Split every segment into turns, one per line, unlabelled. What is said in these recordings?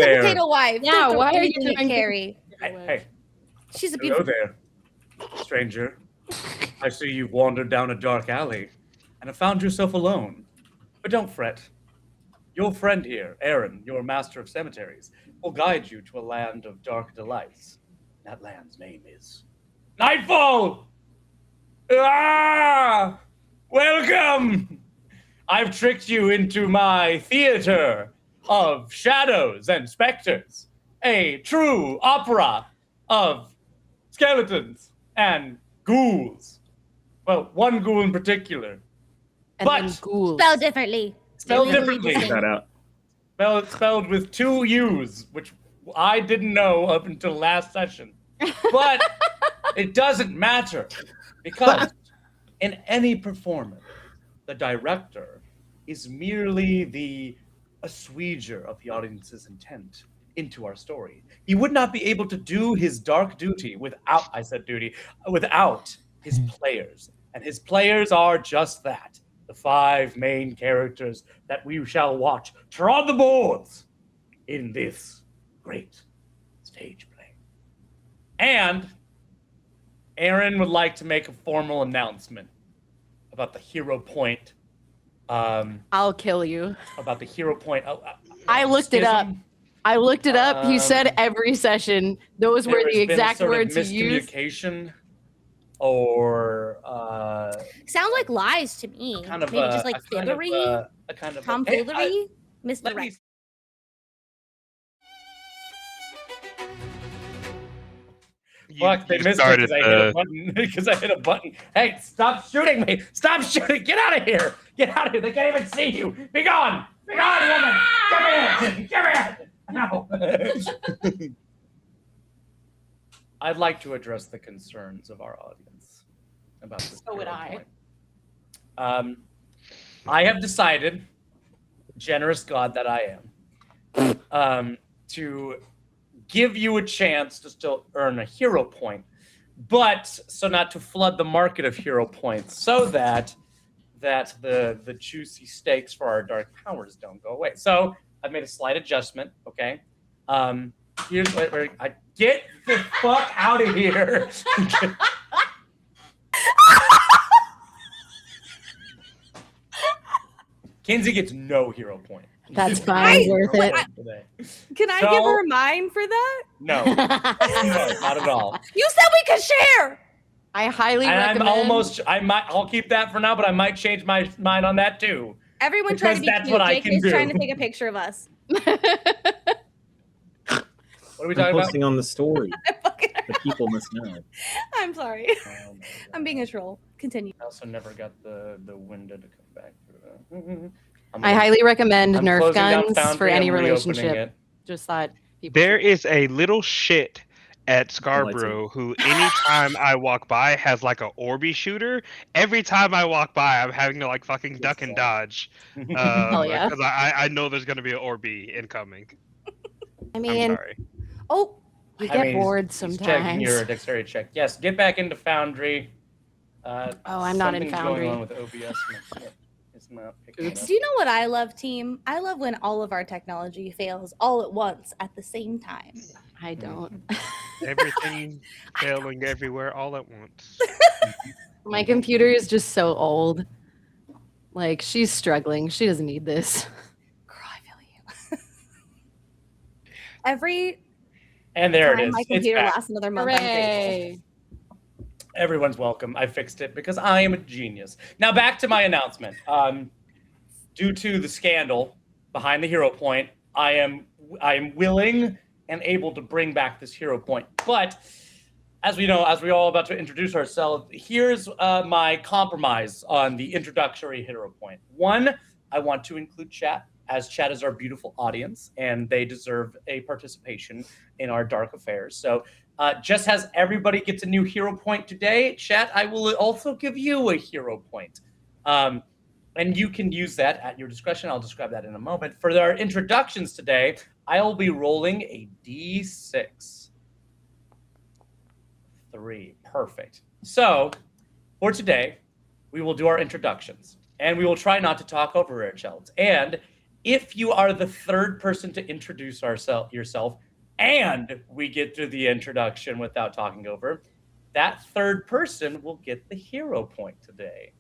there.
Potato wife.
Yeah,
Don't
why are you
anything at
doing
Carrie?
Hey,
She's a
hello
beautiful.
there, stranger. I see you've wandered down a dark alley and have found yourself alone. But don't fret. Your friend here, Aaron, your master of cemeteries, will guide you to a land of dark delights. That land's name is Nightfall! Ah! Welcome! I've tricked you into my theater of shadows and specters, a true opera of skeletons and ghouls. Well, one ghoul in particular.
And then
But
ghouls.
Spelled differently.
spelled
Legally
differently.
distinct.
Shout out.
Spelled with two U's, which I didn't know up until last session. But it doesn't matter because in any performance, the director is merely the assuager of the audience's intent into our story. He would not be able to do his dark duty without his players. And his players are just that. The 5 main characters that we shall watch trod the boards in this great stage play. And Aaron would like to make a formal announcement about the hero point.
I'll kill you.
About the hero point.
I looked it up. I looked it up. He said every session. Those were the exact words he used.
Miscommunication or
Sound like lies to me.
kind of
Maybe just like fibbery,
a kind of
tomfoolery, misdirect.
Fuck, they missed it because I hit a button. Hey, stop shooting me! Stop shooting! Get out of here! Get out of here! They can't even see you! Be gone! Be gone, woman! Get me in! Get me in! No! I'd like to address the concerns of our audience about this.
So would I.
Point. I have decided, generous God that I am, to give you a chance to still earn a hero point, but so not to flood the market of hero points, so that the juicy stakes for our dark powers don't go away. So I've made a slight adjustment. Okay, here's where I get the fuck out of here. Kinsey gets no hero point.
That's fine. Worth it.
Can I give her mine for that?
No, no, not at all.
You said we could share.
I highly
And
recommend.
I'll keep that for now, but I might change my mind on that too.
Everyone trying to be
that's
cute.
what I can
JK's
do.
trying to take a picture of us.
What are we
I'm
talking about?
posting on the story. The people must know.
I'm sorry.
Oh my
I'm being a
gosh.
troll. Continue.
I also never got the window to come back through.
I highly recommend
I'm
Nerf
closing down
guns
Foundry,
for any
I'm reopening
relationship.
it.
Just thought people.
There is a little shit at Scarborough who anytime I walk by has like a Orby shooter. Every time I walk by, I'm having to like fucking duck and dodge.
Hell yeah.
Because I know there's gonna be an Orby incoming.
I
I'm
mean,
sorry.
oh, you
I
get
mean,
bored
he's checking
sometimes.
your dexterity check. Yes, get back into Foundry.
Oh, I'm not in
something's
Foundry.
going on with OBS. It's not picking it up.
Do you know what I love, team? I love when all of our technology fails all at once at the same time.
I don't.
Everything failing everywhere all at once.
My computer is just so old. Like, she's struggling. She doesn't need this.
Girl, I feel you. Every
And there it
time
is.
my
It's
computer
back.
lasts another month, I'm grateful.
Hooray!
Everyone's welcome. I fixed it because I am a genius. Now back to my announcement. Due to the scandal behind the hero point, I am willing and able to bring back this hero point. But as we know, as we're all about to introduce ourselves, here's my compromise on the introductory hero point. One, I want to include chat, as chat is our beautiful audience, and they deserve a participation in our dark affairs. So just as everybody gets a new hero point today, chat, I will also give you a hero point. And you can use that at your discretion. I'll describe that in a moment. For our introductions today, I'll be rolling a D6. 3. Perfect. So for today, we will do our introductions. And we will try not to talk over our shelves. And if you are the third person to introduce yourself, and we get through the introduction without talking over, that third person will get the hero point today.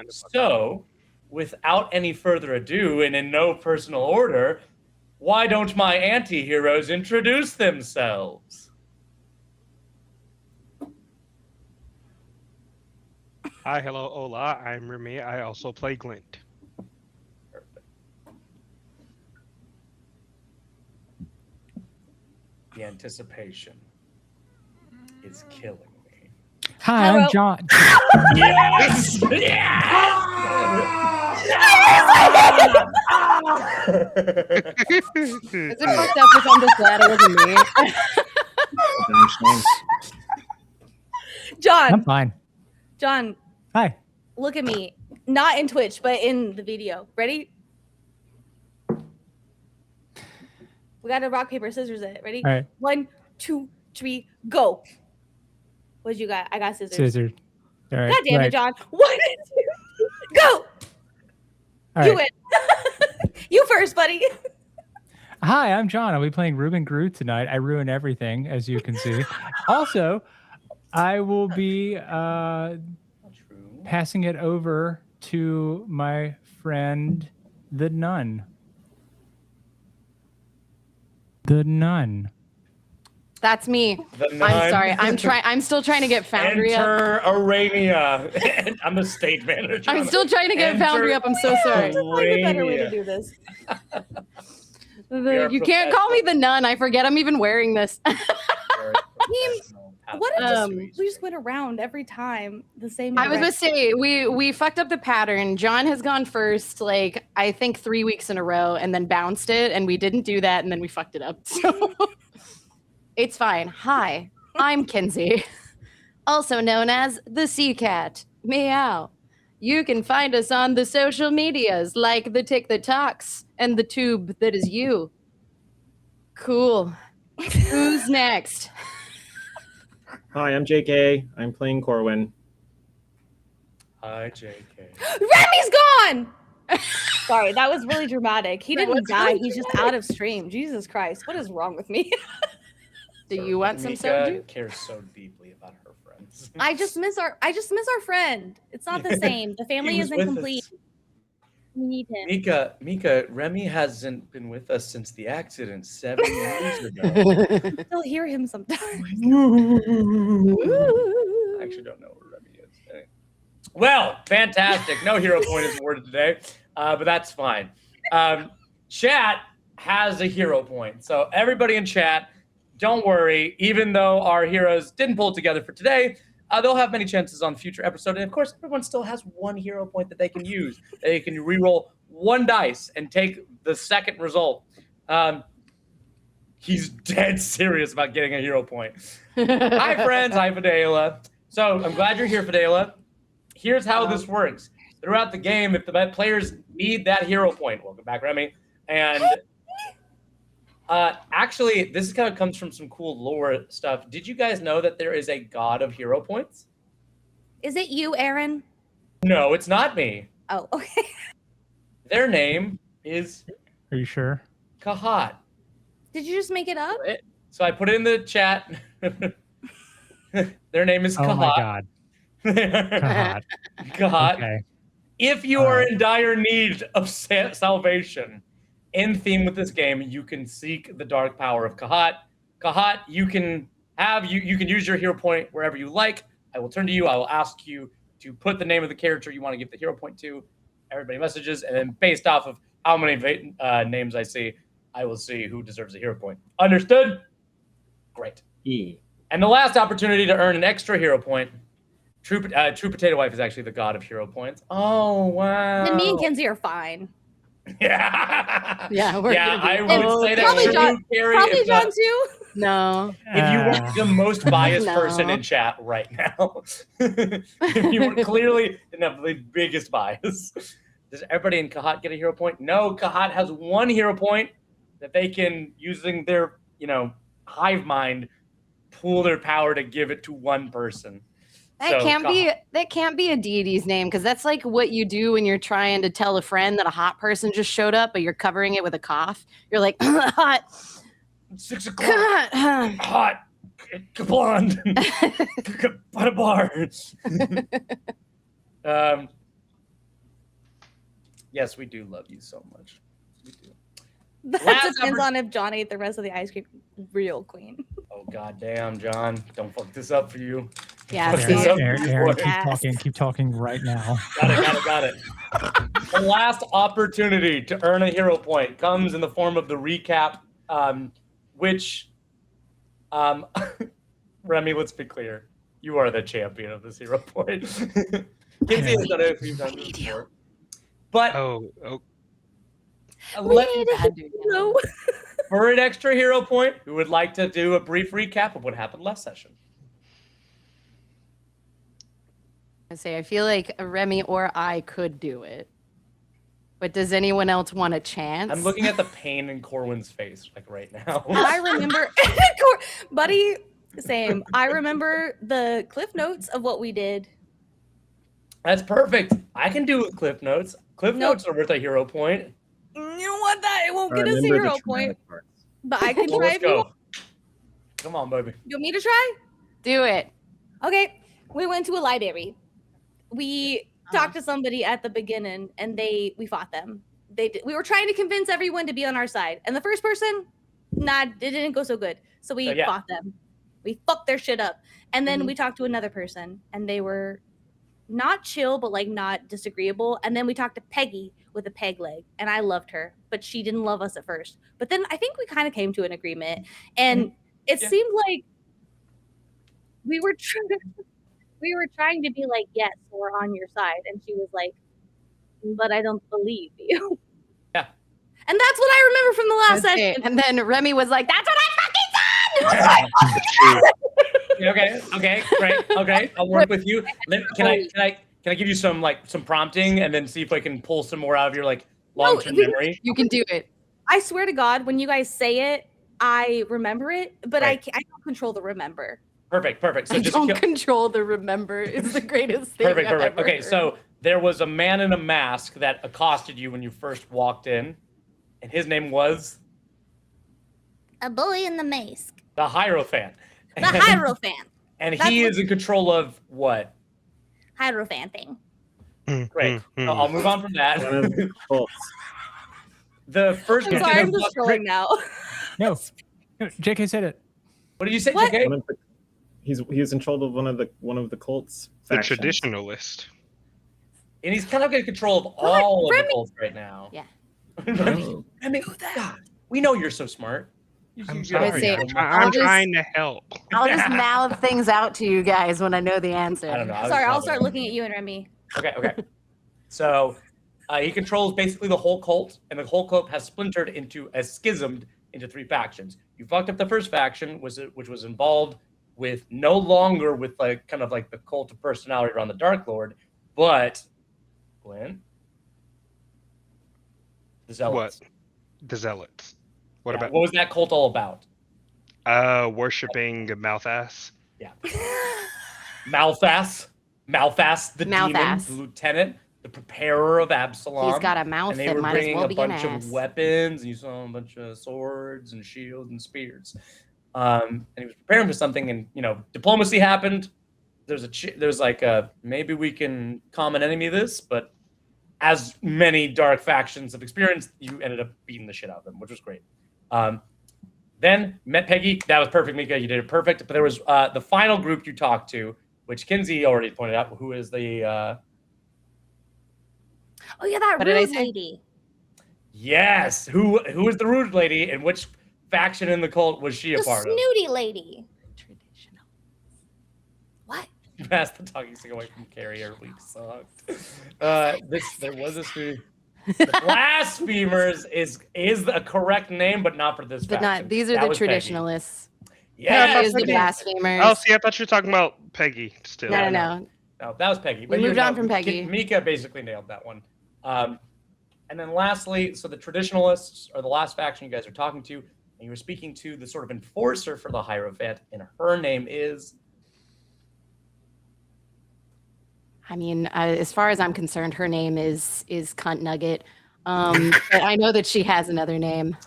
So, without any further ado, and in no personal order, why don't my anti-heroes introduce themselves?
Hi, hello, hola. I'm Remy. I also play Glint.
Perfect. The anticipation is killing me.
Hi,
Hello.
I'm John.
Yes!
Is it fucked up if I'm just glad it wasn't me?
I'm
John,
fine.
John,
Hi.
look at me. Not in Twitch, but in the video. Ready? We got to rock, paper, scissors it. Ready?
All right.
1, 2, 3, go. What'd you got? I got scissors.
Scissors. All right.
God damn
right.
it, John. 1, 2, go.
All
You
right.
win. You first, buddy.
Hi, I'm John. I'll be playing Ruben Groot tonight. I ruin everything, as you can see. Also, I will be passing it over to my friend, the nun. The nun.
That's me.
The
I'm
nun.
sorry. I'm still trying to get Foundry up.
Enter Arania. I'm the stage manager.
I'm still trying to get
Enter
Foundry up. I'm so sorry.
Find a better way to do this.
are
You can't call me the nun. I forget I'm even wearing this.
What if we just
just
went around every time the same?
I was gonna
direction?
say we fucked up the pattern. John has gone first, like I think 3 weeks in a row, and then bounced it, and we didn't do that, and then we fucked it up. So it's fine. Hi, I'm Kinsey, also known as the Sea Cat. Meow. You can find us on the social medias like the Tick That Talks and the Tube That Is You. Cool. Who's next?
Hi, I'm JK. I'm playing Corwin.
Hi, JK.
Remy's gone. Sorry, that was really dramatic. He
That
didn't
was
die.
really
He's just out of stream. Jesus Christ, what is wrong with me?
Do you want some
Mika
soju?
cares so deeply about her friends.
I just miss our friend. It's not the same. The family
He was
isn't
with
complete.
us.
We need him.
Mika, Remy hasn't been with us since the accident 7 years ago.
I still hear him sometimes.
I actually don't know where Remy is. Anyway. Well, fantastic. No hero point is awarded today, but that's fine. Chat has a hero point. So everybody in chat, don't worry. Even though our heroes didn't pull it together for today, they'll have many chances on future episode. And of course, everyone still has one hero point that they can use. They can re-roll one dice and take the second result. He's dead serious about getting a hero point. Hi, friends. Hi, Fidela. So I'm glad you're here, Fidela. Here's how this works. Throughout the game, if the players need that hero point, welcome back, Remy. And actually, this kind of comes from some cool lore stuff. Did you guys know that there is a god of hero points?
Is it you, Aaron?
No, it's not me.
Oh, okay.
Their name is
Are you sure?
Kahat.
Did you just make it up?
So I put it in the chat. Their name is
Oh
Kahat.
my God. God.
Kahat.
Okay.
If you are in dire need of salvation, in theme with this game, you can seek the dark power of Kahat. Kahat, you can use your hero point wherever you like. I will turn to you. I will ask you to put the name of the character you want to give the hero point to. Everybody messages, and then based off of how many names I see, I will see who deserves a hero point. Understood? Great.
E.
And the last opportunity to earn an extra hero point. True Potato Wife is actually the god of hero points. Oh, wow.
Then me and Kenzie are fine.
Yeah.
Yeah, we're
yeah,
gonna
I
be
would say that
Probably
for
John-
you, Carrie.
Probably
if,
John too.
No.
if you were the most biased
No.
person in chat right now, if you were clearly didn't have the biggest bias, does everybody in Kahat get a hero point? No, Kahat has one hero point that they can, using their hive mind, pool their power to give it to one person.
That
So,
can't be a deity's name because that's like what you do when you're trying to tell a friend that a hot person just showed up, but you're covering it with a cough. You're like, hot.
6 o'clock. Hot. Blonde. By the bars. Yes, we do love you so much. We do.
That
Last
depends on if John ate the rest of the ice cream. Real queen.
Oh goddamn, John! Don't fuck this up for you.
Yeah,
Fuck
see,
this up for
Aaron,
you,
Aaron,
boy.
keep talking right now.
Got it. The last opportunity to earn a hero point comes in the form of the recap, which, Remy, let's be clear. You are the champion of this hero point. Kinsey has done it a few times before. But
Oh,
let
No.
for an extra hero point, we would like to do a brief recap of what happened last session.
I feel like Remy or I could do it. But does anyone else want a chance?
I'm looking at the pain in Corwin's face, like right now.
I remember, buddy, same. I remember the cliff notes of what we did.
That's perfect. I can do Cliff Notes. Cliff
Nope.
Notes are worth a hero point.
You don't want that. It won't
I
get us a
remember the
hero point.
traumatic parts.
But I can
Well,
try
let's
if you
go.
want.
Come on, baby.
You want me to try?
Do it.
Okay. We went to a library. We talked to somebody at the beginning, and we fought them. We were trying to convince everyone to be on our side, and the first person, it didn't go so good. So we
Yeah.
fought them. We fucked their shit up, and then
Mhm.
we talked to another person, and they were not chill, but like not disagreeable. And then we talked to Peggy with a peg leg, and I loved her, but she didn't love us at first. But then I think we kind of came to an agreement, and it
Yeah.
seemed like we were trying to be like, yes, we're on your side, and she was like, but I don't believe you.
Yeah.
And that's what I remember from the last
Okay.
session.
And then Remy was like, that's what I
it's true.
Okay, great. Okay, I'll work with you. Then can I give you some prompting and then see if I can pull some more out of your long-term memory?
You can do it.
I swear to God, when you guys say it, I remember it, but
Right.
I don't control the remember.
Perfect. So
I
just
don't control the remember. It's the greatest thing.
perfect.
I've ever
Okay,
heard.
so there was a man in a mask that accosted you when you first walked in, and his name was
A boy in the mask.
the Hierophant.
The Hierophant.
And
That's
he
what-
is in control of what?
Hierophant thing.
Great. So I'll move on from that.
One of the cults.
The first
I'm
person
sorry, I'm
to
just
walk-
scrolling now.
No, JK said it.
What did you say,
What?
JK?
One of the, he's in control of one of the cults.
The
factions.
traditionalist.
And he's kind of in control of all of the
Remy?
cults right now.
Yeah.
Oh.
Remy, God, we know you're so smart.
I'm
You
sorry.
gotta
say-
be-
I'm
just-
trying to help.
I'll just mouth things out to you guys when I know the answer.
I don't know. I was
Sorry, I'll
just
start
wondering.
looking at you and Remy.
Okay. So he controls basically the whole cult, and the whole cult has splintered schismed into 3 factions. You fucked up the first faction, which was involved with no longer with the cult of personality around the Dark Lord, but Glenn, the Zealots.
The Zealots. What
Yeah,
about
what was that cult all about?
worshipping Mouthass?
Malphas, the demon,
Malphas.
the lieutenant, the preparer of Absalom.
He's got a mouth
and they
that
were
might as
bringing
well
a
be an
bunch
ass.
of weapons, and you saw a bunch of swords and shields and spears. And he was preparing for something, and diplomacy happened. There's like a maybe we can common enemy this, but as many dark factions have experienced, you ended up beating the shit out of them, which was great. Then met Peggy. That was perfect, Mika. You did it perfect. But there was the final group you talked to, which Kinsey already pointed out, who is the
Oh yeah, that
What did I
rude
say?
lady.
yes, who is the rude lady, and which faction in the cult was she a
The
part of?
snooty lady.
Traditional.
What?
You passed the talking stick away from Carrie. Our week sucked. There was this new. The Blasphemers is a correct name, but not for this
But
faction.
not these are
That
the
was Peggy.
traditionalists.
Yeah,
Peggy is the
Peggy.
blasphemers.
Oh, see, I thought you were talking about Peggy still.
no, no.
No, that was Peggy.
We
you
moved on from Peggy.
Mika basically nailed that one. And then lastly, so the traditionalists are the last faction you guys are talking to, and you were speaking to the sort of enforcer for the Hierophant, and her name is
I mean, as far as I'm concerned, her name is Cunt Nugget. But I know that she has another name.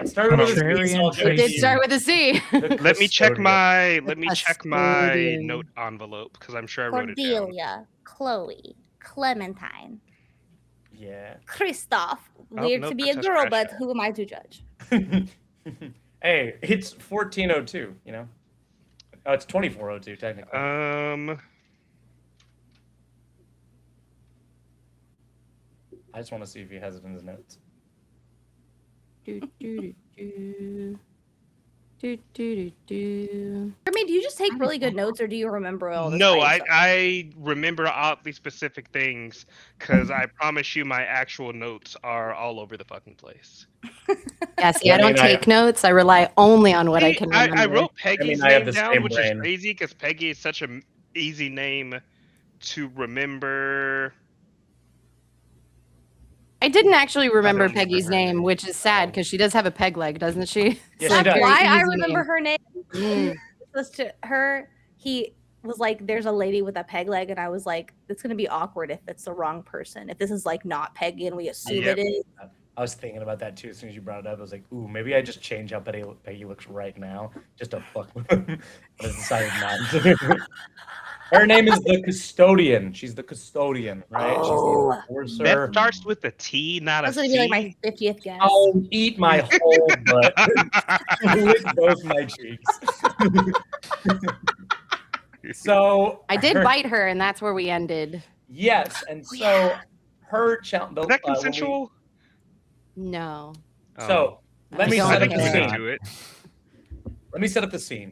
It started with a
Contrarian
C, so I'll give
It did
you
start with a C.
the
Let me check
custodian.
my
Custodian.
note envelope because I'm sure I wrote it down.
Cordelia, Chloe, Clementine,
Yeah.
Christoph.
Oh,
Weird
nope,
to be a
that's
girl,
Precious.
but who am I to judge?
Hey, it's 1402, you know? Oh, it's 2402, technically. I just want to see if he has it in his notes.
Do, do, do, do. Do.
I mean, do you just take really good notes, or do you remember all this?
No,
by yourself?
I remember oddly specific things because I promise you my actual notes are all over the fucking place.
Yeah, see,
Yeah,
I
I
don't
mean,
take notes. I rely only on what I
See,
can remember.
I wrote Peggy's
I have
name
the
down,
same
which
brain.
is crazy because Peggy is such an easy name to remember.
I didn't actually remember
remember
Peggy's
her
name,
name.
which is sad because she does have a peg leg, doesn't she?
Yeah,
So
she does.
very
Why I
easy
remember
name.
her name
Mm.
was to her. He was like, "There's a lady with a peg leg," and I was like, "It's gonna be awkward if it's the wrong person. If this is like not Peggy and we assume
Yep.
it is."
I was thinking about that too as soon as you brought it up. I was like, ooh, maybe I just change how Peggy looks right now just to fuck with him. But I decided not to. Her name is the Custodian. She's the Custodian, right? She's
Oh.
the enforcer.
That starts with a T, not a
That's gonna
C.
be like my 50th guess.
Oh, eat my whole butt. Lick both my cheeks. So
I did
her-
bite her, and that's where we ended.
Yes, and so her challenge.
Is that consensual?
No.
So let me
don't
set up
think
the
we
scene.
do it.
Let me set up the scene.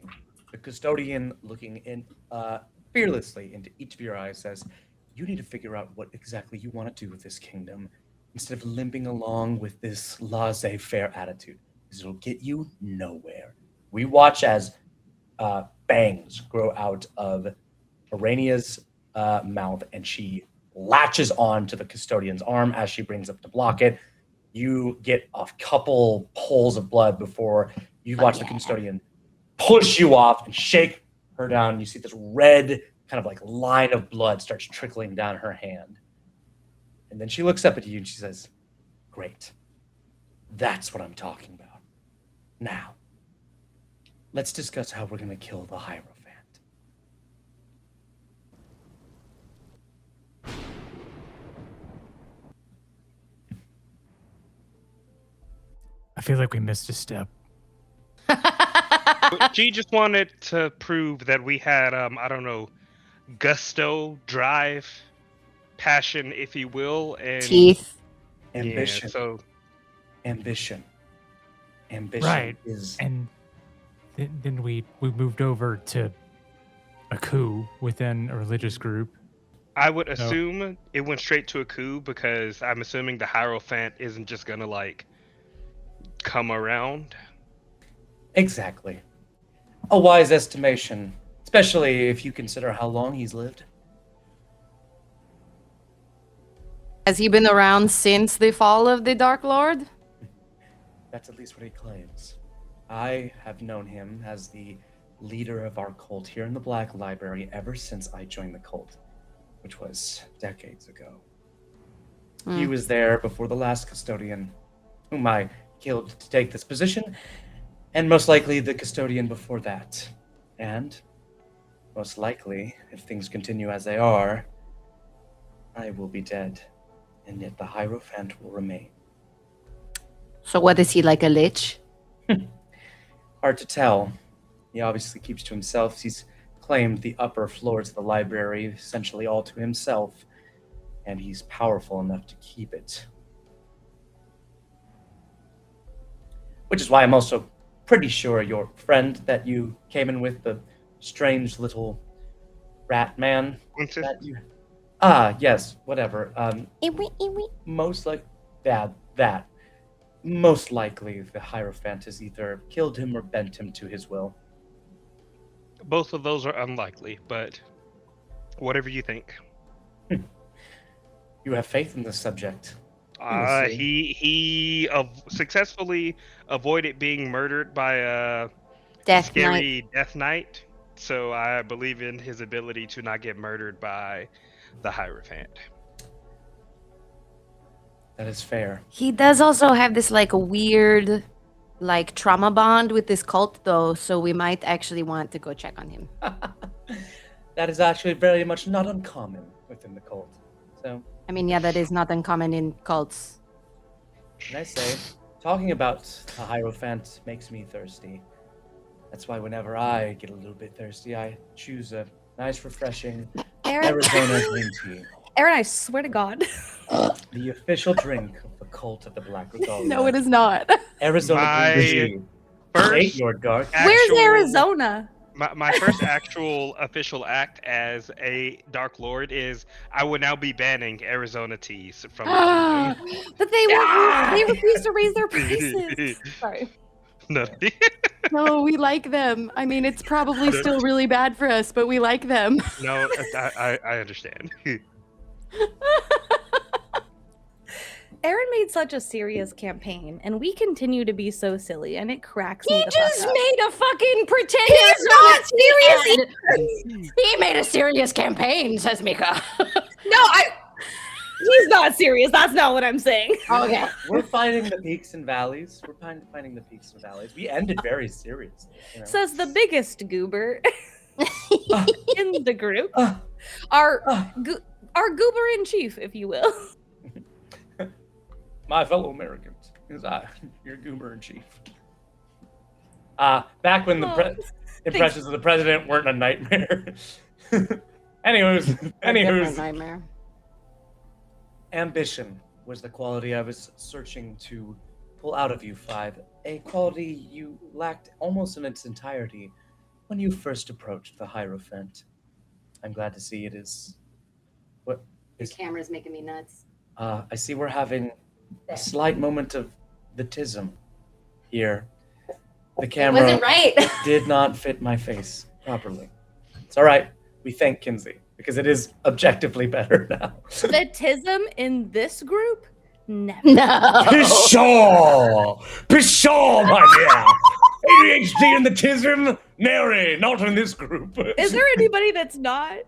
The Custodian, looking in fearlessly into each of your eyes, says, "You need to figure out what exactly you want to do with this kingdom, instead of limping along with this laissez-faire attitude, because it'll get you nowhere." We watch as fangs grow out of Arania's mouth, and she latches on to the Custodian's arm as she brings up to block it. You get a couple pulls of blood before you watch the Custodian push you off and shake her down. You see this red kind of like line of blood starts trickling down her hand. And then she looks up at you and she says, "Great. That's what I'm talking about. Now, let's discuss how we're going to kill the Hierophant."
I feel like we missed a step.
She just wanted to prove that we had, I don't know, gusto, drive, passion, if you will, and
Teeth.
Ambition.
Yeah, so
Ambition
Right.
is
And then we moved over to a coup within a religious group.
I would assume it went straight to a coup because I'm assuming the Hierophant isn't just gonna like come around.
exactly a wise estimation, especially if you consider how long he's lived.
Has he been around since the fall of the Dark Lord?
That's at least what he claims. I have known him as the leader of our cult here in the Black Library ever since I joined the cult, which was decades ago. He was there before the last Custodian, whom I killed to take this position, and most likely the Custodian before that. And most likely, if things continue as they are, I will be dead, and yet the Hierophant will remain.
So what is he, like a lich?
Hard to tell. He obviously keeps to himself. He's claimed the upper floors of the library essentially all to himself, and he's powerful enough to keep it. Which is why I'm also pretty sure your friend that you came in with, the strange little rat man, that you... yes, whatever. Most like that. Most likely the Hierophant has either killed him or bent him to his will.
Both of those are unlikely, but whatever you think.
You have faith in this subject.
He successfully avoided being murdered by a
Death Knight.
scary Death Knight. so I believe in his ability to not get murdered by the Hierophant.
That is fair.
He does also have this like weird like trauma bond with this cult though, so we might actually want to go check on him.
That is actually very much not uncommon within the cult. So,
I mean, yeah, that is not uncommon in cults.
can I say, talking about the Hierophant makes me thirsty. That's why whenever I get a little bit thirsty, I choose a nice, refreshing
Aaron,
Arizona green tea.
Aaron, I swear to God.
The official drink of the cult of the Black Regalia.
No, it is not.
Arizona green tea.
First
State your dark.
Where's
actual-
Arizona?
My first actual official act as a Dark Lord is I will now be banning Arizona teas from the kingdom.
But they refuse to raise their prices. Sorry.
No.
No, we like them. I mean, it's probably still really bad for us, but we like them.
No, I understand.
Aaron made such a serious campaign, and we continue to be so silly, and it cracks me
He
the
just
fuck up.
made a fucking pretend.
He's not serious.
He made a serious campaign, says Mika.
No, he's not serious. That's not what I'm saying.
Okay.
We're finding the peaks and valleys. We're finding the peaks and valleys. We ended very seriously. You know?
Says the biggest goober in the group.
Uh,
Our
uh,
goober in chief, if you will.
my fellow Americans, your goober in chief. Back when the
Oh,
impressions of the president weren't a nightmare. Anywho's,
Nightmare.
ambition was the quality I was searching to pull out of you five. A quality you lacked almost in its entirety when you first approached the Hierophant. I'm glad to see it is. What
This
is?
camera's making me nuts.
I see we're having a slight moment of Vatism here. The camera
Wasn't right.
did not fit my face properly. It's all right. We thank Kinsey because it is objectively better now.
The tism in this group? Never.
No.
Pshaw, my dear. ADHD and the tism? Nary, not in this group.
Is there anybody that's not?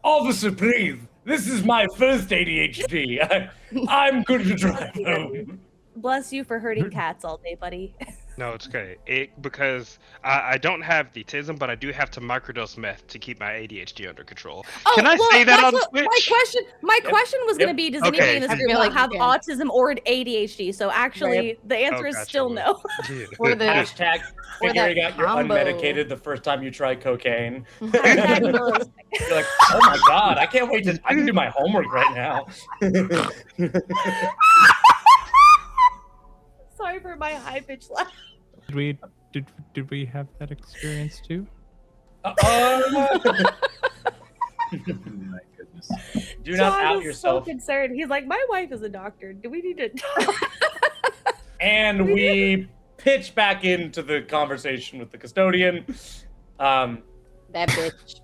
Officer, please. This is my first ADHD. I'm good to drive home.
Bless you for hurting cats all day, buddy.
No, it's okay. Because I don't have the tism, but I do have to microdose meth to keep my ADHD under control. Can I say that
that's
on
what-
Twitch?
My question was going to be, does anybody
Okay.
in this
I
group
feel like
have
you can.
autism or ADHD? So actually, the answer is
gotcha.
still no.
Or the
Hashtag
Or that
figuring out you're
combo.
unmedicated the first time you try cocaine.
Hashtag
You're
no.
like, oh my god, I can't wait to. I can do my homework right now.
Sorry for my high pitched laugh.
Did we have that experience too?
My goodness.
Do not
John
out
is
yourself.
so concerned. He's like, my wife is a doctor. Do we need to talk?
And we pitch back into the conversation with the custodian.
that bitch.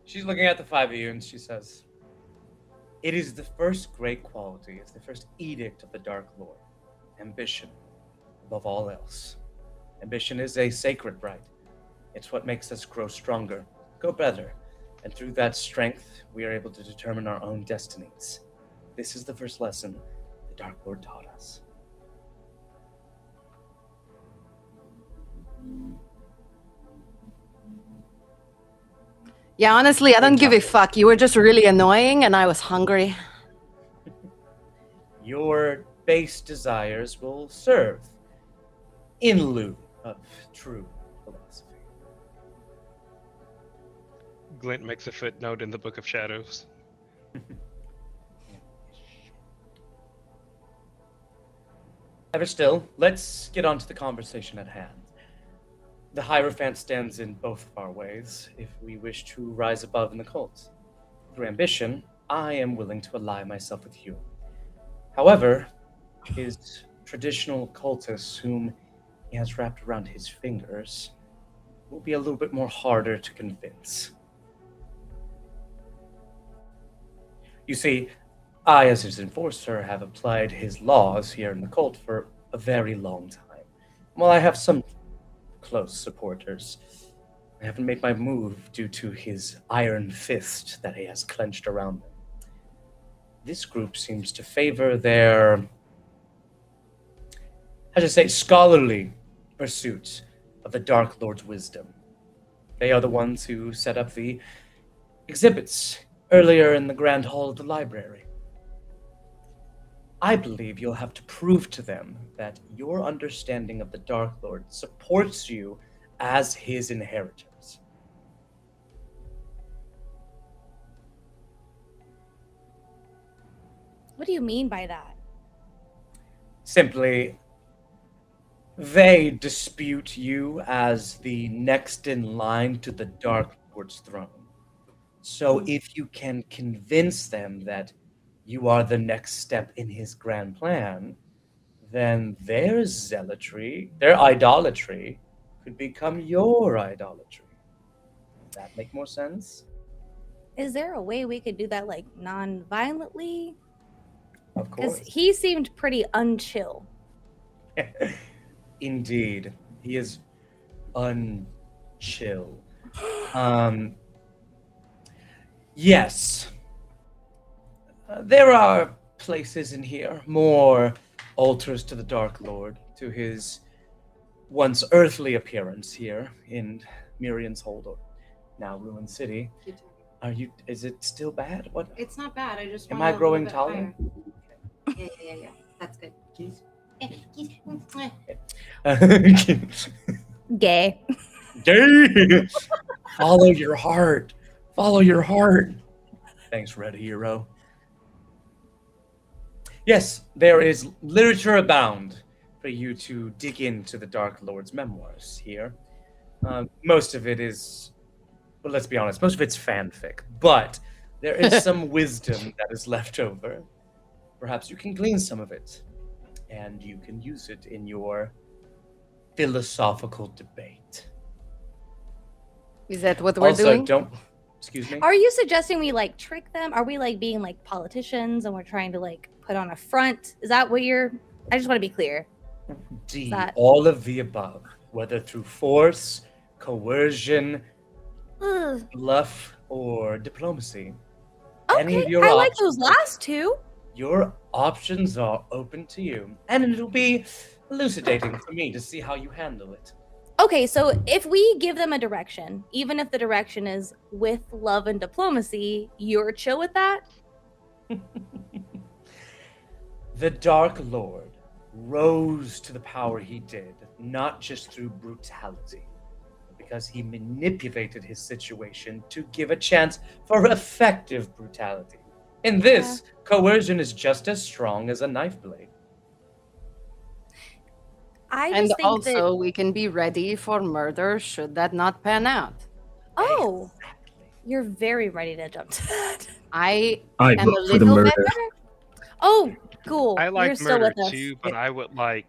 She's looking at the five of you and she says, "It is the first great quality, it's the first edict of the Dark Lord. Ambition, above all else. Ambition is a sacred right. It's what makes us grow stronger, go better, and through that strength, we are able to determine our own destinies. This is the first lesson the Dark Lord taught us."
Yeah, honestly, I don't give a fuck. You were just really annoying, and I was hungry.
Your base desires will serve in lieu of true philosophy.
Glint makes a footnote in the Book of Shadows.
Ever still, let's get on to the conversation at hand. The Hierophant stands in both of our ways if we wish to rise above in the cult. Through ambition, I am willing to ally myself with you. However, his traditional cultists, whom he has wrapped around his fingers, will be a little bit more harder to convince. You see, I, as his enforcer, have applied his laws here in the cult for a very long time. While I have some close supporters. I haven't made my move due to his iron fist that he has clenched around them. This group seems to favor their, how should I say, scholarly pursuit of the Dark Lord's wisdom. They are the ones who set up the exhibits earlier in the Grand Hall of the library. I believe you'll have to prove to them that your understanding of the Dark Lord supports you as his inheritors.
What do you mean by that?
Simply, they dispute you as the next in line to the Dark Lord's throne. So if you can convince them that you are the next step in his grand plan, then their zealotry, their idolatry, could become your idolatry. Does that make more sense?
Is there a way we could do that, like, non-violently?
Of
Because
course.
he seemed pretty unchill.
Indeed. He is unchill. Yes. There are places in here, more altars to the Dark Lord, to his once earthly appearance here in Mirian's Hold, or now Ruined City. Is it still bad? What?
It's not bad. I just
Am
want
I growing taller?
Yeah. That's good.
Gay.
Gay. Follow your heart. Follow your heart. Thanks, Red Hero. Yes, there is literature abound for you to dig into the Dark Lord's memoirs here. Most of it is, well, let's be honest, most of it's fanfic, but there is some wisdom that is left over. Perhaps you can glean some of it, and you can use it in your philosophical debate.
Is that what we're
Also,
doing?
excuse me?
Are you suggesting we, like, trick them? Are we, like, being, like, politicians and we're trying to, like, put on a front? Is that what you're... I just want to be clear.
D,
that-
all of the above, whether through force, coercion,
Ugh.
bluff, or diplomacy. Any of
Okay,
your
I like
options.
those last two.
Your options are open to you, and it'll be elucidating for me to see how you handle it.
Okay, so if we give them a direction, even if the direction is with love and diplomacy, you're chill with that?
The Dark Lord rose to the power he did, not just through brutality, but because he manipulated his situation to give a chance for effective brutality. In this, coercion is just as strong as a knife blade.
I
And
just think
also,
that...
we can be ready for murder should that not pan out.
Oh,
Exactly.
you're very ready to jump to that.
I
I
am a
vote for the
little
murder.
better.
Oh, cool.
I
You're
like
still
murder
with us.
too, but I would like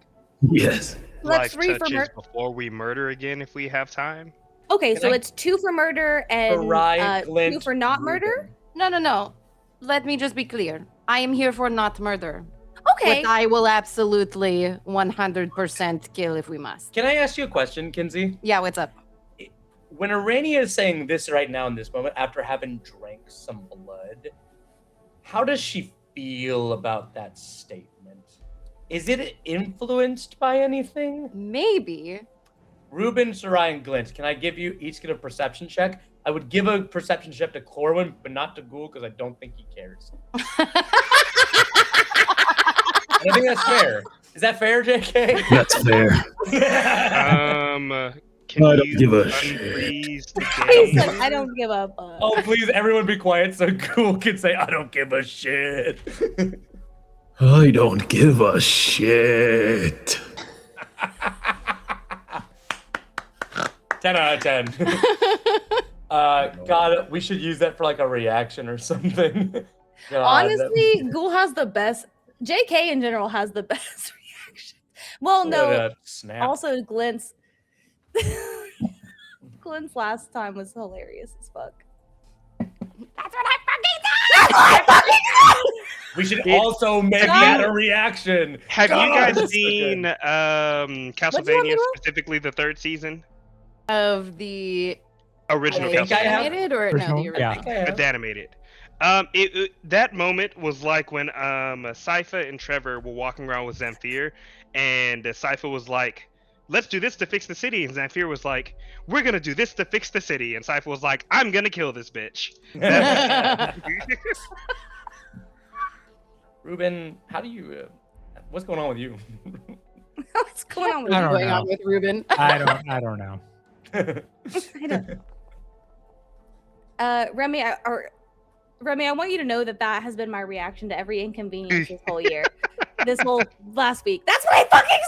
Yes.
Let's
life
read for
touches
mur-
before we murder again if we have time.
Okay,
Can
so
I-
it's 2 for murder and
Mariah,
2
Glint,
for not
Ruben.
murder?
No. Let me just be clear. I am here for not murder.
Okay.
But I will absolutely 100% kill if we must.
Can I ask you a question, Kinsey?
Yeah, what's up?
When Arania is saying this right now in this moment, after having drank some blood, how does she feel about that statement? Is it influenced by anything?
Maybe.
Ruben, Sarai, and Glint, can I give you each get a perception check? I would give a perception check to Corwin, but not to Ghoul because I don't think he cares. I don't think that's fair. Is that fair, JK?
That's fair.
Can
I don't
you
give a
unfreeze the
He said,
game?
I don't give up.
Oh, please, everyone be quiet so Ghoul can say, I don't give a shit.
I don't give a shit.
10 out of 10. God, we should use that for like a reaction or something. God,
Honestly, Ghoul has the best. JK in general has the best reaction. Well,
what
no.
a snap.
Also, Glint's Glint's last time was hilarious as fuck. That's what I fucking
We should also make that a reaction.
Have you
God,
guys
that's so
seen
good.
Castlevania, specifically the 3rd season?
Of the
Original
I think I have.
animated or no,
Original?
the
Yeah.
original?
I have.
The animated. That moment was like when Sypha and Trevor were walking around with Zamfir, and Sypha was like, "Let's do this to fix the city," and Zamfir was like, "We're gonna do this to fix the city," and Sypha was like, "I'm gonna kill this bitch."
Ruben, how do you? What's going on with you?
What's going on with
I
you?
don't
Going
know.
on with Ruben.
I don't know.
I don't. Remy, I want you to know that has been my reaction to every inconvenience this whole year, this whole last week. That's what I fucking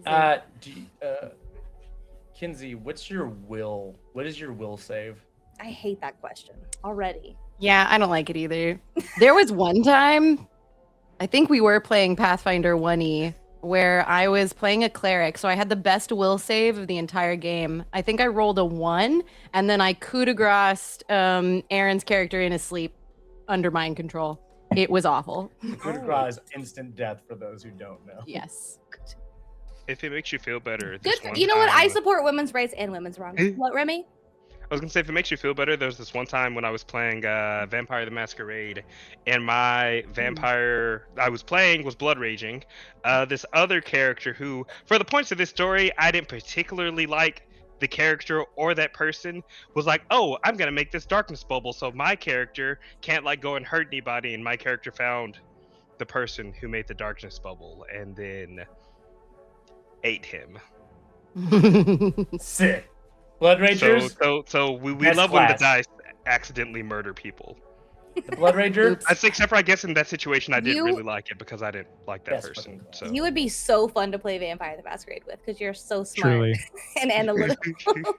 said.
Kinsey, what's your will? What is your will save?
I hate that question already.
Yeah, I don't like it either. There was one time, I think we were playing Pathfinder 1E, where I was playing a cleric, so I had the best will save of the entire game. I think I rolled a 1, and then I coup de grace Aaron's character in his sleep under mind control. It was awful.
Coup de grace, instant death for those who don't know.
Yes.
If it makes you feel better,
Good.
this one
You know what? I
time-
support women's rights and women's wrongs. What, Remy?
I was gonna say, if it makes you feel better, there was this one time when I was playing Vampire the Masquerade, and my vampire I was playing was blood raging. This other character who, for the points of this story, I didn't particularly like the character or that person, was like, "Oh, I'm gonna make this darkness bubble so my character can't like go and hurt anybody," and my character found the person who made the darkness bubble and then ate him.
Sick. Blood Ragers.
So we
That's
love when the
class.
dice accidentally murder people.
The Blood Rager.
I think, except for I guess in that situation I didn't
You-
really like it because I didn't like that
That's
person.
fucking
So
You would be so fun to play Vampire the Masquerade with because you're so smart
Truly.
and analytical.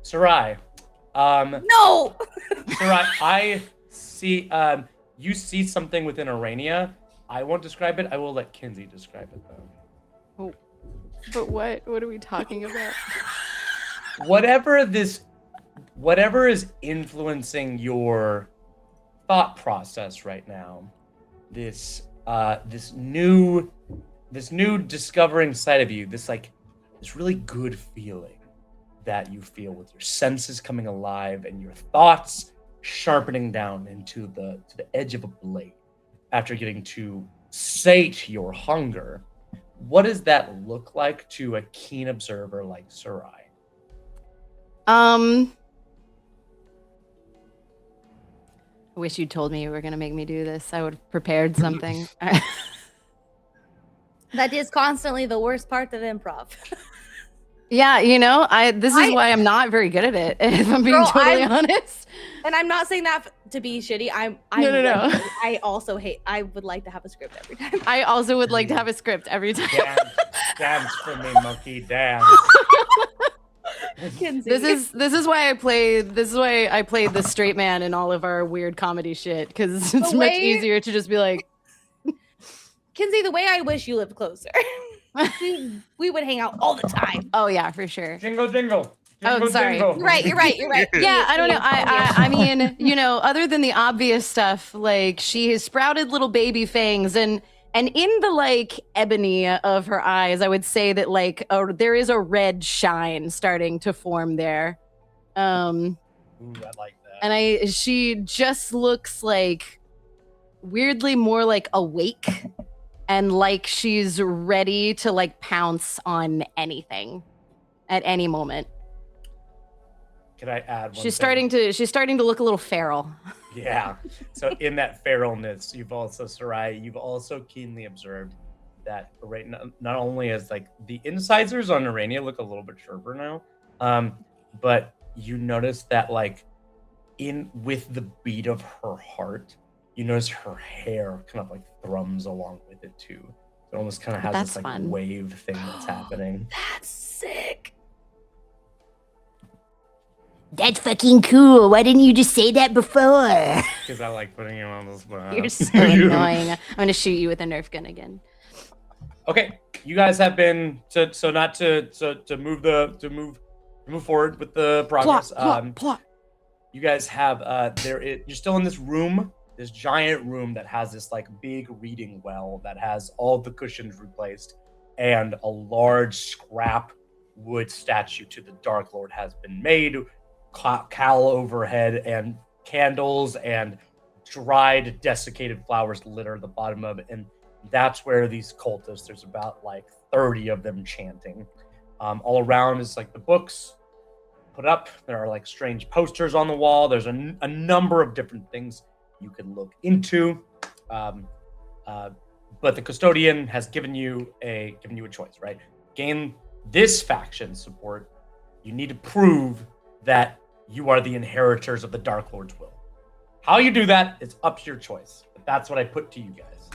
Sarai.
No!
Sarai, I see. You see something within Arania. I won't describe it. I will let Kinsey describe it though.
But what are we talking about?
Whatever is influencing your thought process right now, this new discovering side of you, this really good feeling that you feel with your senses coming alive and your thoughts sharpening down into the edge of a blade after getting to sate your hunger. What does that look like to a keen observer like Sarai?
I wish you told me you were gonna make me do this. I would have prepared something.
That is constantly the worst part of improv.
Yeah, this is why I'm not very good at it, if I'm being
Girl,
totally honest.
And I'm not saying that to be shitty.
No.
I also hate. I would like to have a script every time.
I also would like to have a script every time.
Dance for me, monkey, dance.
Kinsey.
This is why I played the straight man in all of our weird comedy shit, because it's
The
much
way-
easier to just be like,
Kinsey, the way I wish you lived closer. we would hang out all the time.
oh yeah, for sure.
Jingle, jingle.
Oh,
Jingle,
sorry.
jingle.
You're right. You're right.
Yeah, I don't know. I mean, other than the obvious stuff, like she has sprouted little baby fangs, and in the ebony of her eyes, I would say that there is a red shine starting to form there.
Ooh, I like that.
And she just looks weirdly more awake and she's ready to pounce on anything at any moment.
Can I add one
She's
thing?
starting to look a little feral.
Yeah. So in that feralness, you've also keenly observed that right now, not only as the incisors on Urania look a little bit sharper now, but you notice that with the beat of her heart, you notice her hair kind of thrums along with it too. It almost kind of has
That's
this
fun.
wave thing that's happening.
That's sick.
That's fucking cool. Why didn't you just say that before?
Because I like putting you on the spot.
You're so annoying. I'm gonna shoot you with a Nerf gun again.
Okay, you guys have been to move forward with the progress.
Plot.
you guys have you're still in this room, this giant room that has this like big reading well that has all the cushions replaced, and a large scrap wood statue to the Dark Lord has been made, cowl overhead, and candles and dried desiccated flowers litter the bottom of it. And that's where these cultists, there's about like 30 of them chanting. All around is like the books put up. There are like strange posters on the wall. There's a number of different things you can look into. But the custodian has given you a choice, right? Gain this faction support. You need to prove that you are the inheritors of the Dark Lord's will. How you do that is up to your choice. But that's what I put to you guys.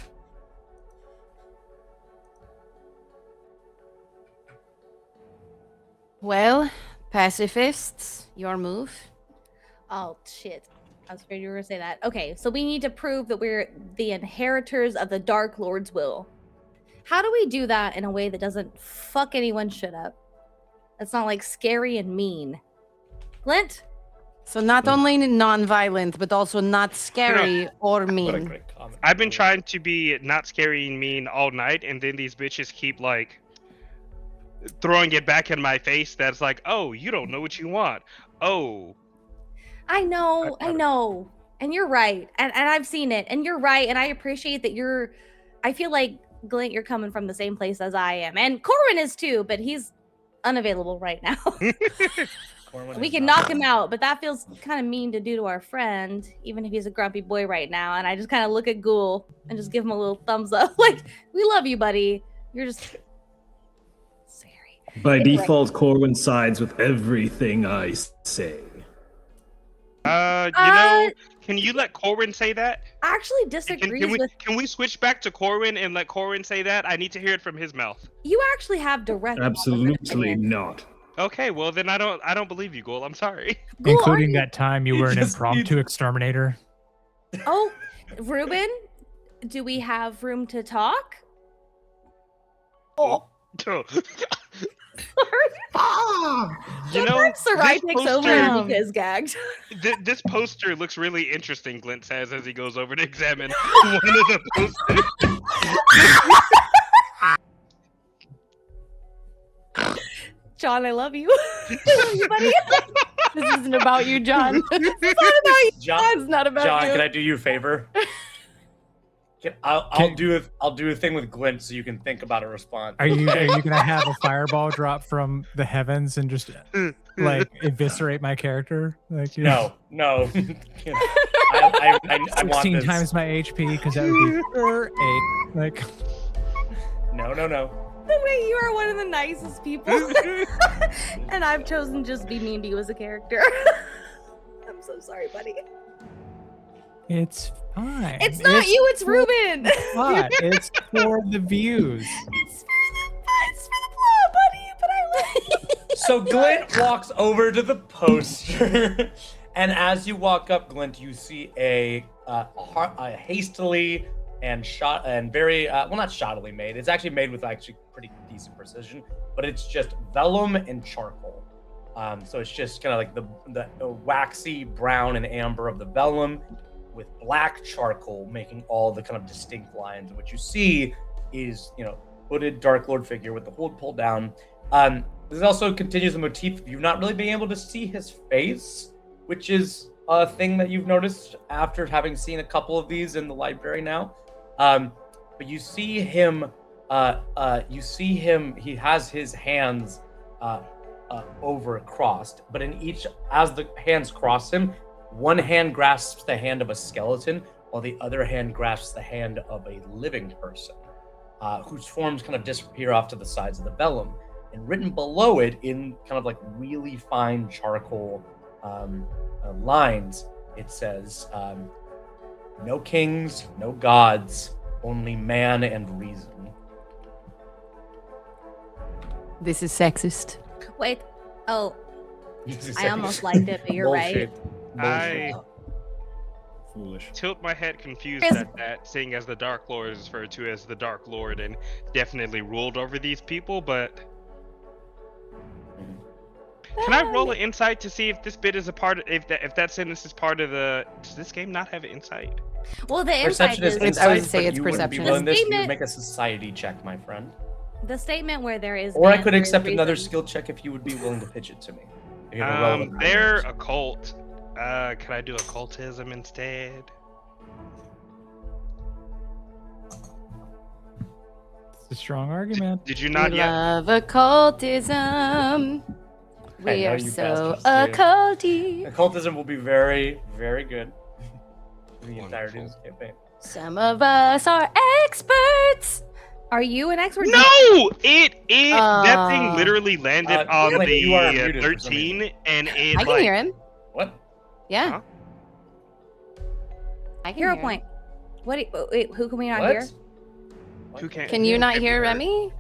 Well, pacifists, your move.
Oh shit! I was afraid you were gonna say that. Okay, so we need to prove that we're the inheritors of the Dark Lord's will. How do we do that in a way that doesn't fuck anyone's shit up? That's not like scary and mean. Clint?
So not only non-violent, but also not scary or
What a
mean.
great comment.
I've been trying to be not scary and mean all night, and then these bitches keep like throwing it back in my face. That's like, oh, you don't know what you want. Oh,
I know. And you're right. And I've seen it. And you're right. And I appreciate that I feel like, Glint, you're coming from the same place as I am. And Corwin is too, but he's unavailable right now. We can knock him out, but that feels kind of mean to do to our friend, even if he's a grumpy boy right now. And I just kind of look at Ghoul and just give him a little thumbs up. Like, we love you, buddy. You're just scary.
By
Anyway.
default, Corwin sides with everything I say.
Can you let Corwin say that?
Actually disagrees with
Can we switch back to Corwin and let Corwin say that? I need to hear it from his mouth.
you. Actually have direct
Absolutely
opinion.
not.
Okay, well then I don't believe you, Ghoul. I'm sorry.
Ghoul,
Including
are
that time you were an impromptu exterminator.
Oh, Ruben, do we have room to talk? Oh,
You know,
Sarai
this
takes over
poster-
and Mika is gagged.
This poster looks really interesting, Glint says as he goes over to examine one of the posters.
John, I love you. I love you, buddy.
This isn't about you, John.
John,
It's not about
John,
you.
can I do you a favor? I'll do a thing with Glint so you can think about a response.
Are you gonna have a fireball drop from the heavens and just like eviscerate my character? Like
No. I want
16
this.
times my HP because that would be 8. Like
No.
The way you are one of the nicest people. And I've chosen to just be mean to you as a character. I'm so sorry, buddy.
it's fine.
It's not you, it's Ruben.
What? It's for the views.
It's for the plot, buddy, but I like
So Glint walks over to the poster, and as you walk up, Glint, you see a hastily and very not shoddily made. It's actually made with actually pretty decent precision, but it's just vellum and charcoal. So it's just kind of like the waxy brown and amber of the vellum with black charcoal making all the kind of distinct lines. What you see is, hooded Dark Lord figure with the hood pulled down. This also continues the motif of you not really being able to see his face, which is a thing that you've noticed after having seen a couple of these in the library now. But you see him, he has his hands over crossed, but as the hands cross him, one hand grasps the hand of a skeleton, while the other hand grasps the hand of a living person, whose forms kind of disappear off to the sides of the vellum. And written below it in kind of like really fine charcoal lines, it says, no kings, no gods, only man and reason.
This is sexist.
Wait. Oh, I almost liked it, but you're right.
I
Foolish.
tilt my head confused
Yes.
at that, seeing as the Dark Lord is referred to as the Dark Lord and definitely ruled over these people, but Can I roll an insight to see if this bit is a part of, if that sentence is part of the? Does this game not have insight?
Well, the insight
Perception is
is
It's- I would
insight,
say
but
it's
you wouldn't be
perception.
willing
The
this. You would
statement-
make a society check, my friend.
the statement where there is.
Or I
man,
could
there is
accept another
reason.
skill check if you would be willing to pitch it to me. If you have a relevant
They're
knowledge.
occult. Can I do occultism instead?
It's a strong argument.
Did you not
We
yet?
love occultism. We
know
are
you
so
bastards do.
occulty.
Occultism will be very, very good. For the entirety of this campaign.
Some of us are experts.
Are you an expert?
No, that thing literally landed on
Blake, you are
the
muted for some
13, and it
I can
like
hear him.
What?
Yeah.
Huh?
I can
Hero
hear
point. What? Wait, who can we not
What?
hear?
What?
Who can't
Can you not
can't be
hear
heard.
Remy?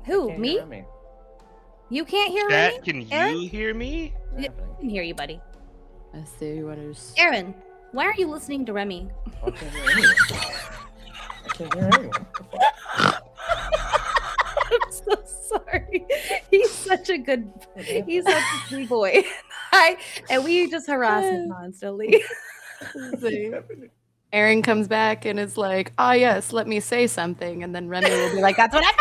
Who?
Can't
Me?
hear me.
You can't hear
Chat,
me?
can
Aaron?
you hear me?
What's
Yeah.
happening?
I can hear you, buddy.
Let's see what is.
Aaron, why are you listening to Remy?
I can't hear anyone. I can't hear anyone.
I'm so sorry. He's such a good. He's such a sweet boy. And we just harass him constantly.
Aaron comes back and is like, "Ah, yes, let me say something," and then Remy will be like, "That's what I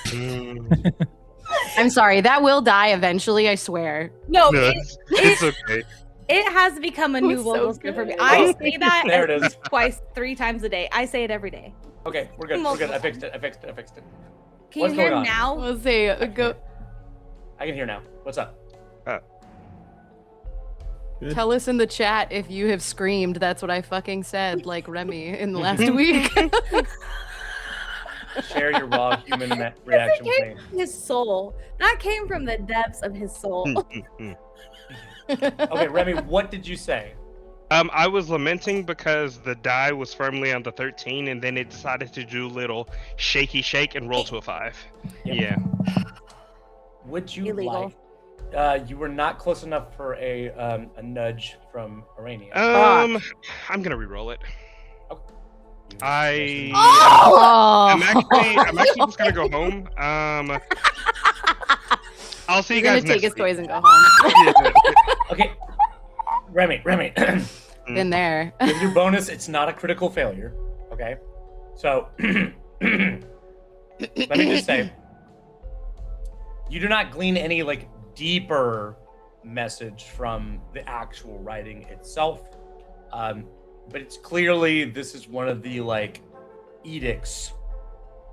fucking said." I'm sorry, that will die eventually. I swear.
No,
No, it's okay.
it has become a new
So
vocal script for me.
good.
I say that
There it is.
twice, 3 times a day. I say it every day.
Okay, we're good. We're good. I fixed it. I fixed it. I fixed it.
Can
What's
you hear
going on?
now?
We'll say, go.
I can hear now. What's up?
Good.
Tell us in the chat if you have screamed. That's what I fucking said, like Remy in the last week.
Share your raw human reaction with me.
His soul. That came from the depths of his soul.
Okay, Remy, what did you say?
I was lamenting because the die was firmly on the 13, and then it decided to do a little shaky shake and roll to a 5.
Yep.
Yeah.
Illegal.
Would you like? You were not close enough for a nudge from Iranian.
I'm gonna re-roll it. I'm actually just gonna go home. I'll see you
He's gonna
guys
take his
next week.
toys and go home.
Yeah.
Okay, Remy.
Been there.
With your bonus, it's not a critical failure. Okay, so let me just say, you do not glean any like deeper message from the actual writing itself, but it's clearly this is one of the like edicts.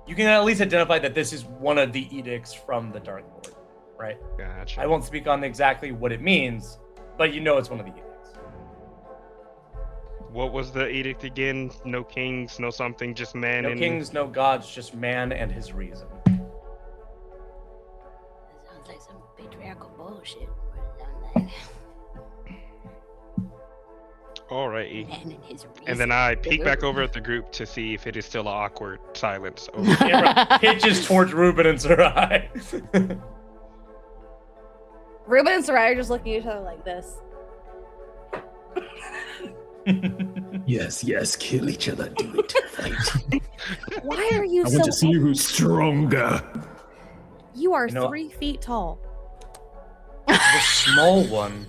You can at least identify that this is one of the edicts from the Dark Lord, right?
Gotcha.
I won't speak on exactly what it means, but you know it's one of the edicts.
What was the edict again? No kings, no something, just man
No
and
kings, no gods, just man and his reason.
Sounds like some patriarchal bullshit.
Alrighty.
Man and his
And then I peek back over at the group to see if it is still an awkward silence. Over.
Camera pitches towards Ruben and Sarai.
Ruben and Sarai are just looking at each other like this.
Yes, kill each other, do it, fight.
Why are you
I
so?
want to see who's stronger.
You are
You know-
3 feet tall.
The small one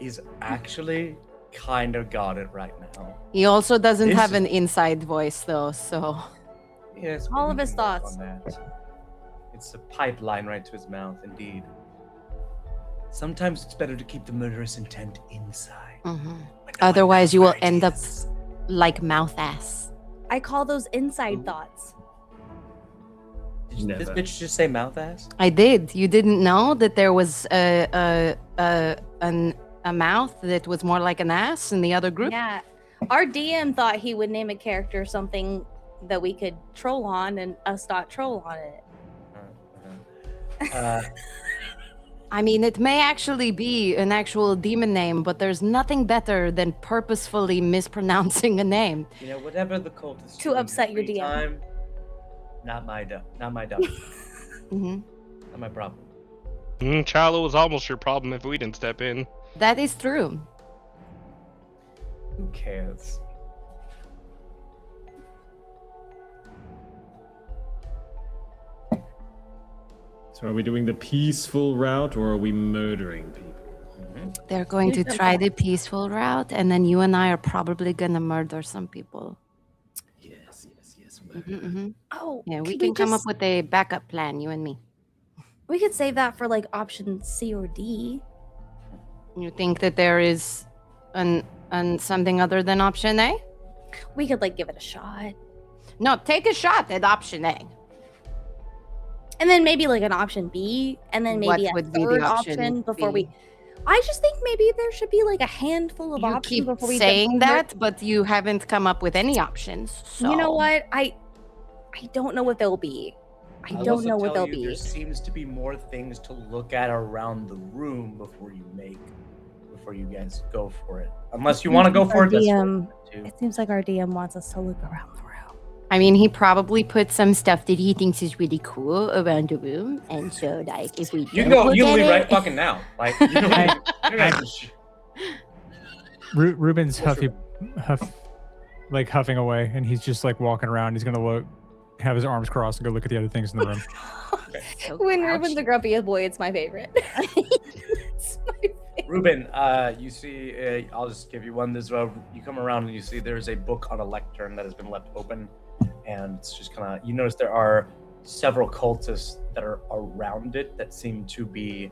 is actually kind of got it right now.
He also doesn't
This
have
is-
an inside voice though, so
Yes,
All
we
of his
can work
thoughts.
on that. It's a pipeline right to his mouth, indeed. Sometimes it's better to keep the murderous intent inside.
Mhm.
when no one
Otherwise
knows
you will
where it
end up
is.
like mouth ass.
I call those inside thoughts.
Did this
Never.
bitch just say mouth ass?
I did. You didn't know that there was a mouth that was more like an ass in the other group?
Yeah. Our DM thought he would name a character something that we could troll on and us not troll on it.
I mean, it may actually be an actual demon name, but there's nothing better than purposefully mispronouncing a name.
You know, whatever the cult is
To
doing in
upset your
free
DM.
Time, not my dumb. Not
hmm
my problem.
Chalo was almost your problem if we didn't step in.
That is true.
Who cares?
So are we doing the peaceful route or are we murdering people?
They're going to try the peaceful route, and then you and I are probably gonna murder some people.
Yes.
Oh,
Yeah, we
could
can come up
just-
with a backup plan, you and me.
We could save that for like option C or D.
You think that there is an something other than option A?
We could like give it a shot,
No, take a shot at option A.
and then maybe like an option B, and then
What
maybe a
would be the
third
option
option before
B?
we. I just think maybe there should be like a handful of
You
options
keep
before we
saying that, but you haven't come up with any options. So.
You know what? I don't know what they'll be. I
I'll
don't
also
know what
tell
they'll
you,
be.
There seems to be more things to look at around the room before you guys go for it. Unless you want to go for it. That's fine, too.
It seems like our DM wants us to look around the room.
I mean, he probably put some stuff that he thinks is really cool around the room, and so like if we
You can
don't
go.
look
You can
at
leave
it-
right fucking now. Like you can
Ruben's huffing away, and he's just like walking around. He's gonna have his arms crossed, and go look at the other things in the room.
So
When
grouchy.
Ruben's a grumpy boy, it's my favorite. It's my favorite.
Ruben, you see, I'll just give you one. You come around and you see there's a book on a lectern that has been left open, and it's just kind of. You notice there are several cultists that are around it that seem to be,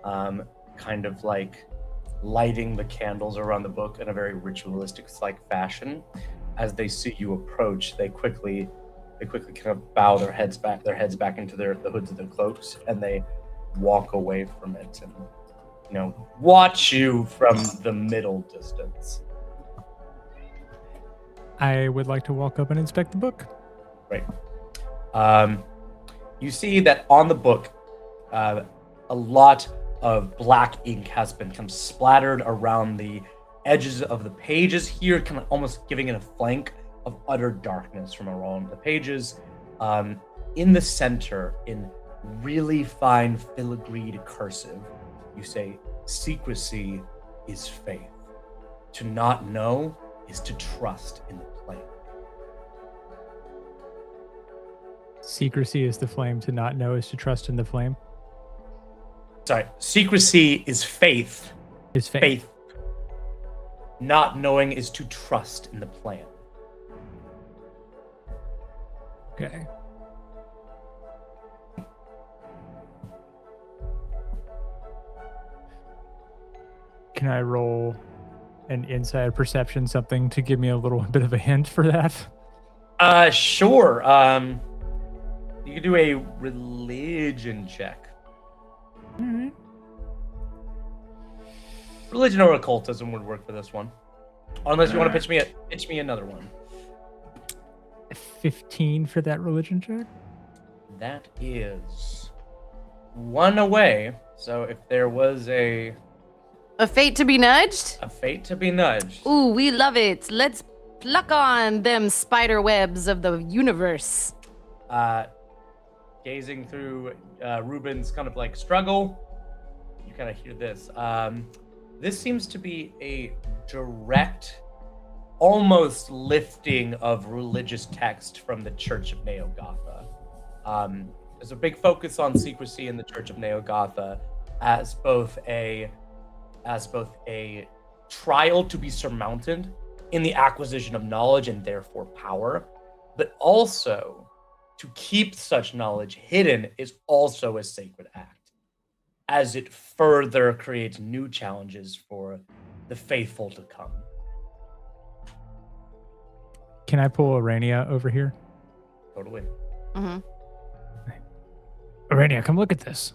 kind of like lighting the candles around the book in a very ritualistic-like fashion. As they see you approach, they quickly kind of bow their heads back into the hoods of their cloaks, and they walk away from it and watch you from the middle distance.
I would like to walk up and inspect the book.
Right. You see that on the book, a lot of black ink has been kind of splattered around the edges of the pages here, kind of almost giving it a flank of utter darkness from around the pages. In the center, in really fine filigreed cursive, you say, "Secrecy is faith. To not know is to trust in the plane."
Secrecy is the flame. To not know is to trust in the flame.
Sorry, secrecy is faith.
Is faith.
Not knowing is to trust in the plan.
Okay. Can I roll an inside perception, something to give me a little bit of a hint for that?
Sure. You can do a religion check.
Alright.
Religion or occultism would work for this one. Unless you want to pitch me another one.
15 for that religion check?
That is one away. So if there was a
fate to be nudged?
fate to be nudged.
Ooh, we love it. Let's pluck on them spider webs of the universe.
Gazing through Ruben's kind of like struggle, you kind of hear this. This seems to be a direct, almost lifting of religious text from the Church of Neogotha. There's a big focus on secrecy in the Church of Neogotha as both a trial to be surmounted in the acquisition of knowledge and therefore power, but also to keep such knowledge hidden is also a sacred act, as it further creates new challenges for the faithful to come.
Can I pull Arania over here?
Totally.
Mm-hmm.
Arania, come look at this.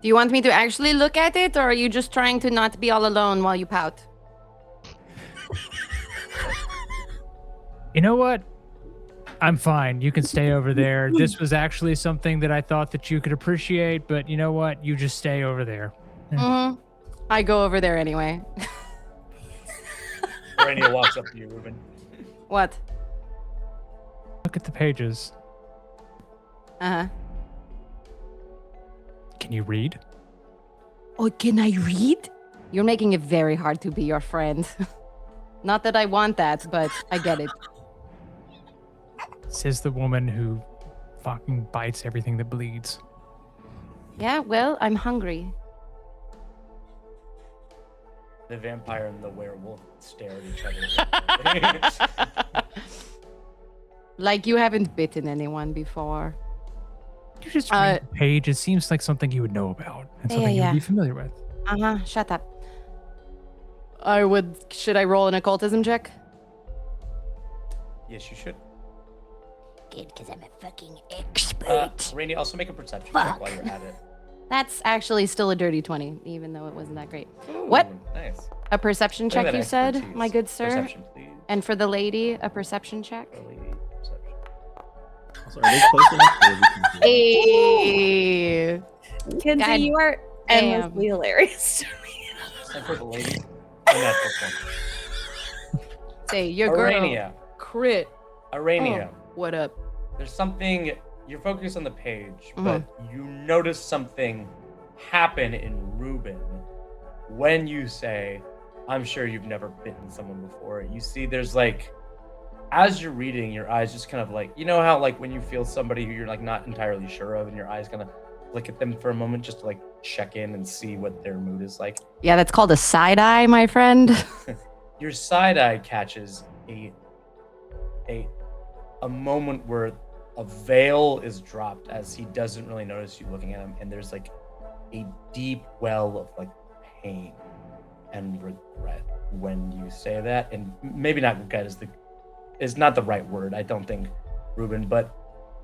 Do you want me to actually look at it, or are you just trying to not be all alone while you pout?
You know what? I'm fine. You can stay over there. This was actually something that I thought that you could appreciate, but you know what? You just stay over there.
Mm-hmm. I go over there anyway.
Rania walks up to you, Ruben.
What?
Look at the pages.
Uh-huh.
Can you read?
Oh, can I read? You're making it very hard to be your friend. Not that I want that, but I get it.
Says the woman who fucking bites everything that bleeds.
Yeah, well, I'm hungry.
The vampire and the werewolf stare at each other.
Like you haven't bitten anyone before.
You just read the page. It seems like something you would know about and something you'd be familiar with.
Shut up. Should I roll an occultism check?
Yes, you should.
Good, because I'm a fucking expert.
Randy, also make a perception check while you're at it.
That's actually still a dirty 20, even though it wasn't that great. What?
Nice.
A perception
Look at
check,
that
you said,
expertise.
my good sir?
Perception, please.
And for the lady, a perception check?
For the lady, perception.
Also, are they close enough to where we can hear?
Hey.
Kenzie,
God
you are
damn.
endlessly hilarious to me.
And for the lady, a natural 20.
Say, your girl.
Arania.
Crit.
Arania.
Oh, what up?
There's something, you're focused on the page, but you notice something happen in Ruben when you say, I'm sure you've never bitten someone before. You see there's like, as you're reading, your eyes just kind of like, you know how like when you feel somebody who you're like not entirely sure of and your eyes kind of look at them for a moment just to like check in and see what their mood is like.
Yeah, that's called a side eye, my friend.
Your side eye catches a moment where a veil is dropped as he doesn't really notice you looking at him, and there's like a deep well of like pain and regret when you say that. And maybe not regret is not the right word, I don't think, Ruben, but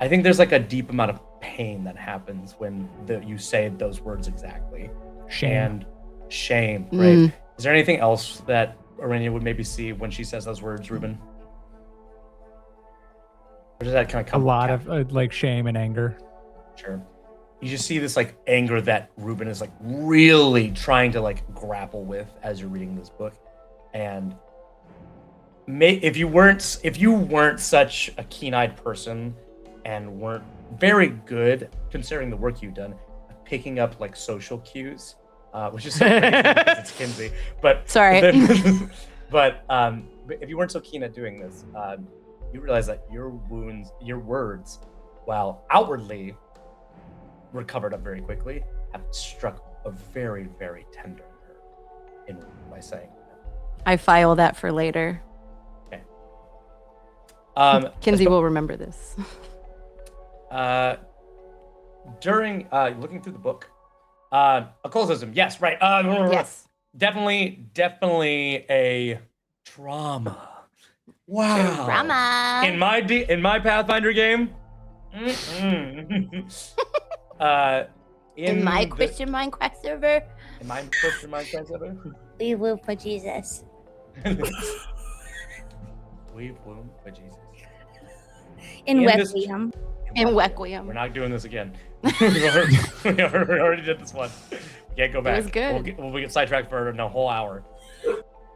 I think there's like a deep amount of pain that happens when you say those words exactly.
Shame.
And shame, right? Is there anything else that Arania would maybe see when she says those words, Ruben? Or does that kind of come
A lot of like shame and anger.
Sure. You just see this like anger that Ruben is like really trying to like grapple with as you're reading this book. And if you weren't such a keen-eyed person and weren't very good, considering the work you've done, at picking up like social cues, which is so crazy because it's Kinsey. But
Sorry.
but if you weren't so keen at doing this, you realize that your words, while outwardly were covered up very quickly, have struck a very, very tender nerve by saying that.
I file that for later.
Okay.
Kinsey will remember this.
During looking through the book, occultism, yes, right.
Yes.
Definitely a drama. Wow.
Drama.
In my Pathfinder game,
In my Christian Minecraft server,
in my Christian Minecraft server,
we will for Jesus.
we womb for Jesus.
In
this-
Wequium.
In
We're
Wequium.
not doing this again. we already did this one. We can't go back.
was good.
We'll get sidetracked for a whole hour.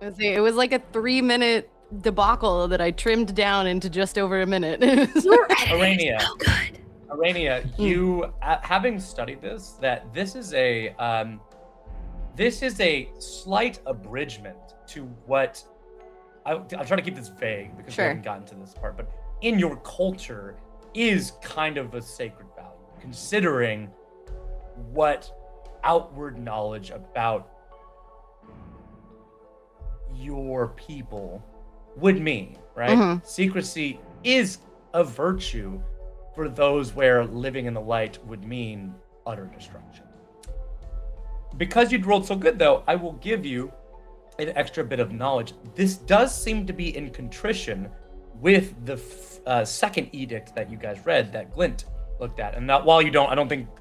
It was like a 3-minute debacle that I trimmed down into just over a minute.
Arania,
So good.
Arania, you having studied this, that this is a slight abridgment to what I'm trying to keep this vague because we
Sure.
haven't gotten to this part, but in your culture is kind of a sacred value, considering what outward knowledge about your people would mean, right?
Mhm.
Secrecy is a virtue for those where living in the light would mean utter destruction. Because you'd rolled so good, though, I will give you an extra bit of knowledge. This does seem to be in contrition with the second edict that you guys read that Glint looked at. And while you don't, I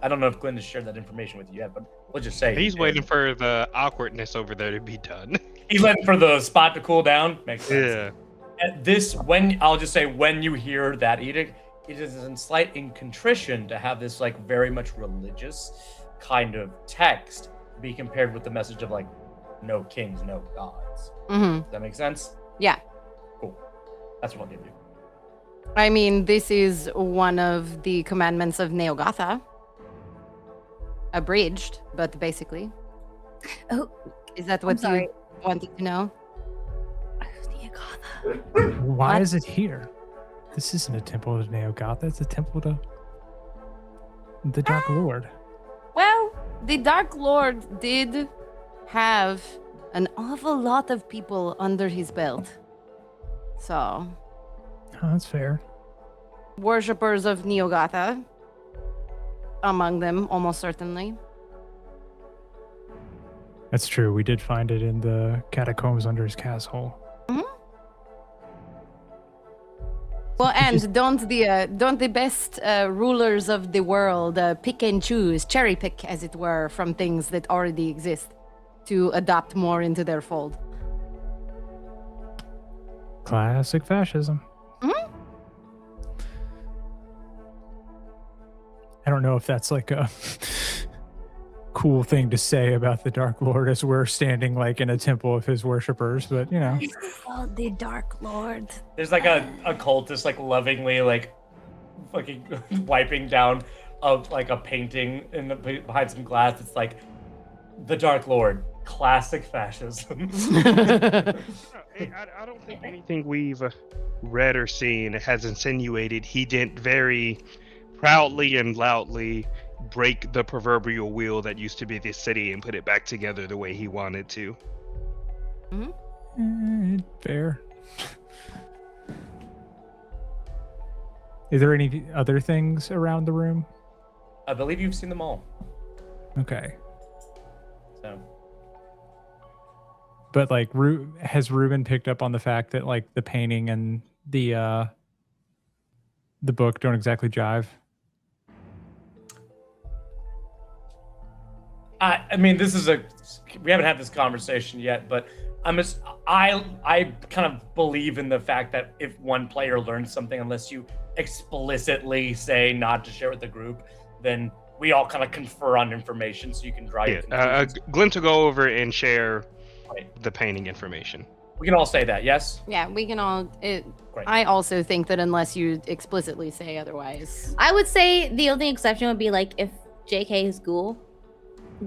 don't know if Glint has shared that information with you yet, but we'll just say
He's waiting for the awkwardness over there to be done.
He's waiting for the spot to cool down. Makes sense.
Yeah.
I'll just say when you hear that edict, it is in slight in contrition to have this like very much religious kind of text be compared with the message of like no kings, no gods.
Mm-hmm.
Does that make sense?
Yeah.
Cool. That's what I'll give you.
I mean, this is one of the commandments of Neogotha. Abridged, but basically.
Oh,
Is that
I'm
what
sorry.
you wanted to know?
Why
What?
is it here? This isn't a temple of Neogotha. It's a temple to the Dark Lord.
Well, The Dark Lord did have an awful lot of people under his belt. So,
Oh, that's fair.
worshippers of Neogotha, among them, almost certainly.
That's true. We did find it in the catacombs under his castle.
Well, and don't the best rulers of the world pick and choose, cherry pick, as it were, from things that already exist to adopt more into their fold?
Classic fascism. I don't know if that's like a cool thing to say about the Dark Lord as we're standing like in a temple of his worshippers, but you know.
Oh, the Dark Lord.
There's like a cultist like lovingly like fucking wiping down like a painting behind some glass. It's like the Dark Lord, classic fascism.
I don't think anything we've read or seen has insinuated he didn't very proudly and loudly break the proverbial wheel that used to be this city and put it back together the way he wanted to.
Fair. Is there any other things around the room?
I believe you've seen them all.
Okay.
So
But like, has Ruben picked up on the fact that like the painting and the book don't exactly jive?
I mean, we haven't had this conversation yet, but I kind of believe in the fact that if one player learns something, unless you explicitly say not to share with the group, then we all kind of confer on information so you can draw your conclusions.
Glenn to go over and share the painting information.
We can all say that, yes?
Yeah, we can all.
Great.
I also think that unless you explicitly say otherwise.
I would say the only exception would be like if JK is Ghoul.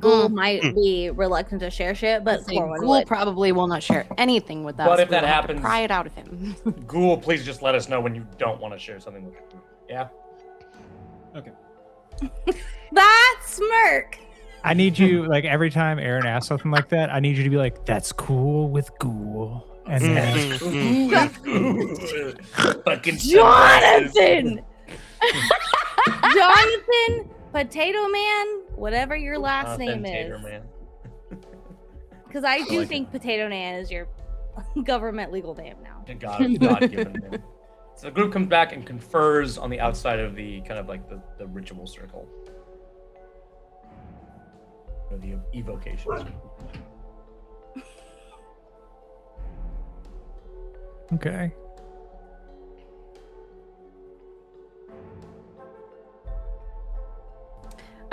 Ghoul might be reluctant to share shit, but Corwin
Ghoul
would.
probably will not share anything with us.
But if
We
that
will have to
happens-
pry it out of him.
Ghoul, please just let us know when you don't want to share something with the group. Yeah?
Okay.
That smirk.
I need you, like, every time Aaron asks something like that, I need you to be like, "That's cool with Ghoul," and then
Fucking
Jonathan! Jonathan Potato Man, whatever your last name is. Because I do think Potato Man is your government legal name now.
God-given name. So the group comes back and confers on the outside of the kind of like the ritual circle. Or the evocation circle.
okay.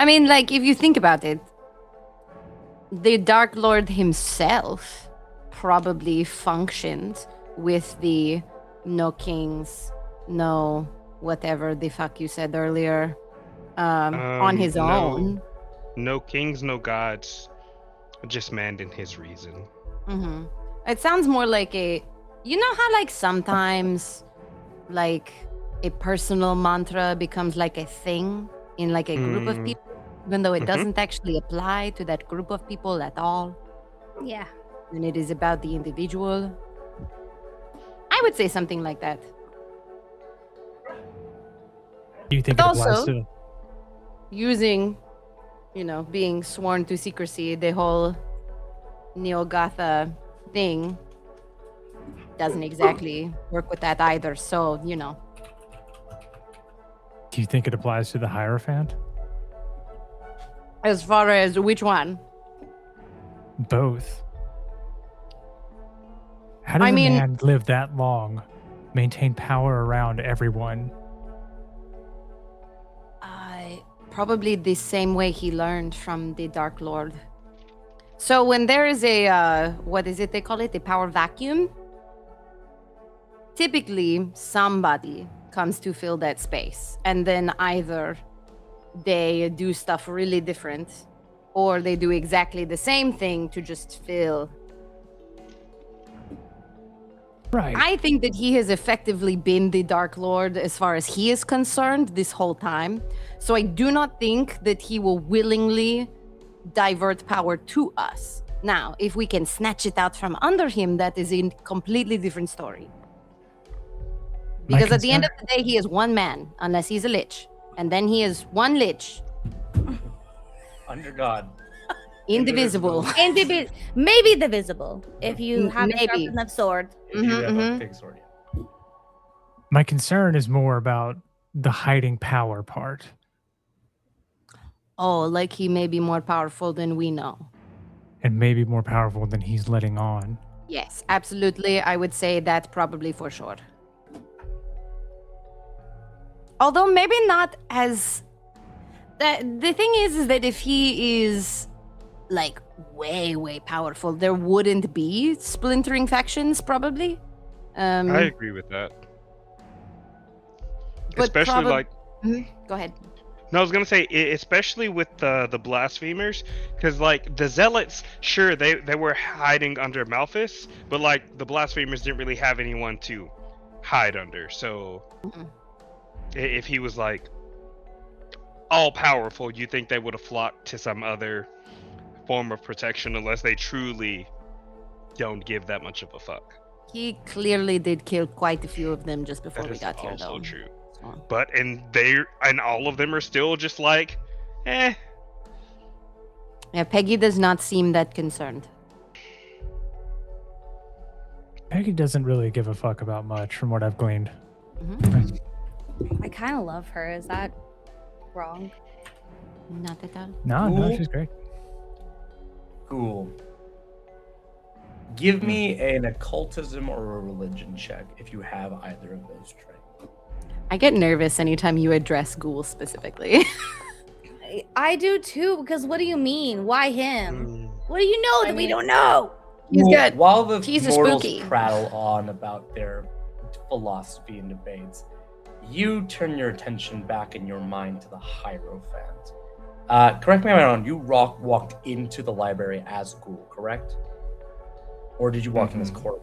I mean, like, if you think about it, the Dark Lord himself probably functioned with the no kings, no whatever the fuck you said earlier, on his own.
No kings, no gods, just man and his reason.
Mm-hmm. It sounds more like you know how like sometimes like a personal mantra becomes like a thing in like a group of people, even though it doesn't actually apply to that group of people at all.
Yeah.
And it is about the individual. I would say something like that.
Do you think
But
it applies
also-
to?
Using, you know, being sworn to secrecy, the whole Neogotha thing doesn't exactly work with that either. So, you know.
Do you think it applies to the Hierophant?
As far as which one?
Both. How does
I mean-
a man live that long, maintain power around everyone?
Probably the same way he learned from the Dark Lord. So when there is a, what is it they call it? A power vacuum? Typically, somebody comes to fill that space. And then either they do stuff really different, or they do exactly the same thing to just fill.
Right.
I think that he has effectively been the Dark Lord as far as he is concerned this whole time. So I do not think that he will willingly divert power to us. Now, if we can snatch it out from under him, that is a completely different story.
My
Because at the end of
concern-
the day, he is one man, unless he's a lich. And then he is one lich,
Under God.
indivisible.
And maybe divisible if you have a sharp
Maybe.
enough sword.
If you have a
Mhm.
big sword.
My concern is more about the hiding power part.
Oh, like he may be more powerful than we know.
And maybe more powerful than he's letting on.
Yes, absolutely. I would say that probably for sure. Although maybe not as... The thing is that if he is like way, way powerful, there wouldn't be splintering factions probably.
I agree with that.
But
Especially like
Go ahead.
no, I was gonna say especially with the blasphemers, because like the zealots, sure they were hiding under Malthus, but like the blasphemers didn't really have anyone to hide under. So if he was like all powerful, you think they would have flocked to some other form of protection unless they truly don't give that much of a fuck.
He clearly did kill quite a few of them just before
That
we
is
got here,
also
though.
true.
So-
But and all of them are still just like, eh.
Yeah, Peggy does not seem that concerned.
Peggy doesn't really give a fuck about much from what I've gleaned.
Mhm.
I kind of love her. Is that wrong?
Not at all.
No,
Cool.
she's great.
Cool. Give me an occultism or a religion check if you have either of those traits.
I get nervous anytime you address ghouls specifically.
I do too, because what do you mean? Why him?
Mm.
What do you know that we don't know?
He's
Well,
good.
While the
He's a
mortals
spooky.
prattle on about their philosophy and debates, you turn your attention back in your mind to the Hierophant. Correct me if I'm wrong, you walked into the library as Ghoul, correct? Or did you walk in as Corbin?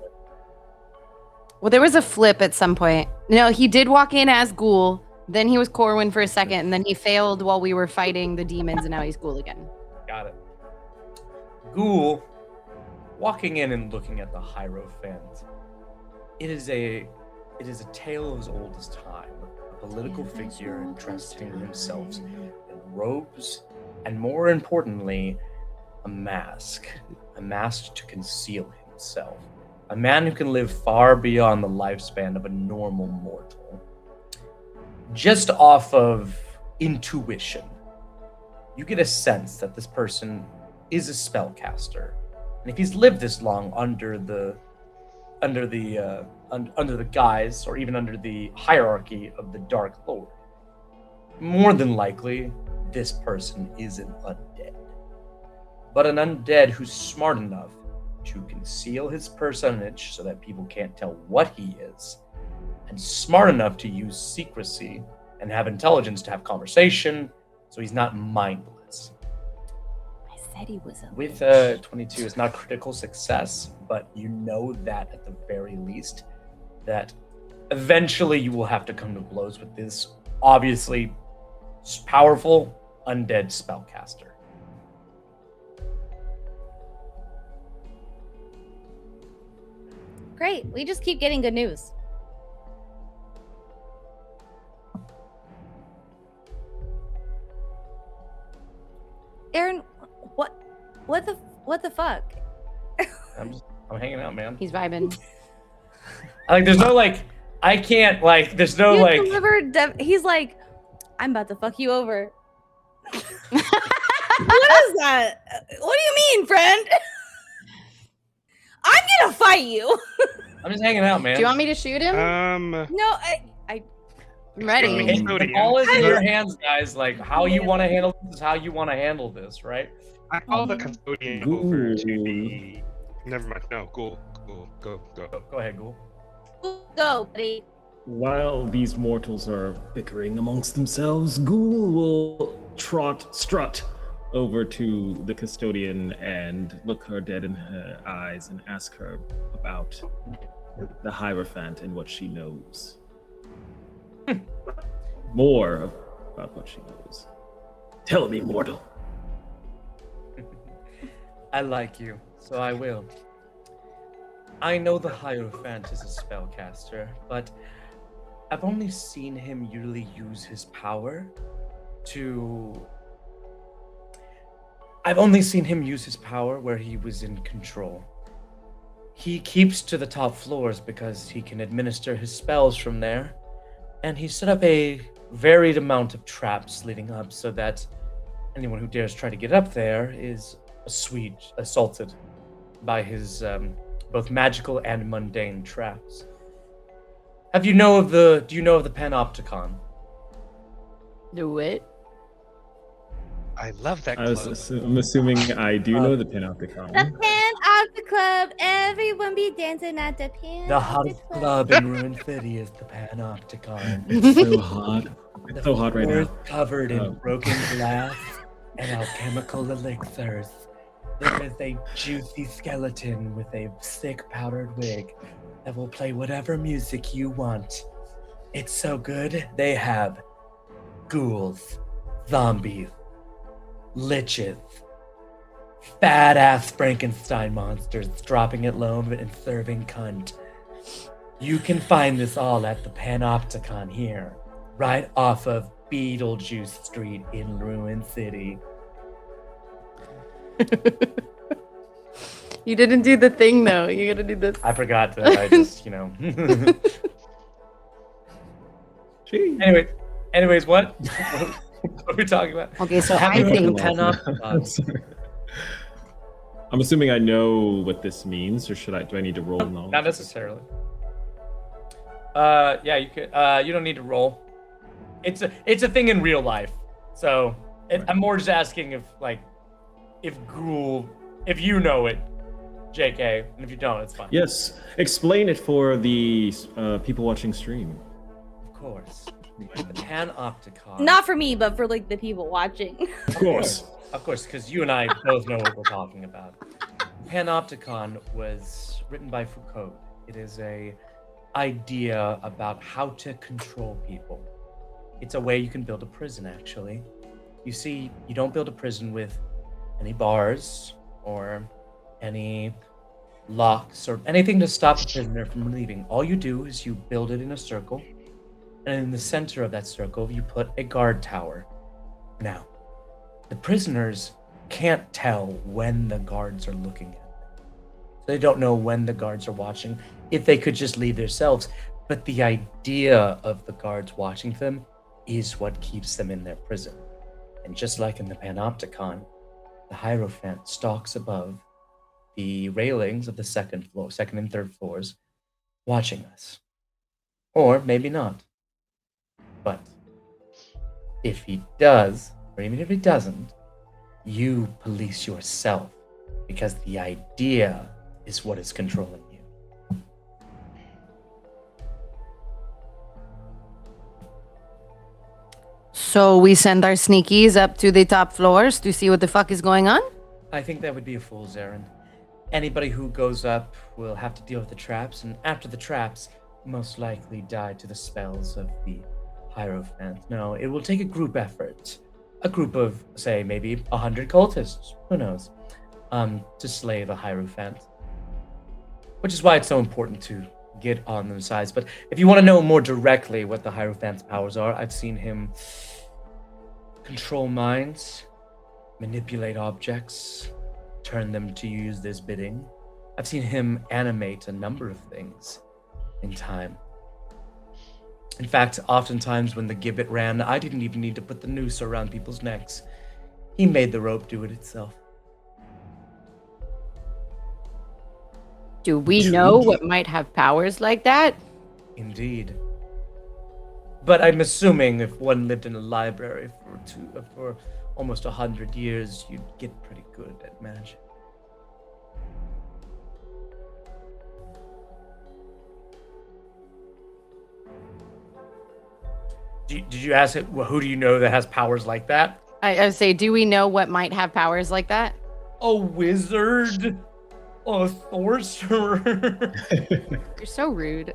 Well, there was a flip at some point. No, he did walk in as Ghoul. Then he was Corwin for a second, and then he failed while we were fighting the demons, and now he's Ghoul again.
Got it. Ghoul, walking in and looking at the Hierophant, it is a tale as old as time. A political figure entrusting himself in robes, and more importantly, a mask to conceal himself. A man who can live far beyond the lifespan of a normal mortal. Just off of intuition, you get a sense that this person is a spellcaster, and if he's lived this long under the guise or even under the hierarchy of the Dark Lord, more than likely this person is an undead. But an undead who's smart enough to conceal his personage so that people can't tell what he is, and smart enough to use secrecy and have intelligence to have conversation, so he's not mindless.
I said he was a
With 22, it's not critical success, but you know that at the very least, that eventually you will have to come to blows with this obviously powerful undead spellcaster.
Great. We just keep getting good news. Aaron, what the fuck?
I'm hanging out, man.
He's vibing.
There's no I can't there's no
You delivered. He's like, I'm about to fuck you over. What is that? What do you mean, friend? I'm gonna fight you.
I'm just hanging out, man.
Do you want me to shoot him?
No,
I'm ready.
Hey, the ball is in your hands, guys. How you want to handle this is how you want to handle this, right?
I call the custodian over to be. Never mind. No, go.
Go ahead, Ghoul.
go, buddy.
While these mortals are bickering amongst themselves, Ghoul will strut over to the custodian and look her dead in her eyes and ask her about the Hierophant and what she knows. More about what she knows. Tell me, mortal.
I like you, so I will. I know the Hierophant is a spellcaster, but I've only seen him usually use his power to... I've only seen him use his power where he was in control. He keeps to the top floors because he can administer his spells from there, and he set up a varied amount of traps leading up so that anyone who dares try to get up there is assaulted by his both magical and mundane traps. Do you know of the Panopticon?
Do it.
I love that
I'm
club.
assuming I do know the Panopticon.
The Panoptic Club. Everyone be dancing at the Panoptic
The hottest
Club.
club in Ruin City is the Panopticon.
It's so hot. It's so hot right
Floor
now.
is covered in
Oh.
broken glass and alchemical elixirs. There is a juicy skeleton with a sick powdered wig that will play whatever music you want. It's so good, they have ghouls, zombies, liches, fat-ass Frankenstein monsters dropping it low and serving cunt. You can find this all at the Panopticon here, right off of Beetlejuice Street in Ruin City.
You didn't do the thing though. You gotta do this.
I forgot that. I just,
Gee.
Anyways, what? What are we talking about?
Okay, so
Have
I
you heard of
think
the
I'm
Panopticon?
sorry. I'm assuming I know what this means, or do I need to roll knowledge?
Not necessarily. Yeah, you could. You don't need to roll. It's a thing in real life. So I'm more just asking if you know it, JK, and if you don't, it's fine.
Yes, explain it for the people watching stream.
Of course. The Panopticon.
Not for me, but for like the people watching.
Of course.
Of course, because you and I both know what we're talking about. Panopticon was written by Foucault. It is a idea about how to control people. It's a way you can build a prison, actually. You see, you don't build a prison with any bars or any locks or anything to stop the prisoner from leaving. All you do is you build it in a circle, and in the center of that circle, you put a guard tower. Now, the prisoners can't tell when the guards are looking at them. They don't know when the guards are watching, if they could just leave themselves. But the idea of the guards watching them is what keeps them in their prison. And just like in the Panopticon, the Hierophant stalks above the railings of the second and third floors, watching us. Or maybe not. But if he does, or even if he doesn't, you police yourself, because the idea is what is controlling you.
So we send our sneakies up to the top floors to see what the fuck is going on?
I think that would be a fool's errand. Anybody who goes up will have to deal with the traps, and after the traps, most likely die to the spells of the Hierophant. No, it will take a group effort. A group of, say, maybe 100 cultists, who knows, to slay the Hierophant. Which is why it's so important to get on their sides. But if you want to know more directly what the Hierophant's powers are, I've seen him control minds, manipulate objects, turn them to use this bidding. I've seen him animate a number of things in time. In fact, oftentimes when the gibbet ran, I didn't even need to put the noose around people's necks. He made the rope do it itself.
Do we know what might have powers like that?
Indeed. But I'm assuming if one lived in a library for almost 100 years, you'd get pretty good at magic. Did you ask it? Well, who do you know that has powers like that?
I would say, do we know what might have powers like that?
A wizard, a sorcerer.
You're so rude.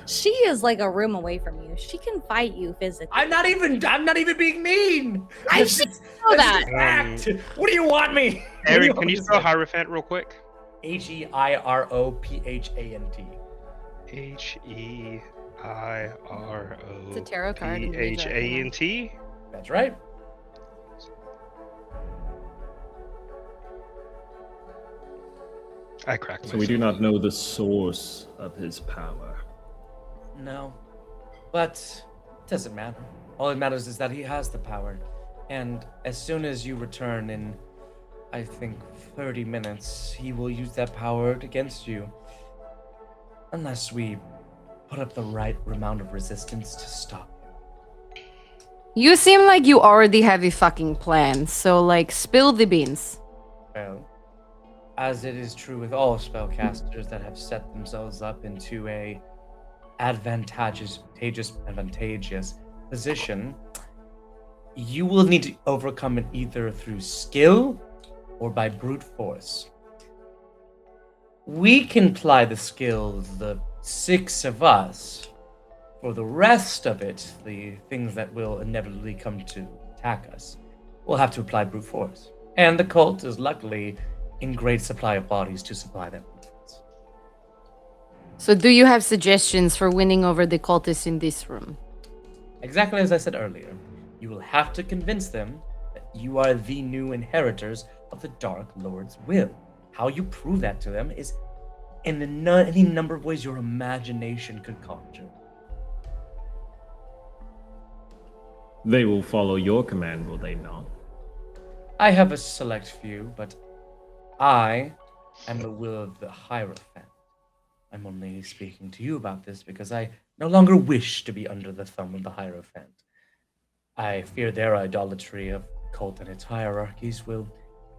She is like a room away from you. She can fight you physically.
I'm not even being mean.
I
That's
should
just-
know
that's
that.
just fact. What do you want me? What do
Aaron,
want
can
me
you
to
spell
say?
Hierophant real quick?
Hierophant.
It's a tarot card. we read that,
Hierophant.
That's right.
I cracked
So we do not know the source of his power.
No, but it doesn't matter. All that matters is that he has the power, and as soon as you return in, I think 30 minutes, he will use that power against you. Unless we put up the right amount of resistance to stop him.
You seem like you already have a fucking plan, so like spill the beans.
Well, as it is true with all spellcasters that have set themselves up into a advantageous position, you will need to overcome it either through skill or by brute force. We can ply the skills, the 6 of us. For the rest of it, the things that will inevitably come to attack us, we'll have to apply brute force. And the cult is luckily in great supply of bodies to supply that brute force.
So do you have suggestions for winning over the cultists in this room?
Exactly as I said earlier, you will have to convince them that you are the new inheritors of the Dark Lord's will. How you prove that to them is in any number of ways your imagination could conjure.
They will follow your command, will they not?
I have a select few, but I am the will of the Hierophant. I'm only speaking to you about this because I no longer wish to be under the thumb of the Hierophant. I fear their idolatry of the cult and its hierarchies will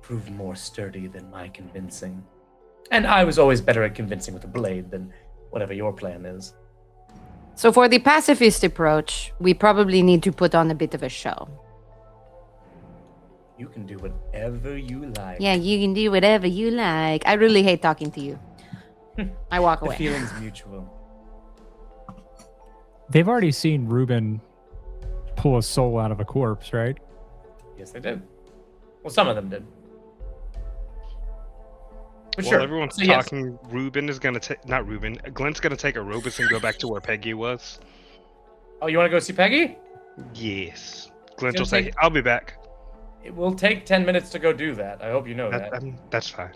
prove more sturdy than my convincing. And I was always better at convincing with a blade than whatever your plan is.
So for the pacifist approach, we probably need to put on a bit of a show.
You can do whatever you like.
Yeah, you can do whatever you like. I really hate talking to you. I walk
The
away.
feeling's mutual.
They've already seen Ruben pull a soul out of a corpse, right?
Yes, they did. Well, some of them did. But
Well,
sure.
everyone's
So yes.
talking. Ruben is gonna take, not Ruben. Glenn's gonna take a Robus and go back to where Peggy was.
Oh, you want to go see Peggy?
Yes. Glenn
It's
will
gonna
say,
take-
"I'll be back."
It will take 10 minutes to go do that. I hope you know that.
That's fine.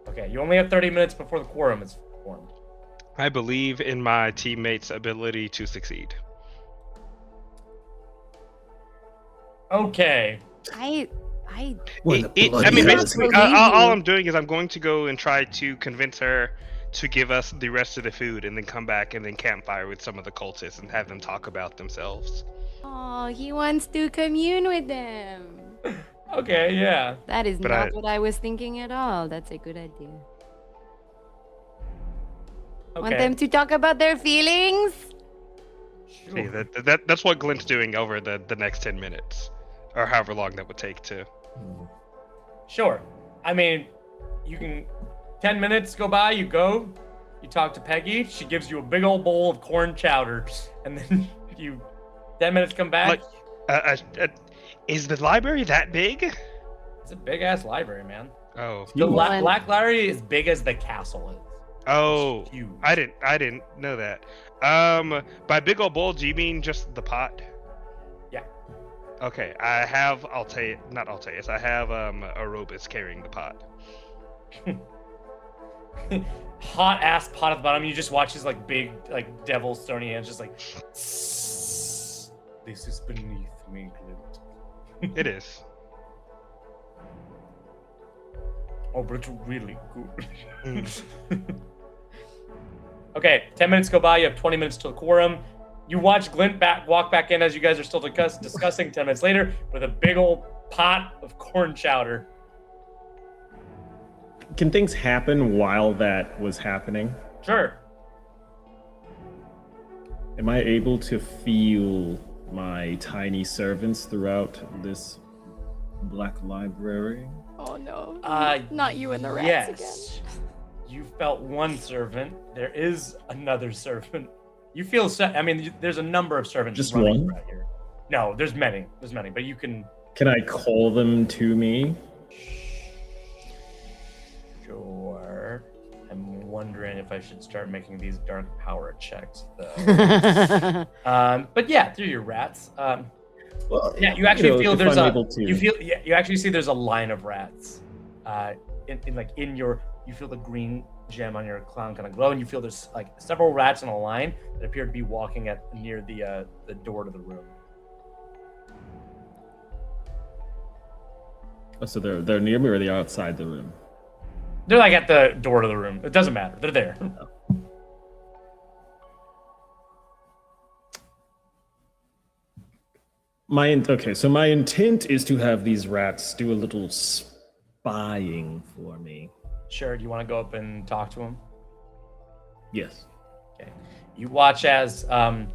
Okay, you only have 30 minutes before the quorum is formed.
I believe in my teammates' ability to succeed.
Okay.
I
Where the bloody
I mean,
hell
basically,
is
all I'm doing is I'm going to go and try to convince her to give us the rest of the food, and then come back and then campfire with some of the cultists and have them talk about themselves.
Oh, he wants to commune with them.
Okay, yeah.
That is
But
not what I was thinking at all. That's a good idea. Want
Okay.
them to talk about their feelings?
See, that's what Glenn's doing over the next 10 minutes, or however long that would take to.
Sure. I mean, you can. 10 minutes go by, you go, you talk to Peggy, she gives you a big old bowl of corn chowder, and then you. 10 minutes come back.
Is the library that big?
It's a big ass library, man.
Oh,
The
One.
Black Library is big as the castle is.
oh,
Huge.
I didn't know that. By big old bowl, do you mean just the pot?
Yeah.
Okay, I have not Altaeus. I have a Robus carrying the pot.
Hot ass pot at the bottom. You just watch his like big like devil stony hands just like. This is beneath me, Glint.
It is.
Oh, but it's really good.
Mm.
Okay, 10 minutes go by. You have 20 minutes till quorum. You watch Glint walk back in as you guys are still discussing 10 minutes later with a big old pot of corn chowder.
Can things happen while that was happening?
Sure.
Am I able to feel my tiny servants throughout this black library?
Oh no.
Uh,
Not you and the rats
yes. You felt one servant. There is another servant You feel. I mean, there's a number of servants.
Just
running
one?
around here. No, there's many. There's many, but you can.
Can I call them to me?
Sure. I'm wondering if I should start making these dark power checks, though. But yeah, through your rats.
Well,
Yeah, you actually feel
if
there's
I'm
a.
able to.
You feel. Yeah, you actually see there's a line of rats. In your. You feel the green gem on your clown kind of glow, and you feel there's like several rats in a line that appear to be walking near the door to the room.
Oh, so they're near me or are they outside the room?
They're like at the door to the room. It doesn't matter. They're there.
So my intent is to have these rats do a little spying for me.
Sure. Do you want to go up and talk to them?
Yes.
Okay. You watch as 5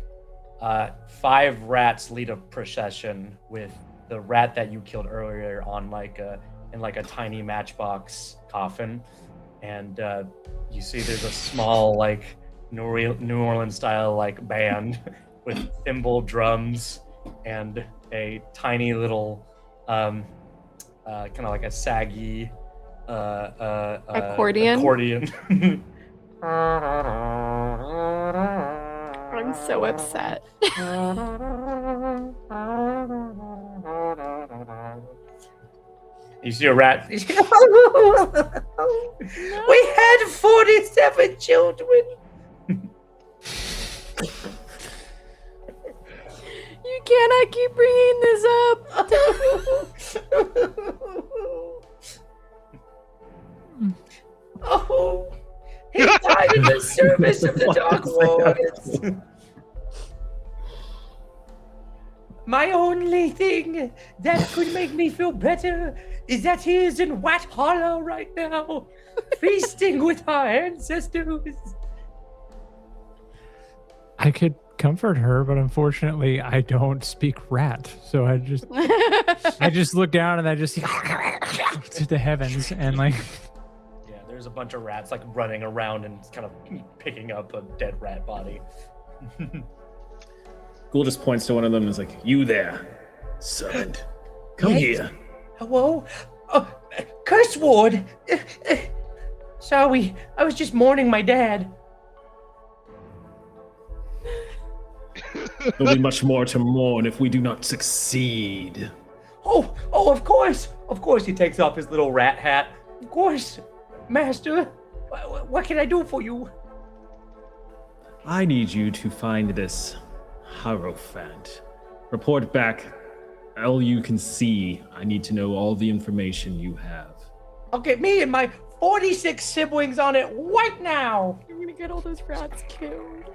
rats lead a procession with the rat that you killed earlier on in a tiny matchbox coffin, and you see there's a small New Orleans style band with thimble drums and a tiny little kind of like a saggy
Accordion? I'm so upset.
You see a rat. We had 47 children.
You cannot keep bringing this up.
Oh, he died in the service of the Dark Lords. My only thing that could make me feel better is that he is in Wat Hollow right now, feasting with our ancestors.
I could comfort her, but unfortunately, I don't speak rat. So I just look down and I just see to the heavens and
Yeah, there's a bunch of rats running around and kind of picking up a dead rat body.
Ghoul just points to one of them and is like, "You there, servant? Come here."
Hello? Curse Ward! Sorry, I was just mourning my dad.
There'll be much more to mourn if we do not succeed.
Oh, of course. Of course, he takes off his little rat hat. Of course, master. What can I do for you?
I need you to find this Hierophant. Report back all you can see. I need to know all the information you have.
I'll get me and my 46 siblings on it right now.
You're gonna get all those rats killed.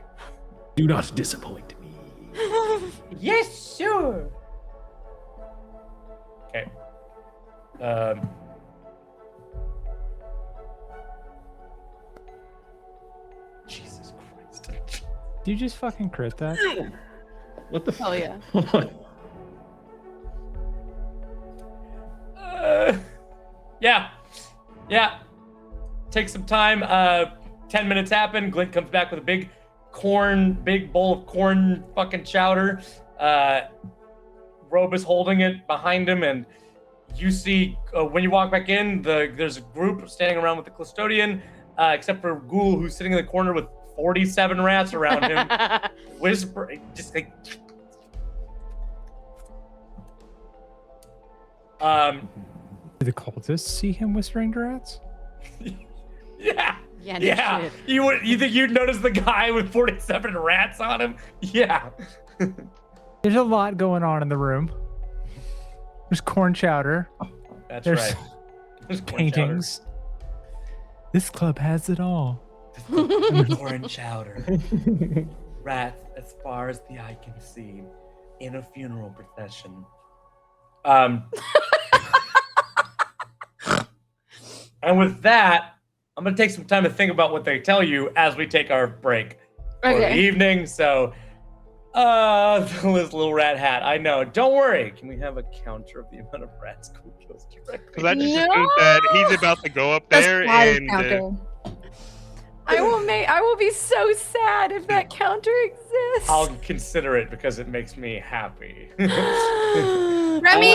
Do not disappoint me.
Yes, sir. Okay. Jesus Christ.
do you just fucking crit that?
What the
Hell yeah.
Yeah. Take some time. 10 minutes happen. Glint comes back with a big bowl of corn fucking chowder. Robe is holding it behind him, and you see when you walk back in, there's a group standing around with the custodian, except for Ghoul, who's sitting in the corner with 47 rats around him, whispering, just like.
Did the cultists see him whispering to rats?
Yeah.
Yeah.
Yeah. You think you'd notice the guy with 47 rats on him? Yeah.
There's a lot going on in the room. There's corn chowder.
That's
There's
right. There's corn
paintings. This club has it all.
chowder. Corn chowder. Rats as far as the eye can see in a funeral procession. And with that, I'm going to take some time to think about what they tell you as we take our break for the evening. So, this little rat hat. I know. Don't worry. Can we have a counter of the amount of rats Cool kills directly?
Because I just think that he's about to go up there and
I will be so sad if that counter exists.
I'll consider it because it makes me happy.
Remy,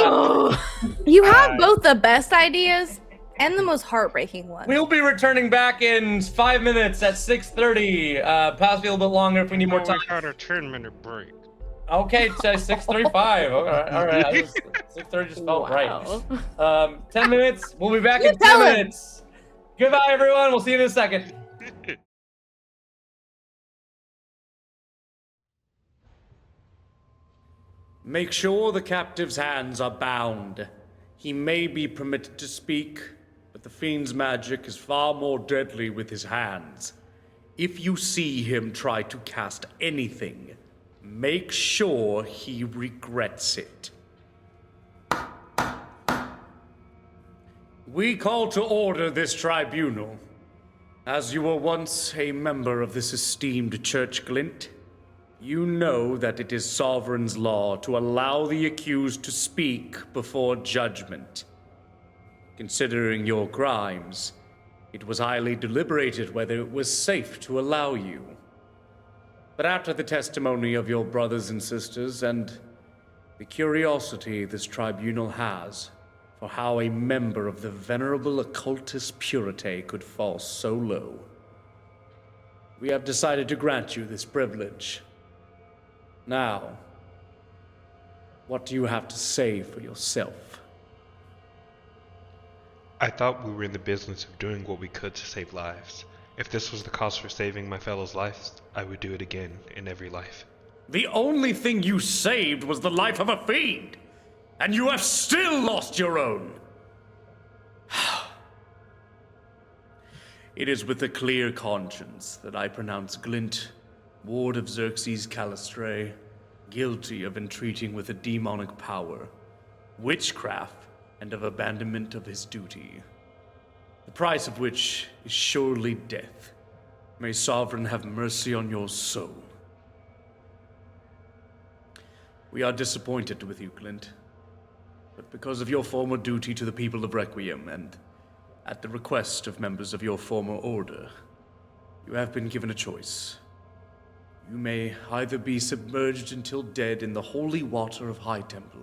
you have both the best ideas and the most heartbreaking ones.
We'll be returning back in 5 minutes at 6:30. Possibly a little bit longer if we need more time.
We got a 10-minute break.
Okay, 6:35. All right. 6:30 just felt right. 10 minutes. We'll be back in 10 minutes. Goodbye, everyone. We'll see you in a second. Make sure the captive's hands are bound. He may be permitted to speak, but the fiend's magic is far more deadly with his hands. If you see him try to cast anything, make sure he regrets it. We call to order this tribunal. As you were once a member of this esteemed church, Glint, you know that it is Sovereign's law to allow the accused to speak before judgment. Considering your crimes, it was highly deliberated whether it was safe to allow you. But after the testimony of your brothers and sisters and the curiosity this tribunal has for how a member of the venerable occultist purity could fall so low, we have decided to grant you this privilege. Now, what do you have to say for yourself?
I thought we were in the business of doing what we could to save lives. If this was the cost for saving my fellow's lives, I would do it again in every life.
The only thing you saved was the life of a fiend, and you have still lost your own. It is with a clear conscience that I pronounce Glint, ward of Xerxes Calistray, guilty of entreating with a demonic power, witchcraft, and of abandonment of his duty, the price of which is surely death. May Sovereign have mercy on your soul. We are disappointed with you, Glint, but because of your former duty to the people of Requiem, and at the request of members of your former order, you have been given a choice. You may either be submerged until dead in the holy water of High Temple,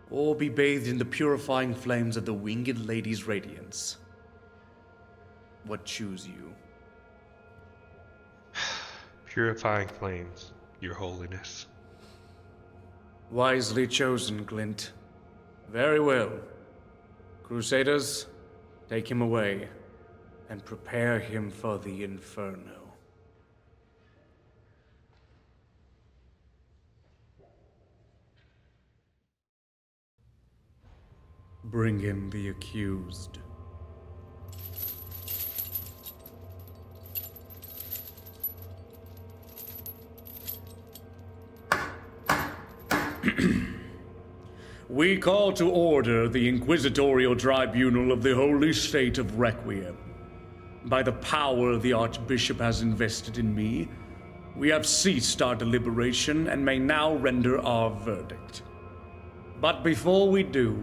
or be bathed in the purifying flames of the Winged Lady's radiance. What choose you?
Purifying flames, your holiness.
Wisely chosen, Glint. Very well. Crusaders, take him away, and prepare him for the Inferno. Bring in the accused. We call to order the Inquisitorial Tribunal of the Holy State of Requiem. By the power the Archbishop has invested in me, we have ceased our deliberation and may now render our verdict. But before we do,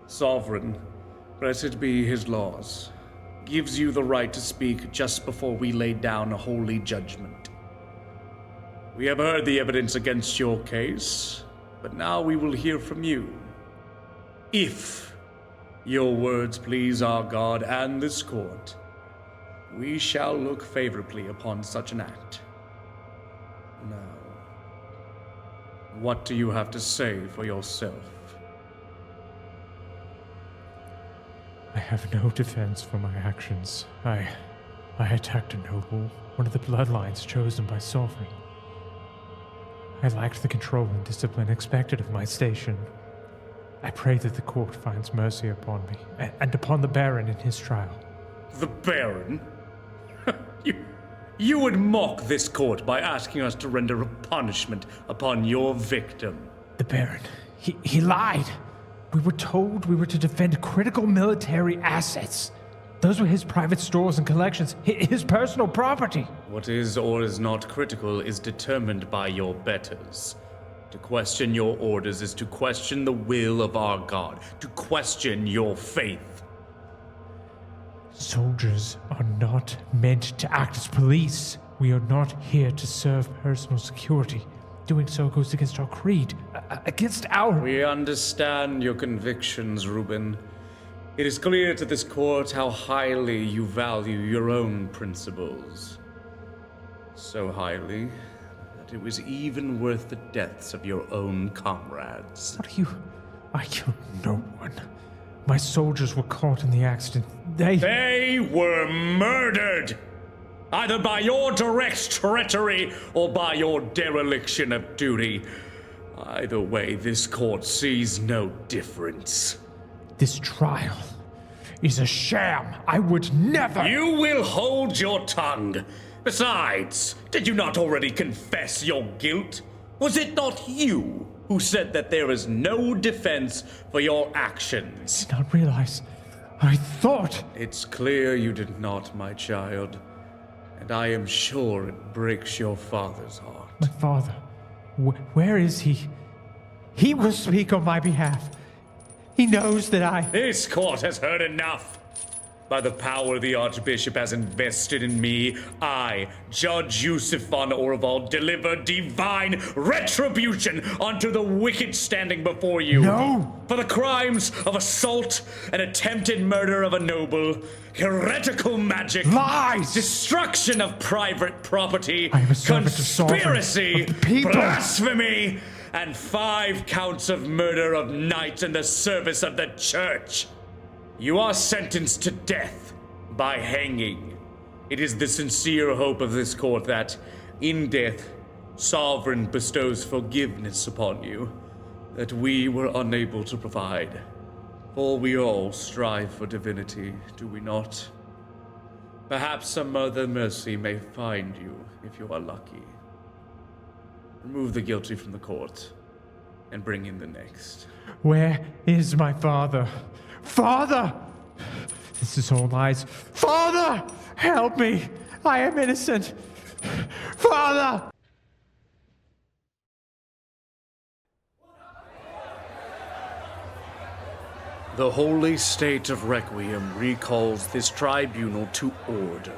Sovereign, blessed be his laws, gives you the right to speak just before we lay down a holy judgment. We have heard the evidence against your case, but now we will hear from you. If your words please our God and this court, we shall look favorably upon such an act. Now, what do you have to say for yourself?
I have no defense for my actions. I attacked a noble, one of the bloodlines chosen by Sovereign. I lacked the control and discipline expected of my station. I pray that the court finds mercy upon me, and upon the Baron in his trial.
The Baron? You would mock this court by asking us to render a punishment upon your victim.
The Baron, he lied. We were told we were to defend critical military assets. Those were his private stores and collections, his personal property.
What is or is not critical is determined by your betters. To question your orders is to question the will of our God, to question your faith.
Soldiers are not meant to act as police. We are not here to serve personal security. Doing so goes against our creed, against our...
We understand your convictions, Reuben. It is clear to this court how highly you value your own principles. So highly that it was even worth the deaths of your own comrades.
What are you... I killed no one. My soldiers were caught in the accident.
They were murdered! Either by your direct treachery or by your dereliction of duty. Either way, this court sees no difference.
This trial is a sham. I would never...
You will hold your tongue. Besides, did you not already confess your guilt? Was it not you who said that there is no defense for your actions?
I did not realize. I thought...
It's clear you did not, my child. And I am sure it breaks your father's heart.
My father, where is he? He will speak on my behalf. He knows that I...
This court has heard enough. By the power the Archbishop has invested in me, I, Judge Yusuf von Orval, deliver divine retribution unto the wicked standing before you.
No!
For the crimes of assault and attempted murder of a noble, heretical magic,
lies,
destruction of private property,
I am a servant of sovereign,
conspiracy,
of the people,
blasphemy, and 5 counts of murder of knights in the service of the church. You are sentenced to death by hanging. It is the sincere hope of this court that, in death, Sovereign bestows forgiveness upon you that we were unable to provide. For we all strive for divinity, do we not? Perhaps some other mercy may find you if you are lucky. Remove the guilty from the court and bring in the next.
Where is my father? Father! This is all lies. Father! Help me! I am innocent! Father!
The holy state of Requiem recalls this tribunal to order.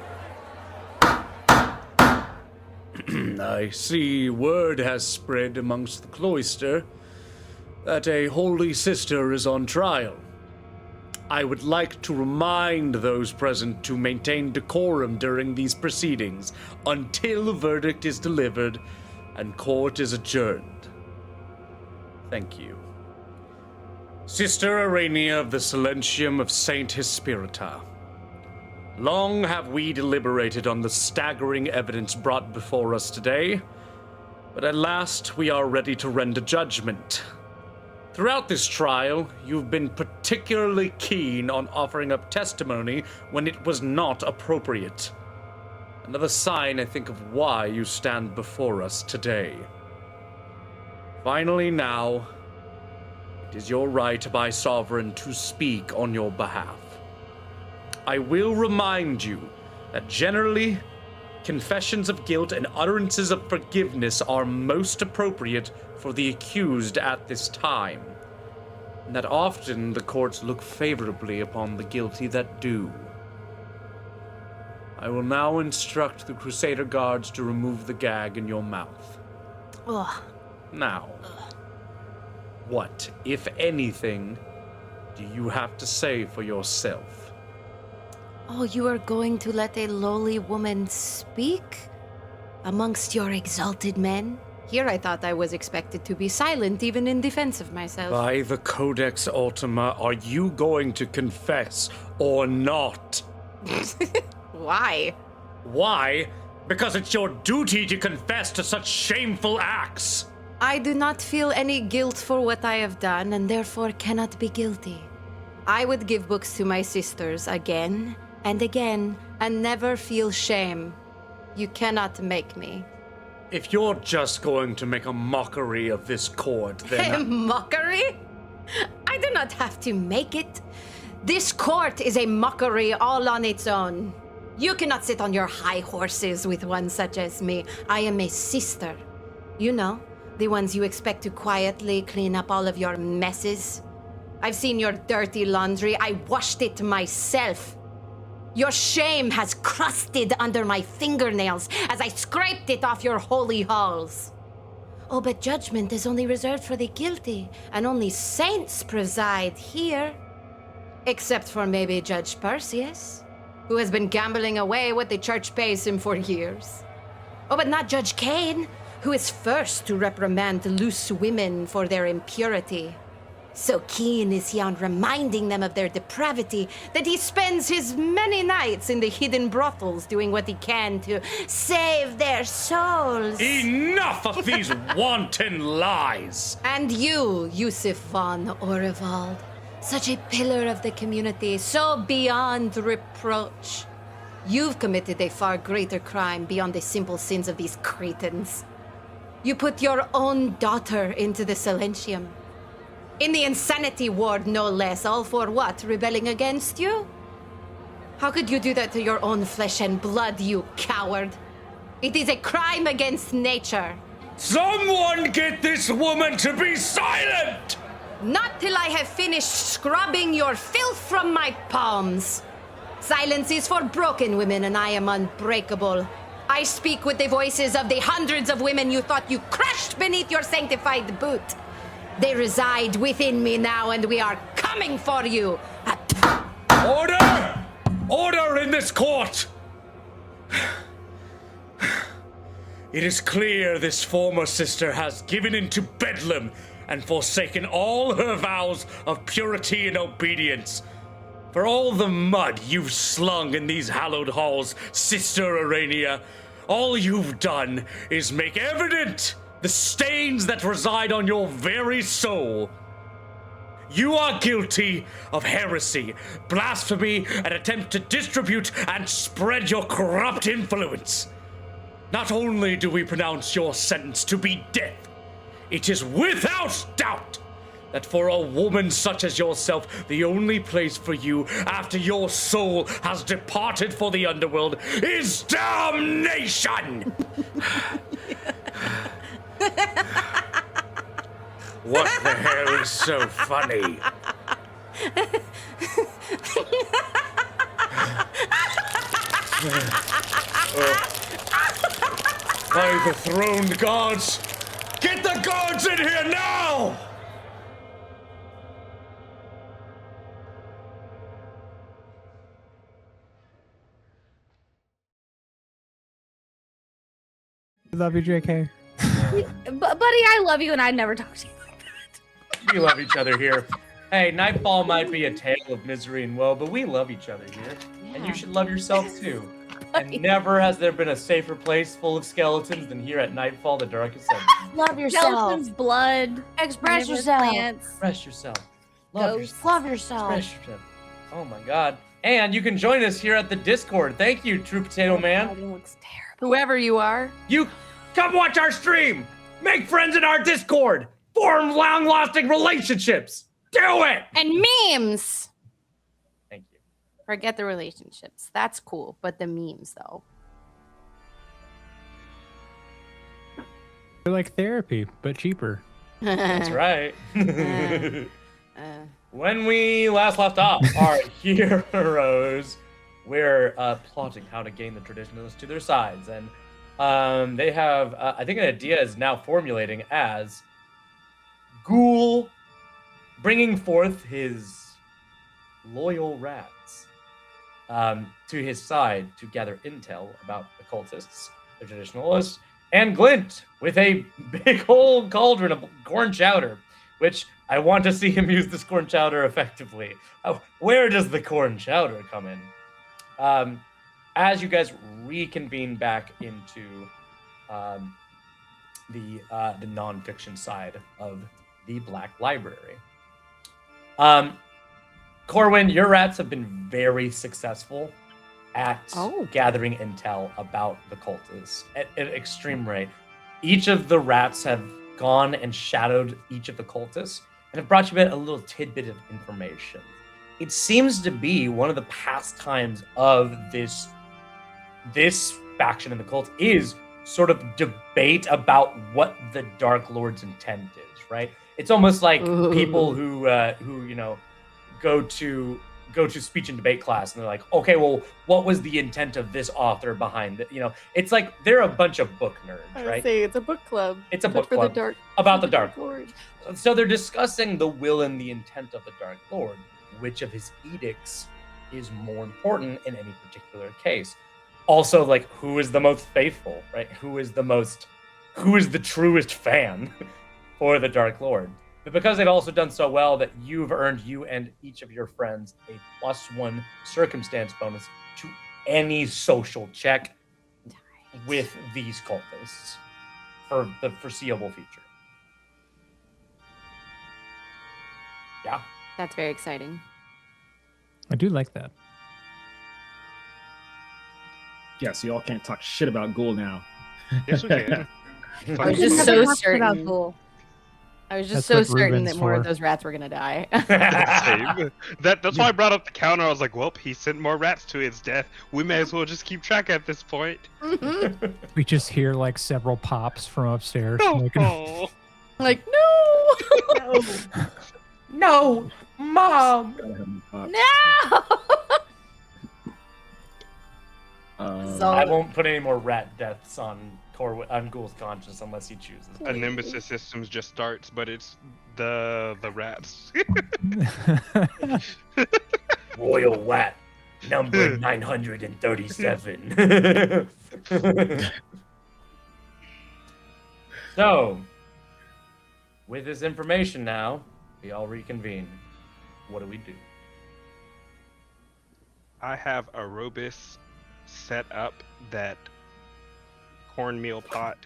I see word has spread amongst the cloister that a holy sister is on trial. I would like to remind those present to maintain decorum during these proceedings until the verdict is delivered and court is adjourned. Thank you. Sister Arania of the Silentium of Saint Hespirita. Long have we deliberated on the staggering evidence brought before us today, but at last we are ready to render judgment. Throughout this trial, you've been particularly keen on offering up testimony when it was not appropriate. Another sign, I think, of why you stand before us today. Finally now, it is your right by Sovereign to speak on your behalf. I will remind you that generally, confessions of guilt and utterances of forgiveness are most appropriate for the accused at this time, and that often the courts look favorably upon the guilty that do. I will now instruct the Crusader guards to remove the gag in your mouth.
Ugh.
Now, what, if anything, do you have to say for yourself?
Oh, you are going to let a lowly woman speak? Amongst your exalted men? Here I thought I was expected to be silent, even in defense of myself.
By the Codex Ultima, are you going to confess or not?
Why?
Why? Because it's your duty to confess to such shameful acts.
I do not feel any guilt for what I have done, and therefore cannot be guilty. I would give books to my sisters again and again, and never feel shame. You cannot make me.
If you're just going to make a mockery of this court, then...
A mockery? I do not have to make it. This court is a mockery all on its own. You cannot sit on your high horses with one such as me. I am a sister. You know, the ones you expect to quietly clean up all of your messes. I've seen your dirty laundry. I washed it myself.
Your shame has crusted under my fingernails as I scraped it off your holy halls. Oh, but judgment is only reserved for the guilty, and only saints preside here. Except for maybe Judge Perseus, who has been gambling away what the church pays him for years. Oh, but not Judge Cain, who is first to reprimand loose women for their impurity. So keen is he on reminding them of their depravity that he spends his many nights in the hidden brothels doing what he can to save their souls.
Enough of these wanton lies!
And you, Yusuf von Orevald, such a pillar of the community, so beyond reproach. You've committed a far greater crime beyond the simple sins of these cretins. You put your own daughter into the Silentium. In the insanity ward, no less, all for what? Rebelling against you? How could you do that to your own flesh and blood, you coward? It is a crime against nature.
Someone get this woman to be silent!
Not till I have finished scrubbing your filth from my palms. Silence is for broken women, and I am unbreakable. I speak with the voices of the hundreds of women you thought you crushed beneath your sanctified boot. They reside within me now, and we are coming for you.
Order! Order in this court! It is clear this former sister has given into bedlam and forsaken all her vows of purity and obedience. For all the mud you've slung in these hallowed halls, Sister Urania, all you've done is make evident the stains that reside on your very soul. You are guilty of heresy, blasphemy, and attempt to distribute and spread your corrupt influence. Not only do we pronounce your sentence to be death, it is without doubt that for a woman such as yourself, the only place for you after your soul has departed for the underworld is damnation! What the hell is so funny? By the throned gods, get the guards in here now!
Love you, JK.
Buddy, I love you, and I'd never talk to you like that.
We love each other here. Hey, Nightfall might be a tale of misery and woe, but we love each other here. And you should love yourself too. And never has there been a safer place full of skeletons than here at Nightfall, the darkest end.
Love yourself.
Skeletons, blood,
Express
carnivorous
yourself.
plants.
Express yourself. Love
Ghosts.
yourself.
Love yourself.
Express yourself. Oh my god. And you can join us here at the Discord. Thank you, True Potato Man.
It looks terrible.
Whoever you are.
You come watch our stream. Make friends in our Discord. Form long-lasting relationships. Do it.
And memes.
Thank you.
Forget the relationships. That's cool. But the memes, though.
They're like therapy, but cheaper.
That's right. When we last left off, our heroes were plotting how to gain the traditionalists to their sides, and they have, I think, an idea is now formulating as Ghoul bringing forth his loyal rats to his side to gather intel about the cultists, the traditionalists, and Glint with a big old cauldron of corn chowder, which I want to see him use this corn chowder effectively. Where does the corn chowder come in? As you guys reconvene back into the nonfiction side of the Black Library. Corwin, your rats have been very successful at gathering intel about the cultists at an extreme rate. Each of the rats have gone and shadowed each of the cultists and have brought you a little tidbit of information. It seems to be one of the pastimes of this faction in the cult is sort of debate about what the Dark Lord's intent is, right? It's almost like people who go to go to speech and debate class, and they're like, okay, well, what was the intent of this author behind it? You know, it's like they're a bunch of book nerds, right?
Say it's a book club.
It's a
but
book
for
club
the dark
about
for
the Dark
Lord.
So they're discussing the will and the intent of the Dark Lord. Which of his edicts is more important in any particular case? Also, like, who is the most faithful, right? Who is the truest fan for the Dark Lord? But because they've also done so well that you've earned, you and each of your friends, a +1 circumstance bonus to any social check with these cultists for the foreseeable future. Yeah.
That's very exciting.
I do like that.
Yes, you all can't talk shit about Ghoul now.
Yes, we can.
I was just so
About
certain.
Ghoul.
I was just
That's
so
what
certain
Ruben's
that more of
for.
those rats were gonna die.
Same. That's why I brought up the counter. I was like, well, he sent more rats to his death. We may as well just keep track at this point.
We just hear like several pops from upstairs. Like,
Oh.
Like, no!
No, Mom.
Gotta have them pop.
No! So-
I won't put any more rat deaths on Ghoul's conscience unless he chooses.
A Nemesis Systems just starts, but it's the rats.
Royal Wat, number 937. So, with this information now, we all reconvene. What do we do?
I have a Robus set up that cornmeal pot,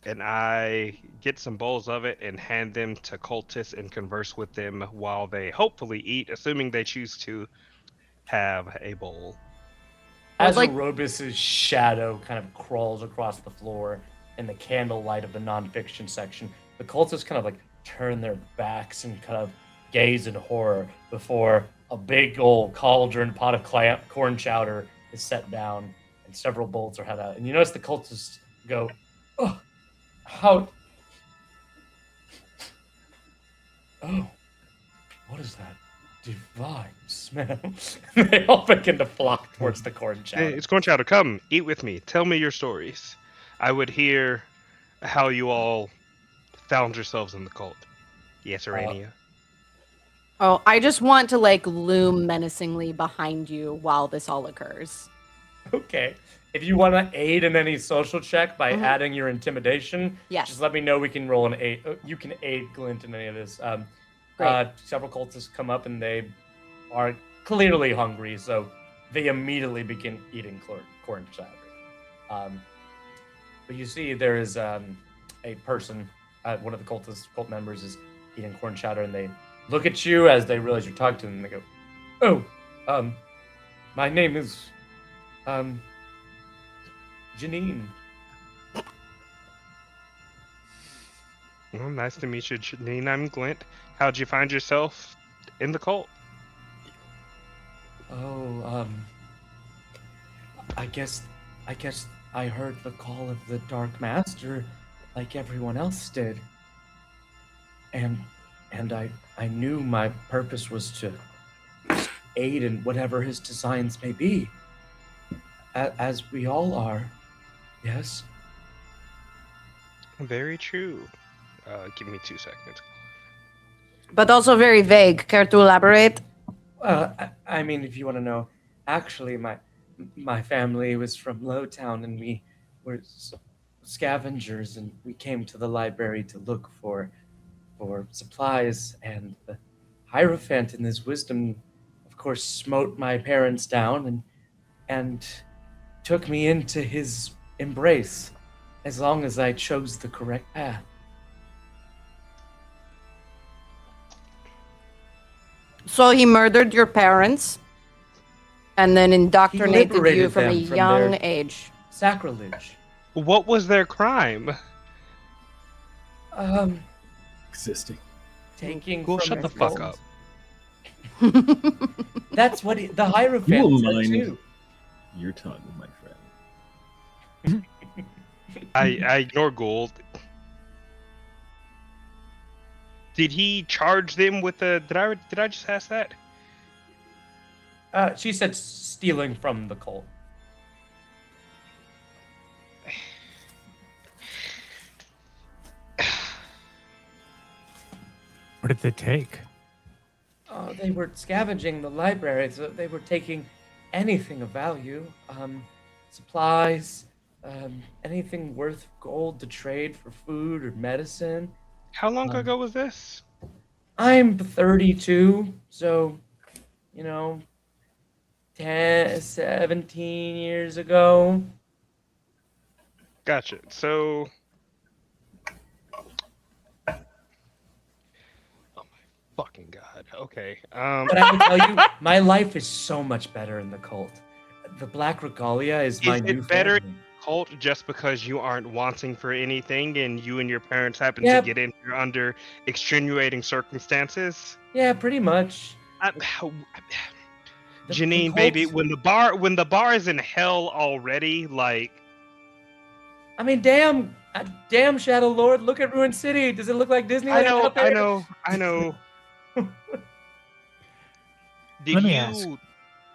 and I get some bowls of it and hand them to cultists and converse with them while they hopefully eat, assuming they choose to have a bowl.
As
like-
Arobus's shadow kind of crawls across the floor in the candlelight of the nonfiction section, the cultists kind of like turn their backs and kind of gaze in horror before a big old cauldron pot of corn chowder is set down and several bowls are had out. And you notice the cultists go, oh, how... Oh, what is that divine smell? They all begin to flock towards the corn chowder.
Hey, it's Corn Chowder. Come, eat with me. Tell me your stories. I would hear how you all found yourselves in the cult. Yes, Urania.
Oh, I just want to like loom menacingly behind you while this all occurs.
Okay. If you want to aid in any social check by adding your intimidation,
Yes.
just let me know. We can roll an aid. You can aid Glint in any of this.
Great.
Several cultists come up and they are clearly hungry, so they immediately begin eating corn chowder. But you see, there is a person, one of the cult members is eating corn chowder, and they look at you as they realize you're talking to them, and they go, "Oh, my name is Janine."
Well, nice to meet you, Janine. I'm Glint. How'd you find yourself in the cult?
Oh, I guess I heard the call of the Dark Master like everyone else did. And I knew my purpose was to aid in whatever his designs may be. As we all are. Yes.
Very true. Give me 2 seconds.
But also very vague. Care to elaborate?
I mean, if you want to know, actually, my family was from Lowtown, and we were scavengers, and we came to the library to look for supplies, and the Hierophant in his wisdom, of course, smote my parents down and took me into his embrace, as long as I chose the correct path.
So he murdered your parents and then indoctrinated you
liberated
from a
them from
young
their-
age.
Sacrilege.
What was their crime?
Existing.
Taking
Cool,
from
shut the
their
fuck up.
souls. That's what the Hierophant
will
said
mind
too.
your tongue, my friend.
I ignore Gould. Did he charge them with a? Did I just ask that?
She said stealing from the cult.
What did they take?
Oh, they were scavenging the library, so they were taking anything of value. Supplies, anything worth gold to trade for food or medicine.
How long ago was this?
I'm 32, so, 17 years ago.
Gotcha. So, oh my fucking god. Okay.
But I can tell you, my life is so much better in the cult. The Black Regalia is my new
it better
family.
cult just because you aren't wanting for anything and you and your parents happen to get in here under extenuating circumstances?
Yeah, pretty much.
Janine, baby, when the bar is in hell already, like.
I mean, damn, Shadow Lord, look at Ruined City. Does it look like Disneyland out there?
I know. Did
Let me
you
ask.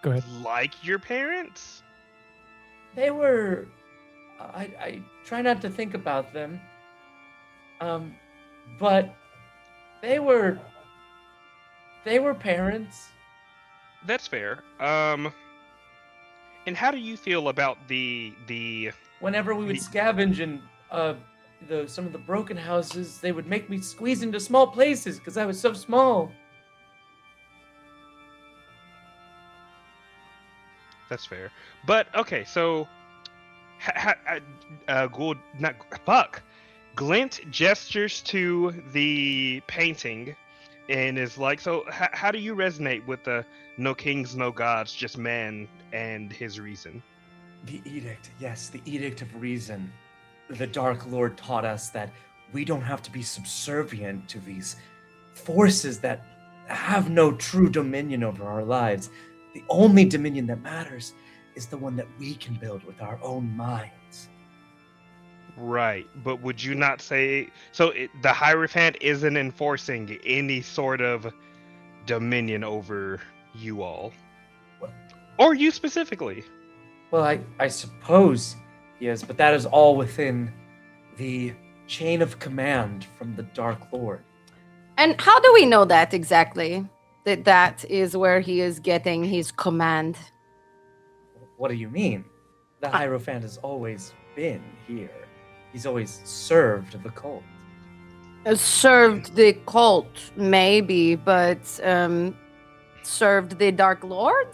Go ahead.
like your parents?
They were. I try not to think about them. But they were parents.
That's fair. And how do you feel about the
Whenever we would scavenge in some of the broken houses, they would make me squeeze into small places because I was so small.
That's fair. But okay, so Glint gestures to the painting and is like, so how do you resonate with the no kings, no gods, just man and his reason?
The Edict, yes, the Edict of Reason. The Dark Lord taught us that we don't have to be subservient to these forces that have no true dominion over our lives. The only dominion that matters is the one that we can build with our own minds.
Right, but would you not say so? The Hierophant isn't enforcing any sort of dominion over you all, or you specifically.
Well, I suppose he is, but that is all within the chain of command from the Dark Lord.
And how do we know that exactly? That is where he is getting his command.
What do you mean? The Hierophant has always been here. He's always served the cult.
Served the cult, maybe, but served the Dark Lord?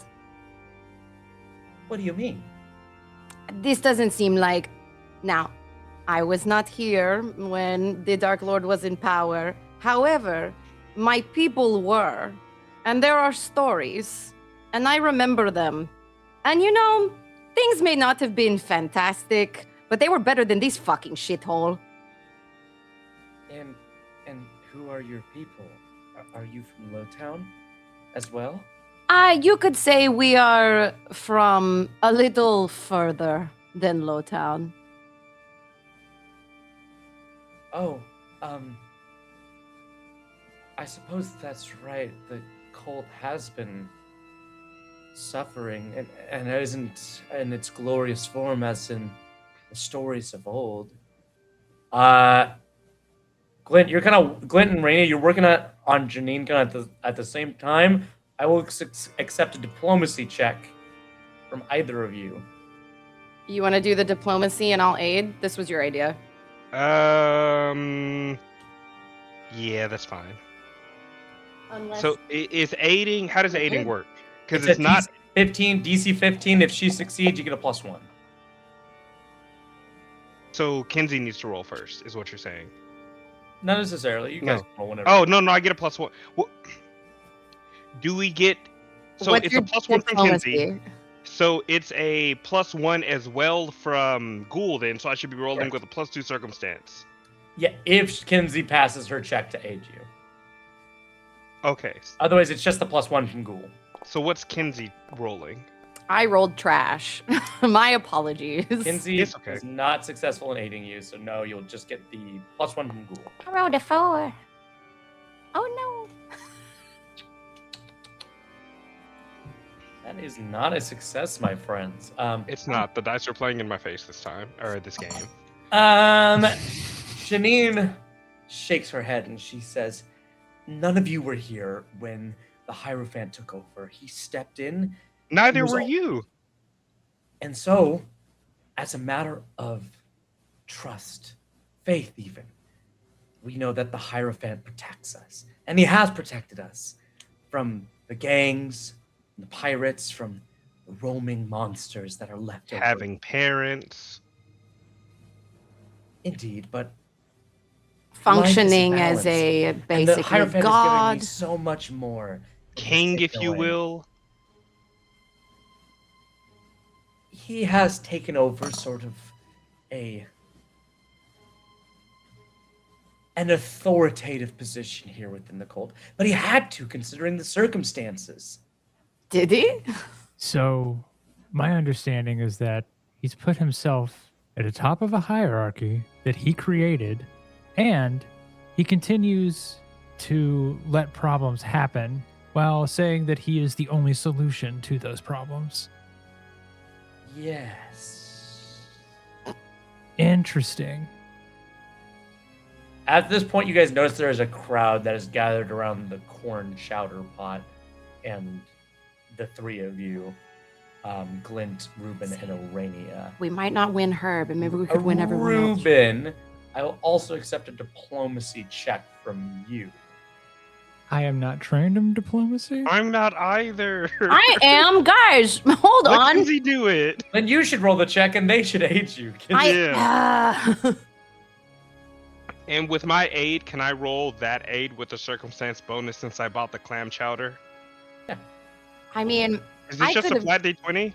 What do you mean?
This doesn't seem like... Now, I was not here when the Dark Lord was in power. However, my people were. And there are stories. And I remember them. And things may not have been fantastic, but they were better than this fucking shithole.
And who are your people? Are you from Lowtown as well?
You could say we are from a little further than Lowtown.
Oh, I suppose that's right. The cult has been suffering and isn't in its glorious form as in the stories of old. Glint, Glint and Raina, you're working on Janine at the same time. I will accept a diplomacy check from either of you.
You want to do the diplomacy and I'll aid? This was your idea.
Yeah, that's fine.
Unless...
So is aiding? How does aiding work? Because
it's
not
15 DC 15. If she succeeds, you get a +1.
So Kinsey needs to roll first, is what you're saying?
Not necessarily. You guys can roll whenever.
Oh no, I get a +1. Well, do we get? So
What's
it's a +1 from Kinsey.
diplomacy?
So it's a +1 as well from Ghoul then. So I should be rolling with a +2 circumstance.
Yeah, if Kinsey passes her check to aid you.
Okay.
Otherwise, it's just the +1 from Ghoul.
So what's Kinsey rolling?
I rolled trash. My apologies.
Kinsey is not successful in aiding you, so no, you'll just get the +1 from Ghoul.
I rolled a 4. Oh no.
That is not a success, my friends.
It's not. The dice are playing in my face this time, or this game.
Janine shakes her head and she says, "None of you were here when the Hierophant took over. He stepped in.
Neither were you.
And so, as a matter of trust, faith even, we know that the Hierophant protects us. And he has protected us from the gangs, the pirates, from the roaming monsters that are left over.
Having parents.
Indeed, but
Functioning
life is
as a
and the
basically
Hierophant is
god.
giving me so much more.
King, if you will.
He has taken over sort of an authoritative position here within the cult, but he had to, considering the circumstances.
Did he?
So, my understanding is that he's put himself at the top of a hierarchy that he created, and he continues to let problems happen while saying that he is the only solution to those problems.
Yes.
Interesting.
At this point, you guys notice there is a crowd that is gathered around the Corn Chowder pot, and the three of you, Glint, Ruben, and Orania.
We might not win her, but maybe we could win everyone else.
Ruben, I will also accept a diplomacy check from you.
I am not trained in diplomacy.
I'm not either.
I am, guys. Hold
Let
on.
Kinsey do it.
Then you should roll the check, and they should aid you.
And with my aid, can I roll that aid with the circumstance bonus since I bought the clam chowder?
I mean,
Is this
I
just a
could've-
flat D20?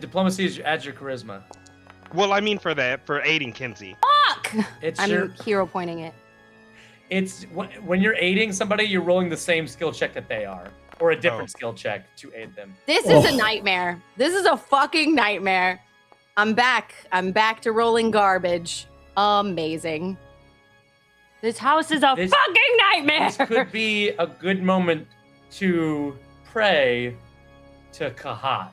Diplomacy is adds your charisma.
Well, I mean for aiding Kinsey.
fuck.
It's
I'm hero pointing it.
It's when you're aiding somebody, you're rolling the same skill check that they are, or a different skill check to aid them.
This is a nightmare. This is a fucking nightmare. I'm back. I'm back to rolling garbage. Amazing. This house is a fucking nightmare.
This could be a good moment to pray to Kahat.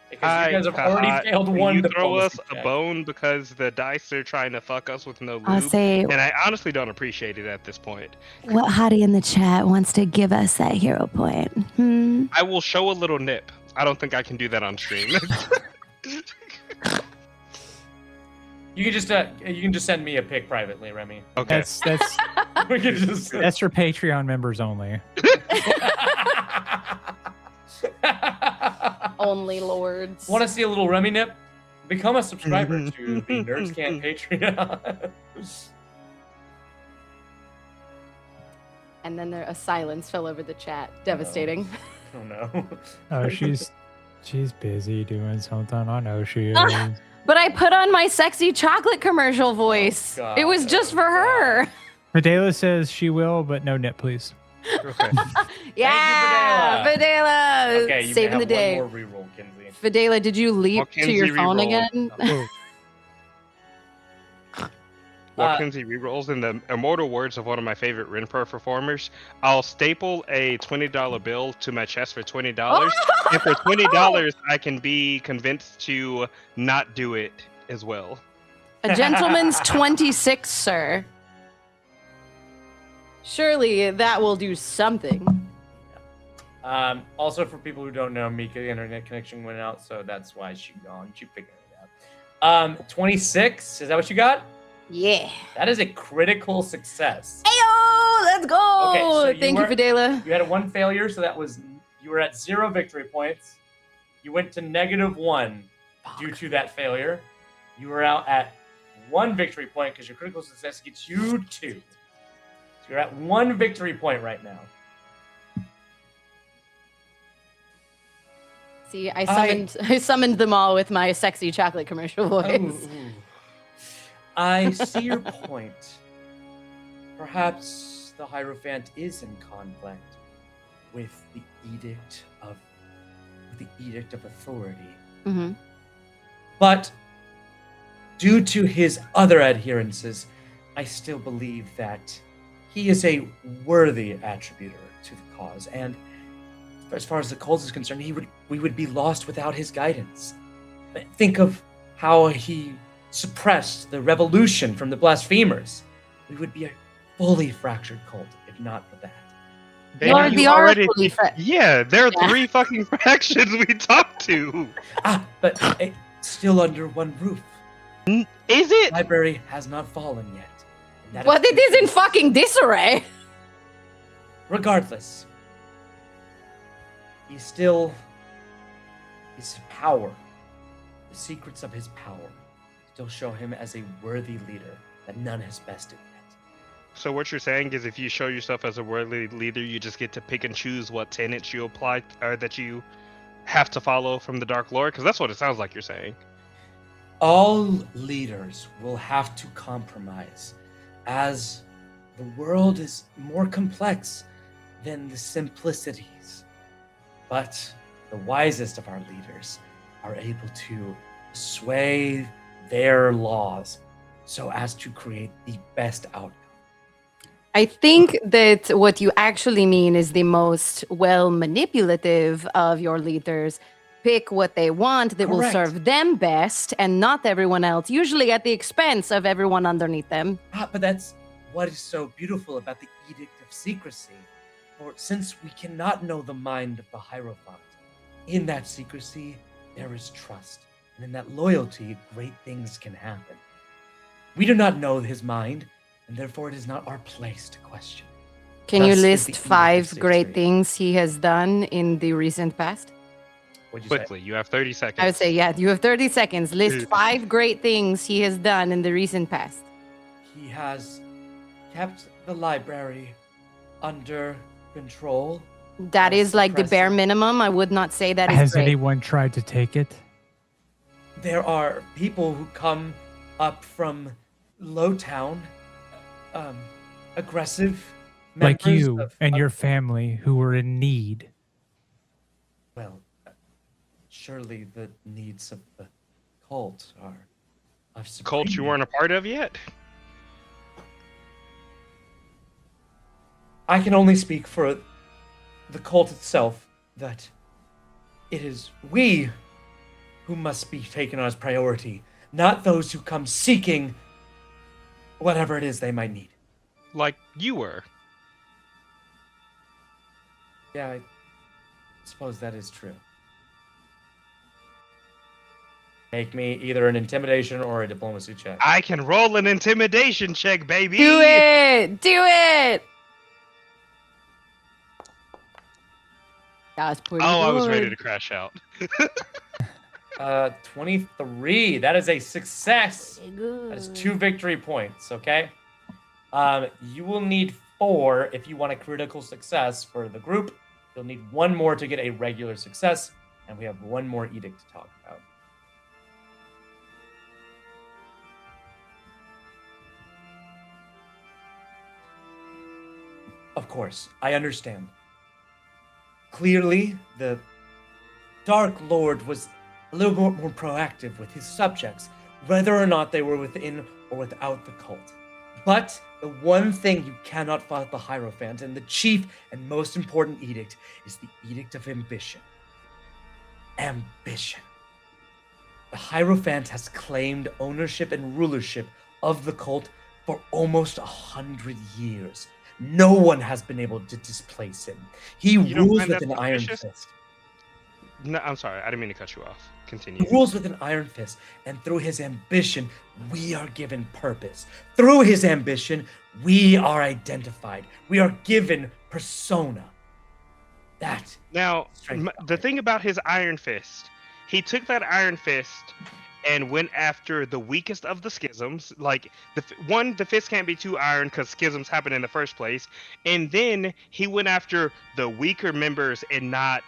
Because you guys have already failed one
You throw us
diplomacy
a
check.
bone because the dice are trying to fuck us with no lube.
I'll say-
and I honestly don't appreciate it at this point.
What hottie in the chat wants to give us that hero point?
I will show a little nip. I don't think I can do that on stream.
You can just send me a pic privately, Remy.
Okay.
That's
We can just
that's for Patreon members only.
Only lords.
Want to see a little Remy nip? Become a subscriber to the Nerds Can Patreon.
And then a silence fell over the chat. Devastating.
Oh no.
Oh, she's busy doing something. I know she is.
But I put on my sexy chocolate commercial voice.
God,
it was just for her.
Fidela says she will, but no nip, please.
Okay.
Yeah, Fidela.
Okay, you
Saving
may
the
have
day.
one more reroll, Kinsey.
Fidela, did you leap
Well,
to your
Kinsey
phone
reroll.
again?
While Kinsey rerolls, in the immortal words of one of my favorite Rinper performers, I'll staple a $20 bill to my chest for $20. And for $20, I can be convinced to not do it as well.
A gentleman's 26, sir. Surely that will do something.
Also, for people who don't know, Mika, the internet connection went out, so that's why she's gone. She figured it out. 26, is that what you got?
Yeah.
That is a critical success.
Ayo, let's go.
Okay, so
Thank you, Fidela.
You had a 1 failure, so that was you were at 0 victory points. You went to -1 due to that failure. You were out at 1 victory point because your critical success gets you 2. So you're at 1 victory point right now.
See, I summoned them all with my sexy chocolate commercial voice.
Ooh. I see your point. Perhaps the Hierophant is in conflict with the edict of authority.
Mm-hmm.
But due to his other adherences, I still believe that he is a worthy attributor to the cause. And as far as the cult is concerned, we would be lost without his guidance. Think of how he suppressed the revolution from the blasphemers. We would be a fully fractured cult if not for that.
Lord,
You
are
already-
fully
Yeah, there are
Yeah.
3 fucking factions we talked to.
But it's still under one roof.
Is it?
Library has not fallen yet. And that
But it is in fucking disarray.
Regardless, his power, the secrets of his power, still show him as a worthy leader that none has bested yet.
So what you're saying is, if you show yourself as a worthy leader, you just get to pick and choose what tenets you apply, or that you have to follow from the Dark Lord? Because that's what it sounds like you're saying.
All leaders will have to compromise, as the world is more complex than the simplicities. But the wisest of our leaders are able to sway their laws so as to create the best outcome.
I think that what you actually mean is the most well manipulative of your leaders pick what they want that will
Correct.
serve them best and not everyone else, usually at the expense of everyone underneath them.
But that's what is so beautiful about the Edict of Secrecy. For since we cannot know the mind of the Hierophant, in that secrecy there is trust, and in that loyalty great things can happen. We do not know his mind, and therefore it is not our place to question.
Can you
Thus is the
list
Edict of
5 great
Secrecy.
things he has done in the recent past?
What'd you say?
Quickly, you have 30 seconds.
I would say, yeah, you have 30 seconds. List 5 great things he has done in the recent past.
He has kept the library under control.
That is like the bare
Impressive.
minimum. I would not say that is
Has
great.
anyone tried to take it?
There are people who come up from Lowtown, aggressive
Like
members
you
of-
and
of-
your family who were in need.
Well, surely the needs of the cult are of
Cult you
supreme-
weren't a part of yet?
I can only speak for the cult itself, that it is we who must be taken on as priority, not those who come seeking whatever it is they might need.
Like you were.
Yeah, I suppose that is true. Make me either an intimidation or a diplomacy check.
I can roll an intimidation check, baby.
Do it! Do it! That was pretty
Oh, I was
good.
ready to crash out.
23. That is a success. That is 2 victory points, okay? You will need 4 if you want a critical success for the group. You'll need 1 more to get a regular success, and we have 1 more edict to talk about. Of course, I understand. Clearly, the Dark Lord was a little more proactive with his subjects, whether or not they were within or without the cult. But the one thing you cannot fight the Hierophant, and the chief and most important edict, is the Edict of Ambition. Ambition. The Hierophant has claimed ownership and rulership of the cult for almost 100 years. No one has been able to displace him. He
You don't
rules
find
with
that
an iron
suspicious?
fist.
No, I'm sorry. I didn't mean to cut you off. Continue.
He rules with an iron fist, and through his ambition, we are given purpose. Through his ambition, we are identified. We are given persona. That
Now,
Strength
the thing about his Iron Fist, he took that Iron Fist and went after the weakest of the schisms. Like, the fist can't be too iron because schisms happen in the first place. And then he went after the weaker members and not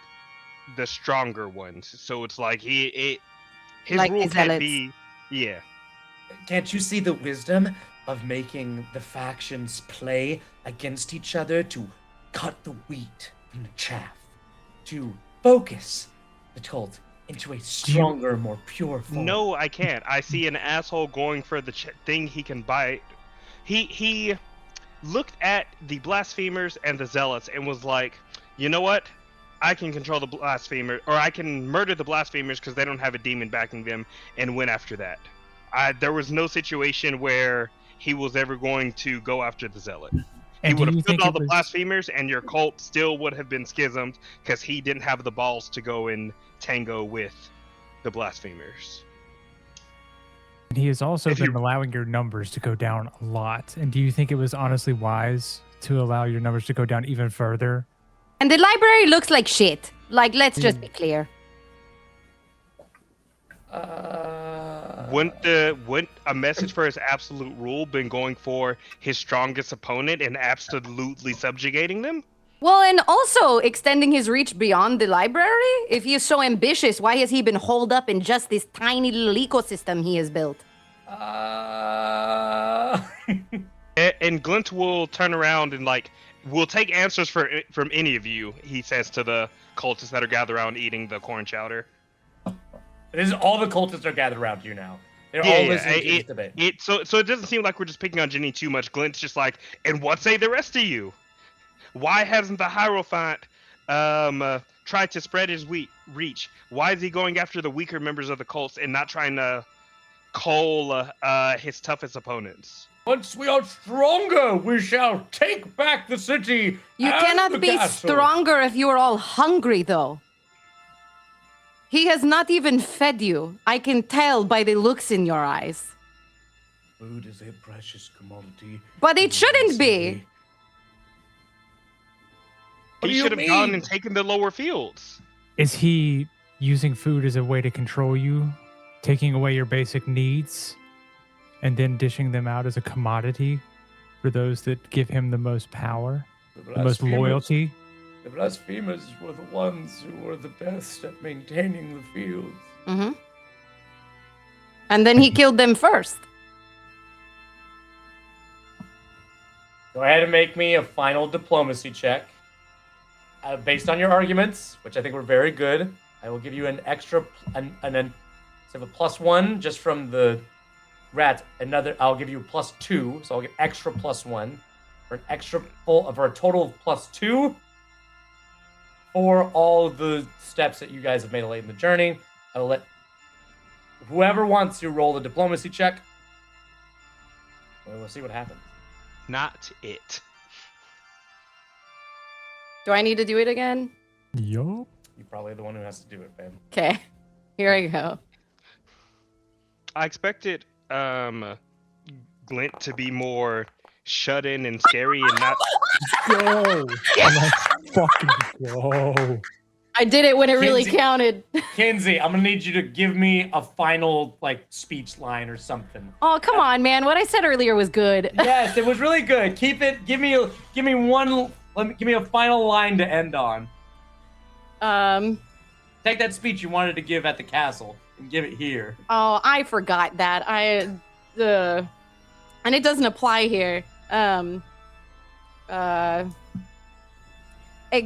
the stronger ones. So it's like his
Like
rule
the
can't
zealots.
be. Yeah.
Can't you see the wisdom of making the factions play against each other to cut the wheat from the chaff, to focus the cult into a stronger, more pure form?
No, I can't. I see an asshole going for the thing he can bite. He looked at the blasphemers and the zealots and was like, you know what? I can control the blasphemer, or I can murder the blasphemers because they don't have a demon backing them, and win after that. There was no situation where he was ever going to go after the zealot. He would have killed all the blasphemers, and your cult still would have been schismed because he didn't have the balls to go and tango with the blasphemers.
And he has also been allowing your numbers to go down a lot. And do you think it was honestly wise to allow your numbers to go down even further?
And the library looks like shit. Like, let's just be clear.
Wouldn't a message for his absolute rule been going for his strongest opponent and absolutely subjugating them?
Well, and also extending his reach beyond the library? If he is so ambitious, why has he been holed up in just this tiny little ecosystem he has built?
And Glint will turn around and, like, we'll take answers from any of you, he says to the cultists that are gathered around eating the corn chowder.
All the cultists are gathered around you now. They're all listening to this debate.
So it doesn't seem like we're just picking on Ginny too much. Glint's just like, and what say the rest of you? Why hasn't the Hierophant tried to spread his reach? Why is he going after the weaker members of the cults and not trying to cull his toughest opponents?
Once we are stronger, we shall take back the city.
You cannot be stronger if you are all hungry, though. He has not even fed you. I can tell by the looks in your eyes.
Food is a precious commodity.
But it shouldn't be.
He should have gone and taken the lower fields.
Is he using food as a way to control you, taking away your basic needs, and then dishing them out as a commodity for those that give him the most power, the most loyalty?
The blasphemers were the ones who were the best at maintaining the fields.
Mm-hmm. And then he killed them first.
Go ahead and make me a final diplomacy check. Based on your arguments, which I think were very good, I will give you an extra, and then instead of a +1 just from the rat, I'll give you a +2, so I'll get extra +1 for for a total of +2 for all of the steps that you guys have made late in the journey. I will let whoever wants to roll the diplomacy check. We'll see what happens.
Not it.
Do I need to do it again?
Yup.
You're probably the one who has to do it, babe.
Okay. Here I go.
I expected Glint to be more shut in and scary and not.
Go! Let's fucking go.
I did it when it really counted.
Kinsey, I'm gonna need you to give me a final speech line or something.
Oh, come on, man. What I said earlier was good.
Yes, it was really good. Keep it. Give me a final line to end on. Take that speech you wanted to give at the castle and give it here.
Oh, I forgot that. And it doesn't apply here. A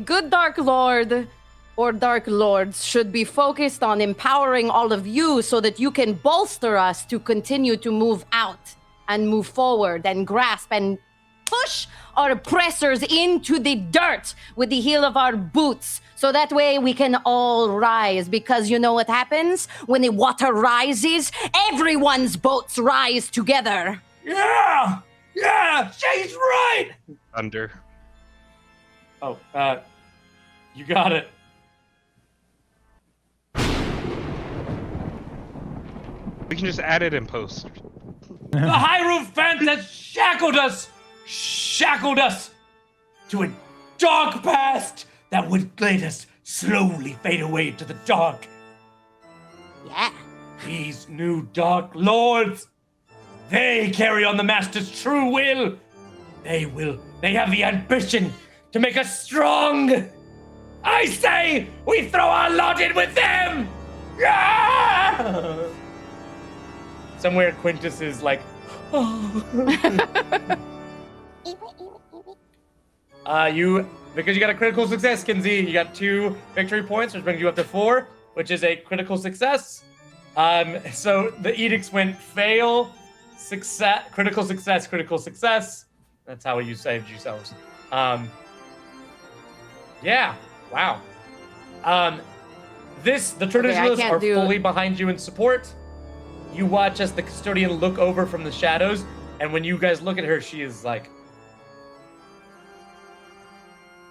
good Dark Lord or Dark Lords should be focused on empowering all of you so that you can bolster us to continue to move out and move forward and grasp and push our oppressors into the dirt with the heel of our boots. So that way we can all rise, because you know what happens? When the water rises, everyone's boats rise together.
Yeah! Yeah! She's right!
Thunder.
Oh, you got it.
We can just add it in post.
The Hierophant has shackled us to a dark past that would let us slowly fade away to the dark.
Yeah.
These new Dark Lords, they carry on the Master's true will. They have the ambition to make us strong. I say we throw our lot in with them. Yeah! Somewhere Quintus is like, oh. Because you got a critical success, Kinsey, you got 2 victory points, which brings you up to 4, which is a critical success. So the edicts went fail, success, critical success, critical success. That's how you saved yourselves. Yeah, wow. The traditionalists
can't
are
do-
fully behind you in support. You watch as the custodian look over from the shadows, and when you guys look at her, she is like,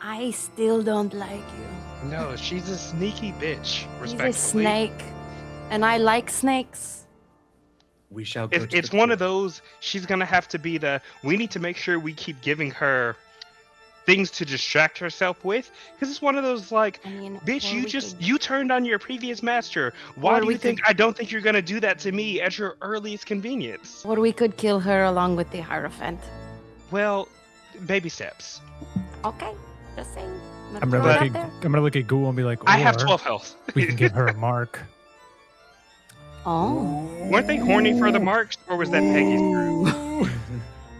I still don't like you.
No, she's a sneaky bitch.
He's
Respectfully.
a snake, and I like snakes.
we shall go to
It's
the
one of
court."
those. She's gonna have to be the. We need to make sure we keep giving her things to distract herself with, because it's one of those like,
I mean,
bitch,
or
you
we
just
could-
you turned on your previous master. Why
Or
do
we
you think
could-
I don't think you're gonna do that to me at your earliest convenience?
Or we could kill her along with the Hierophant.
Well, baby steps.
Okay, just saying.
I'm
throw
gonna
it
look
out
at
there.
I'm gonna look at Ghoul and be like,
I have
"Or
12 health.
we can give her a mark."
Oh,
Weren't they horny for the marks, or was that Peggy's group?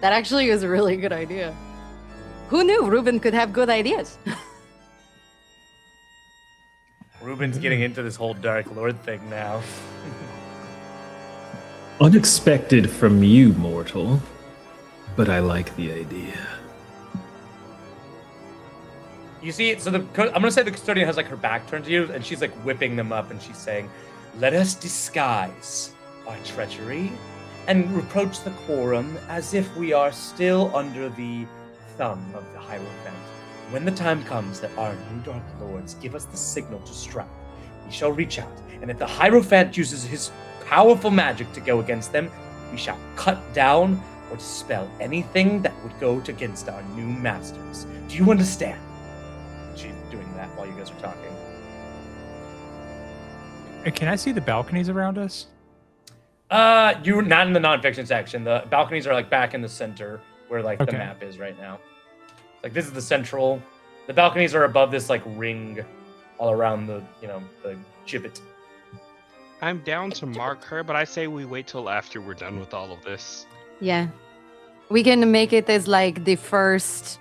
that actually is a really good idea. Who knew Ruben could have good ideas?
Ruben's getting into this whole Dark Lord thing now.
Unexpected from you, mortal, but I like the idea.
You see, so I'm gonna say the custodian has like her back turned to you, and she's like whipping them up, and she's saying, "Let us disguise our treachery and reproach the quorum as if we are still under the thumb of the Hierophant. When the time comes that our new Dark Lords give us the signal to strike, we shall reach out, and if the Hierophant uses his powerful magic to go against them, we shall cut down or dispel anything that would go against our new masters. Do you understand?" She's doing that while you guys are talking.
Can I see the balconies around us?
You're not in the nonfiction section. The balconies are like back in the center where like the
Okay.
map is right now. Like this is the central. The balconies are above this like ring, all around the the gibbet.
I'm down to mark her, but I say we wait till after we're done with all of this.
Yeah. We can make it as like the first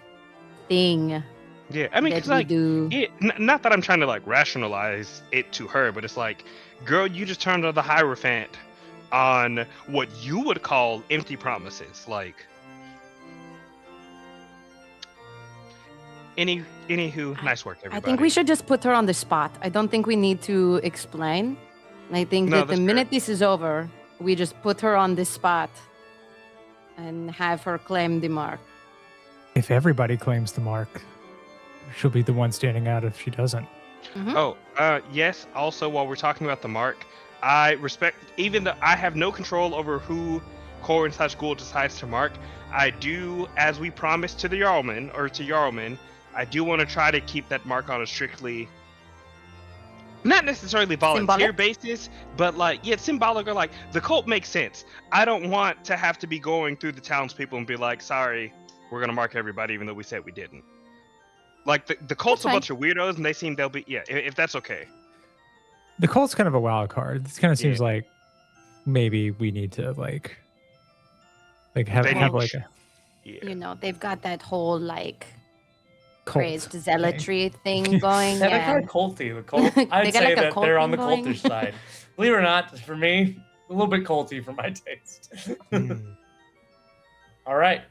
thing
Yeah, I mean,
that
because
we
like,
do.
not that I'm trying to like rationalize it to her, but it's like, girl, you just turned on the Hierophant on what you would call empty promises. Like, anywho, nice work, everybody.
I think we should just put her on the spot. I don't think we need to explain. I think
No,
that the
that's fair.
minute this is over, we just put her on the spot and have her claim the mark.
If everybody claims the mark, she'll be the one standing out if she doesn't.
Oh, yes. Also, while we're talking about the mark, I respect, even though I have no control over who Corn/Ghoul decides to mark, I do, as we promised to the Jarlman, I do want to try to keep that mark on a strictly, not necessarily volunteer
Symbolic?
basis, but like, yeah, symbolic, or like, the cult makes sense. I don't want to have to be going through the townspeople and be like, sorry, we're going to mark everybody even though we said we didn't. Like, the cult's
That's
a bunch of weirdos, and they'll be, yeah, if that's okay.
The cult's kind of a wild card. This kind of seems
Yeah.
like maybe we need to like have,
They
have
need-
like a
Yeah.
You know, they've got that whole like
cult
crazed
thing.
zealotry thing going.
Yeah, they're
Yeah.
kind of culty. The cult.
They
I'd
got,
say
like, a
that
cult
they're on the
thing going.
cultish side. Believe it or not, for me, a little bit culty for my taste.
Mm.
All right.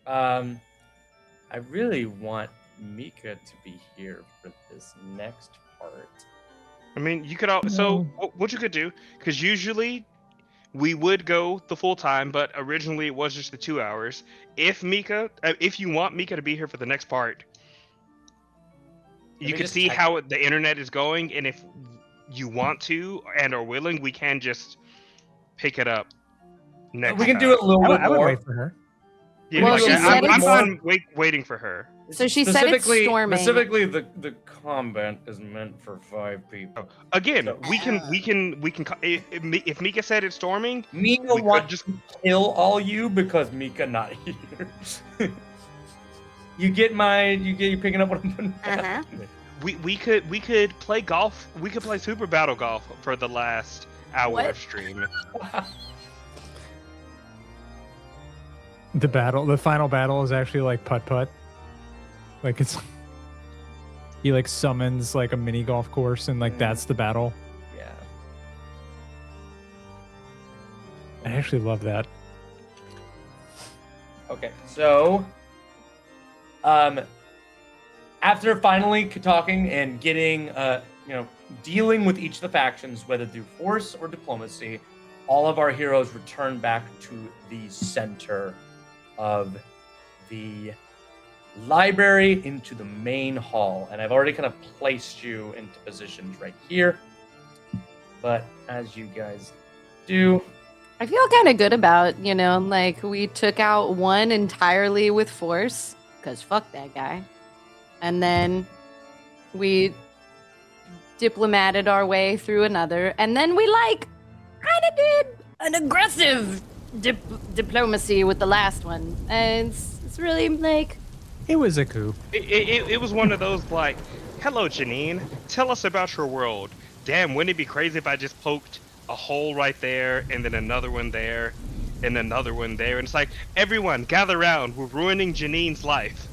I really want Mika to be here for this next part.
I mean, you could all. So what you could do, because usually we would go the full time, but originally it was just the 2 hours. If you want Mika to be here for the next part,
Let
you
me
can
just
see
type-
how the internet is going, and if you want to and are willing, we can just pick it up next.
We can do it a little
I
bit
would, I would
more.
wait for her.
Yeah,
Well,
like,
she said
I'm
it's-
fine waiting for her.
So she said it's storming.
Specifically, the combat is meant for 5 people.
Again,
So-
we can if Mika said it's storming,
Mika
we could
wants
just-
to kill all you because Mika not here. you picking up what I'm putting down?
Uh-huh.
we could play golf. We could play Super Battle Golf for the last hour
What?
of stream.
The final battle is actually like putt-putt. Like it's he like summons like a mini golf course and like that's the battle.
Yeah.
I actually love that.
Okay, so after finally talking and getting dealing with each of the factions, whether through force or diplomacy, all of our heroes return back to the center of the library into the main hall. And I've already kind of placed you into positions right here. But as you guys do,
I feel kind of good about, like we took out one entirely with force, because fuck that guy. And then we diplomated our way through another. And then we, kind of did an aggressive diplomacy with the last one. And it's really,
It was a coup.
It was one of those, hello, Janine. Tell us about your world. Damn, wouldn't it be crazy if I just poked a hole right there, and then another one there, and another one there? And it's like, everyone, gather around. We're ruining Janine's life.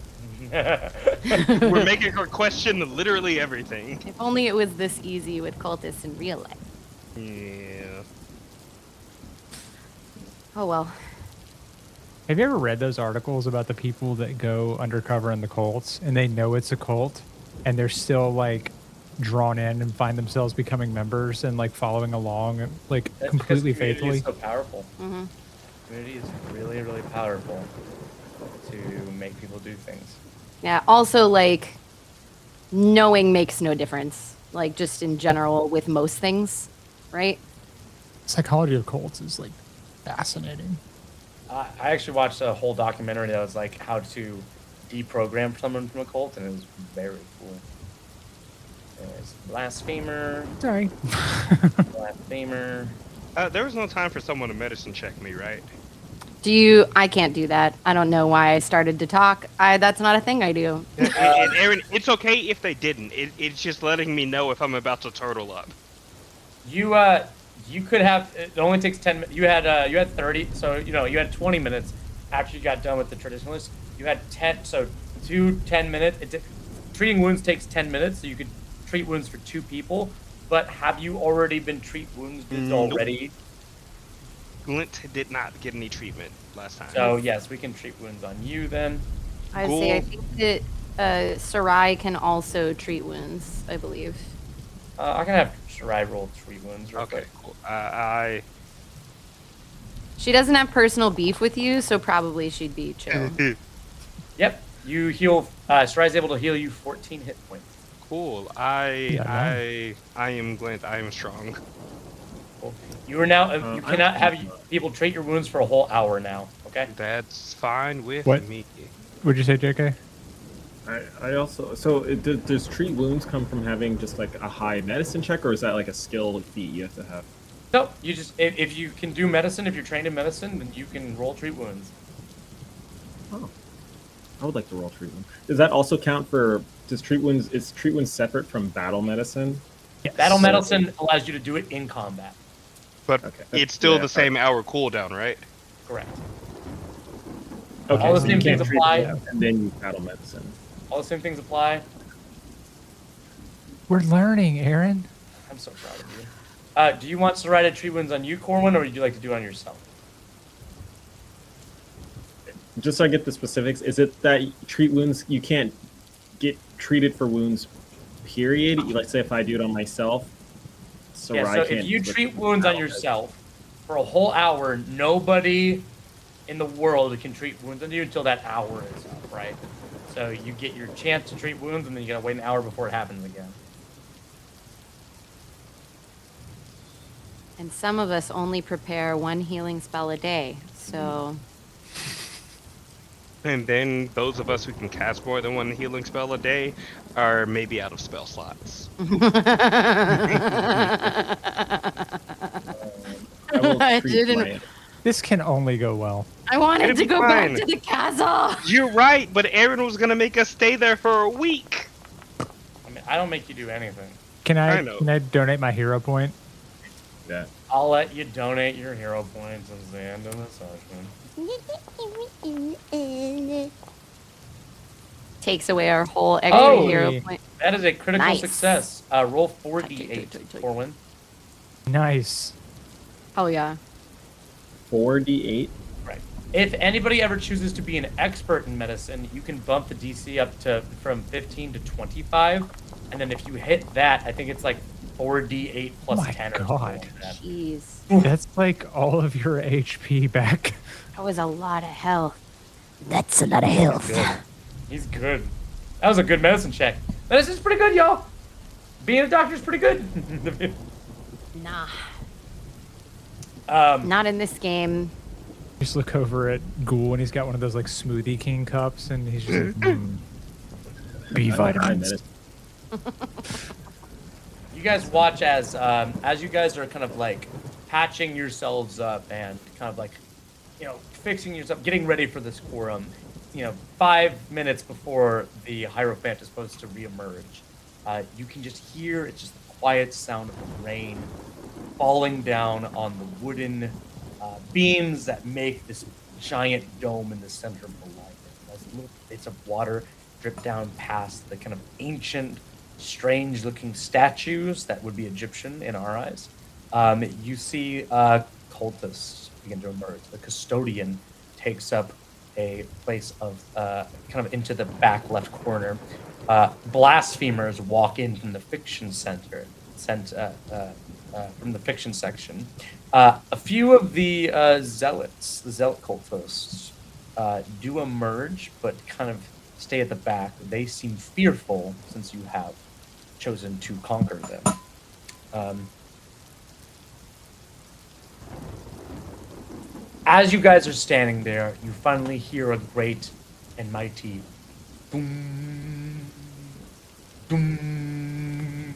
We're making her question literally everything.
If only it was this easy with cultists in real life.
Yeah.
Oh, well.
Have you ever read those articles about the people that go undercover in the cults and they know it's a cult and they're still drawn in and find themselves becoming members and following along completely faithfully?
It's so powerful.
Mm-hmm.
Community is really, really powerful to make people do things.
Yeah, also, knowing makes no difference. Just in general with most things, right?
Psychology of cults is fascinating.
I actually watched a whole documentary that was how to deprogram someone from a cult, and it was very cool. There's Blasphemer.
Sorry.
Blasphemer.
There was no time for someone to medicine check me, right?
I can't do that. I don't know why I started to talk. That's not a thing I do.
And Aaron, it's okay if they didn't. It's just letting me know if I'm about to turtle up.
You could have. It only takes 10 minutes. You had 30. So you had 20 minutes after you got done with the traditionalist. You had 10. So 10 minutes. Treating wounds takes 10 minutes. So you could treat wounds for 2 people. But have you already been treat wounds already?
Glint did not get any treatment last time.
So yes, we can treat wounds on you then.
I think that Sarai can also treat wounds, I believe.
I can have Sarai roll treat wounds real quick.
Cool.
She doesn't have personal beef with you, so probably she'd be chill.
Yep. You heal. Sarai's able to heal you 14 hit points.
Cool. I am Glint. I am strong.
Cool. You are now. You cannot have people treat your wounds for a whole hour now. Okay.
That's fine with me.
What'd you say, JK?
I also does treat wounds come from having just a high medicine check, or is that a skill feat you have to have?
No, you just if you can do medicine, if you're trained in medicine, then you can roll treat wounds.
Oh, I would like to roll treat wounds. Does that also count for? Is treat wounds separate from battle medicine?
Yeah, battle medicine allows you to do it in combat.
But it's still the same hour cooldown, right?
Correct.
Okay,
all the
so
same things apply.
And then you battle medicine.
All the same things apply.
We're learning, Aaron.
I'm so proud of you. Do you want Sarai to treat wounds on you, Corwin, or would you like to do it on yourself?
Just so I get the specifics, is it that treat wounds you can't get treated for wounds, period? Let's say if I do it on myself,
So if you treat wounds on yourself for a whole hour, nobody in the world can treat wounds on you until that hour is up, right? So you get your chance to treat wounds, and then you gotta wait an hour before it happens again.
And some of us only prepare one healing spell a day, so...
And then those of us who can cast more than one healing spell a day are maybe out of spell slots.
This can only go well.
I wanted to go back to the castle.
You're right, but Aaron was gonna make us stay there for a week.
I mean, I don't make you do anything.
Can I donate my hero point?
Yeah.
I'll let you donate your hero points at the end of the session.
Takes away our whole extra hero point.
That is a critical success. Roll 4d8, Corwin.
Nice.
Oh yeah.
4d8.
Right. If anybody ever chooses to be an expert in medicine, you can bump the DC up to from 15 to 25. And then if you hit that, I think it's like 4d8 plus
Oh my
10 or
God.
something like that.
Jeez.
That's like all of your HP back.
That was a lot of health.
That's a lot of health.
Good. He's good. That was a good medicine check. This is pretty good, y'all. Being a doctor is pretty good.
Nah.
Um,
Not in this game.
Just look over at Ghoul and he's got one of those like Smoothie King cups and he's just like, B vitamins.
You guys watch as you guys are kind of like patching yourselves up and kind of like, you know, fixing yourself, getting ready for this quorum. You know, 5 minutes before the Hierophant is supposed to reemerge, you can just hear it's just the quiet sound of the rain falling down on the wooden beams that make this giant dome in the center of the library. As little bits of water drip down past the kind of ancient, strange-looking statues that would be Egyptian in our eyes. You see cultists begin to emerge. The custodian takes up a place of kind of into the back left corner. Blasphemers walk in from the fiction center, from the fiction section. A few of the zealots, the zealot cultists, do emerge, but kind of stay at the back. They seem fearful since you have chosen to conquer them. As you guys are standing there, you finally hear a great and mighty boom, doom,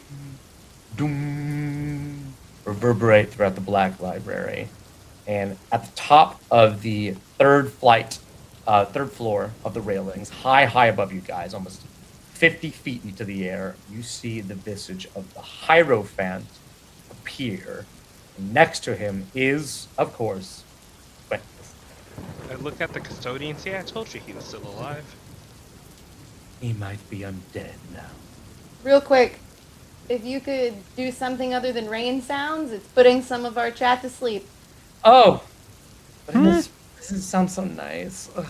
doom, reverberate throughout the Black Library. And at the top of the third floor of the railings, high above you guys, almost 50 feet into the air, you see the visage of the Hierophant appear. And next to him is, of course,
I look at the custodian. See, I told you he was still alive.
he might be undead now.
Real quick, if you could do something other than rain sounds, it's putting some of our chat to sleep.
Oh, but this doesn't sound so nice. Ugh.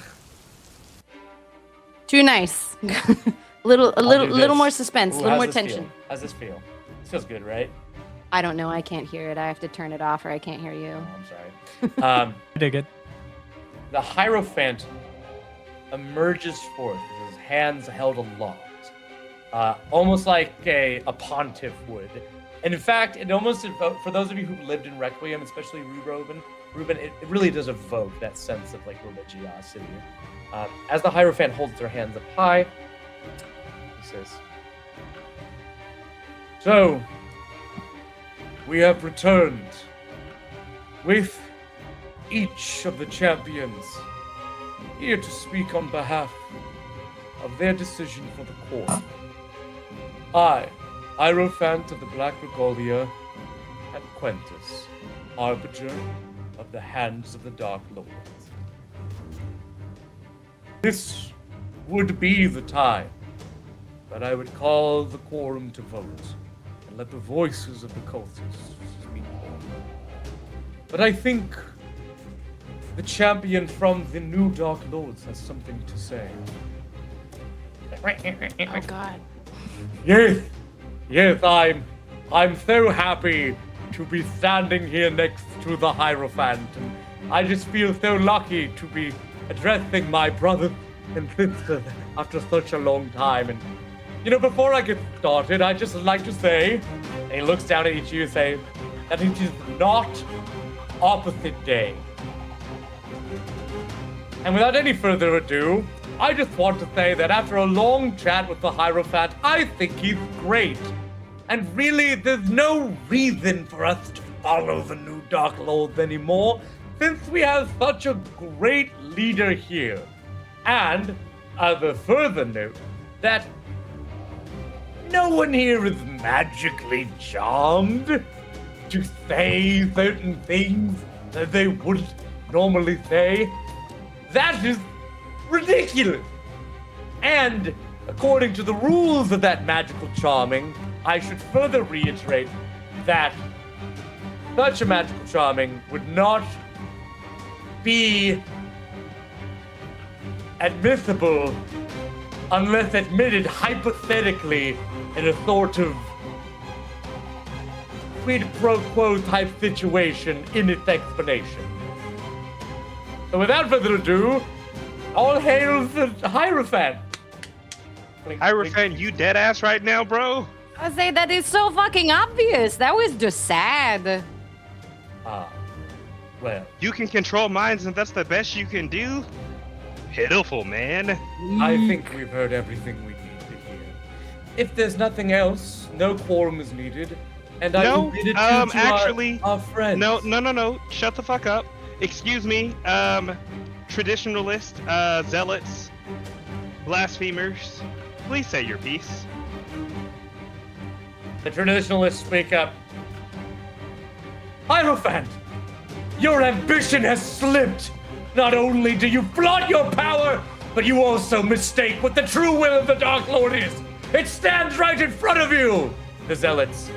Too nice. a little
do
little
this.
more suspense, a
Ooh,
little
how's
more
this
tension.
feel? How's this feel? This feels good, right?
I don't know. I can't hear it. I have to turn it off, or I can't hear you.
Oh, I'm sorry.
I dig it.
The Hierophant emerges forth with his hands held aloft, almost like a pontiff would. And in fact, it almost evoked, for those of you who lived in Requiem, especially Ruben, it really does evoke that sense of like religiosity. As the Hierophant holds their hands up high, he says, "So, we have returned with each of the champions here to speak on behalf of their decision for the court. I, Hierophant of the Black Regalia, and Quentus, Arbiter of the Hands of the Dark Lords. This would be the time that I would call the quorum to vote and let the voices of the cultists speak. But I think the champion from the New Dark Lords has something to say."
Oh God.
Yes, I'm so happy to be standing here next to the Hierophant, and I just feel so lucky to be addressing my brother and sister after such a long time. And you know, before I get started, I'd just like to say, and he looks down at each of you and say, that it is not opposite day. And without any further ado, I just want to say that after a long chat with the Hierophant, I think he's great. And really, there's no reason for us to follow the New Dark Lords anymore, since we have such a great leader here. And, as a further note, that no one here is magically charmed to say certain things that they wouldn't normally say. That is ridiculous. And according to the rules of that magical charming, I should further reiterate that such a magical charming would not be admissible unless admitted hypothetically an authoritative quid pro quo type situation in its explanation. So without further ado, all hail the Hierophant.
Hierophant, you dead ass right now, bro?
I say that is so fucking obvious. That was just sad.
Ah, well,
You can control minds, and that's the best you can do? Pitiful, man.
I think we've heard everything we need to hear. If there's nothing else, no quorum is needed, and I will bid adieu to
actually,
our friends.
No. Shut the fuck up. Excuse me, traditionalists, zealots, blasphemers, please say your piece.
The traditionalists speak up. Hierophant, your ambition has slipped. Not only do you flaunt your power, but you also mistake what the true will of the Dark Lord is. It stands right in front of you. The zealots,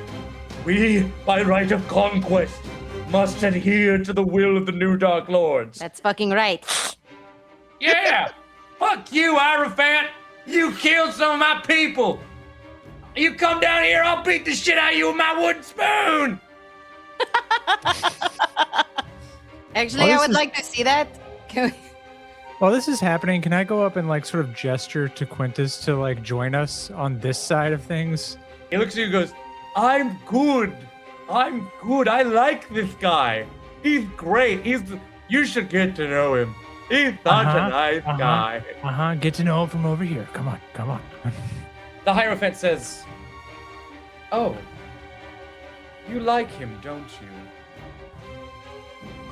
we, by right of conquest, must adhere to the will of the new Dark Lords.
That's fucking right.
Yeah! Fuck you, Hierophant! You killed some of my people! You come down here, I'll beat the shit out of you with my wooden spoon!
Actually, I would like to see that. Can we...
While this is happening, can I go up and like sort of gesture to Quintus to like join us on this side of things?
He looks at you and goes, I'm good. I like this guy. He's great. You should get to know him. He's such a nice guy.
Get to know him from over here. Come on.
The Hierophant says, oh, you like him, don't you?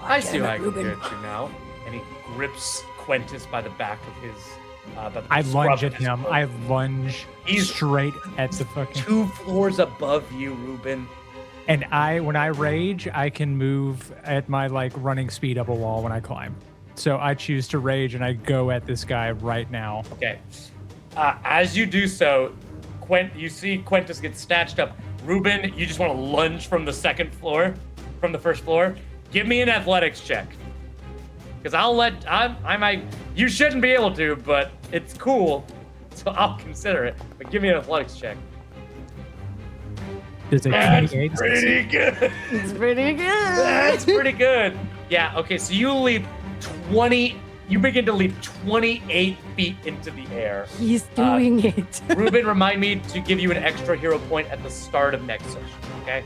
I see how I can get you now. And he grips Quintus by the back of his.
I lunge at him. I lunge straight at the fucking
2 floors above you, Ruben.
And when I rage, I can move at my like running speed up a wall when I climb. So I choose to rage and I go at this guy right now.
Okay. As you do so, you see Quintus get snatched up. Ruben, you just want to lunge from the first floor. Give me an athletics check. Because you shouldn't be able to, but it's cool. So I'll consider it. But give me an athletics check.
Is it
That's
28?
pretty good.
It's pretty good.
That's pretty good. Yeah, okay, so you begin to leap 28 feet into the air.
He's doing it.
Ruben, remind me to give you an extra hero point at the start of next session, okay?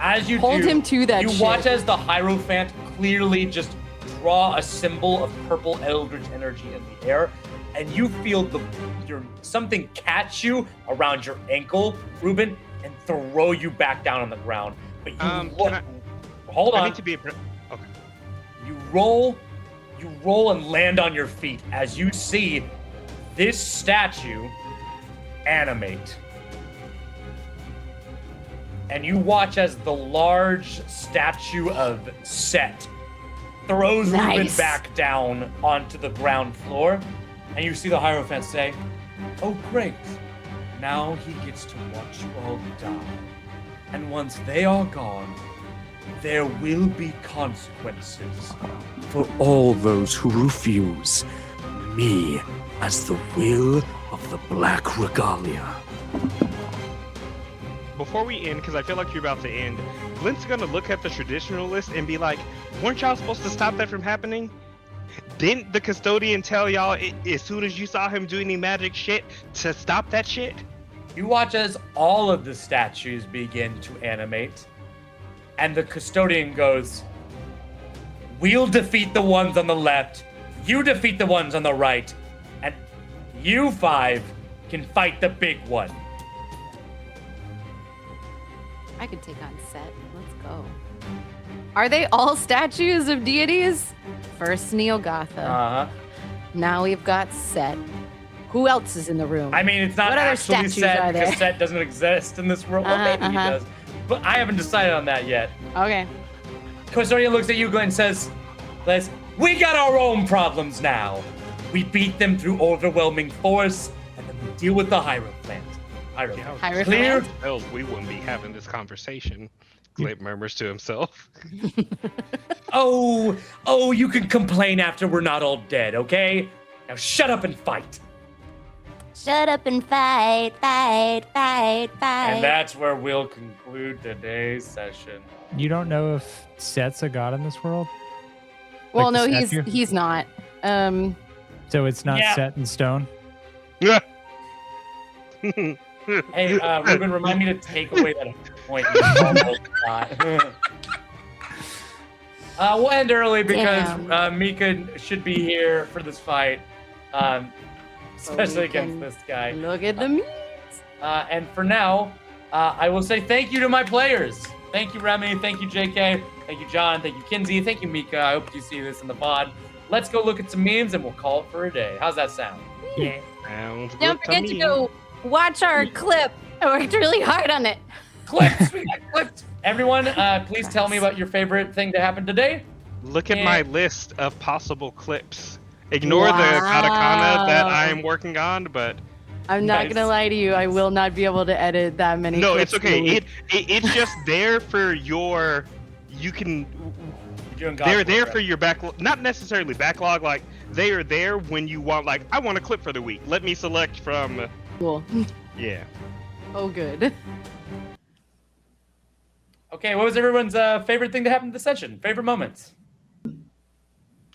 As you
Hold him to that
you
shit.
watch as the Hierophant clearly just draw a symbol of purple eldritch energy in the air, and you feel something catch you around your ankle, Ruben, and throw you back down on the ground. But you hold on.
I need to be okay.
You roll and land on your feet as you see this statue animate. And you watch as the large statue of Set throws Ruben back down onto the ground floor. And you see the Hierophant say, oh great, now he gets to watch you all die. And once they are gone, there will be consequences for all those who refuse me as the will of the Black Regalia.
Before we end, because I feel like you're about to end, Glint's gonna look at the traditionalist and be like, weren't y'all supposed to stop that from happening? Didn't the custodian tell y'all as soon as you saw him doing any magic shit to stop that shit?
You watch as all of the statues begin to animate, and the custodian goes, we'll defeat the ones on the left, you defeat the ones on the right, and you 5 can fight the big one.
I could take on Set. Let's go. Are they all statues of deities? First Neogotha. Now we've got Set. Who else is in the room?
I mean, it's not
what other
actually
statues
Set
are there?
because Set doesn't exist in this world. Well, maybe he does, but I haven't decided on that yet.
Okay.
Custodian looks at you and says, Les, we got our own problems now. We beat them through overwhelming force, and then we deal with the Hierophant.
Hierophant.
Clear?
Else we wouldn't be having this conversation. Glint murmurs to himself.
Oh, you can complain after we're not all dead, okay? Now shut up and fight.
Shut up and fight, fight, fight, fight.
And that's where we'll conclude today's session.
You don't know if Set's a god in this world?
Well,
Like
no,
the statue?
he's not.
So it's not
Yeah.
set in stone?
Hey, Ruben, remind me to take away that point. We'll end early because Mika should be here for this fight, especially against this guy.
Look at the memes.
And for now, I will say thank you to my players. Thank you, Remy. Thank you, JK. Thank you, John. Thank you, Kinsey. Thank you, Mika. I hope you see this in the pod. Let's go look at some memes and we'll call it for a day. How's that sound?
Yeah.
Sounds good
Don't forget to
me.
go watch our clip. I worked really hard on it.
Clips. We got clips. Everyone, please tell me about your favorite thing to happen today.
Look at my list of possible clips. Ignore the katakana that I am working on, but
I'm not
Nice.
gonna lie to you. I will not be able to edit that many.
no,
clips
it's
in a
okay.
week.
It's just there for your. You can.
You're doing God's
They're
work,
there
right?
for your backlog. Not necessarily backlog. Like they are there when you want. Like I want a clip for the week. Let me select from.
Cool.
Yeah.
Oh, good.
Okay, what was everyone's favorite thing to happen to the session? Favorite moments?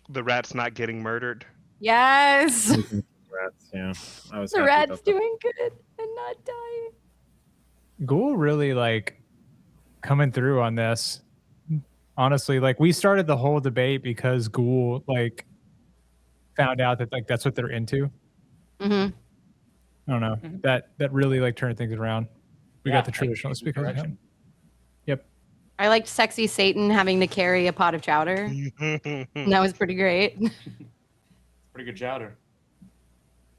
The rat's not getting murdered.
Yes.
Rats, yeah. I was
The
happy
rat's
about that.
doing good and not dying.
Ghoul really like coming through on this. Honestly, like we started the whole debate because Ghoul like found out that like that's what they're into.
Mm-hmm.
I don't know. That really like turned things around. We
Yeah,
got the traditionalists because of him. Yep.
I liked Sexy Satan having to carry a pot of chowder. And that was pretty great.
Pretty good chowder.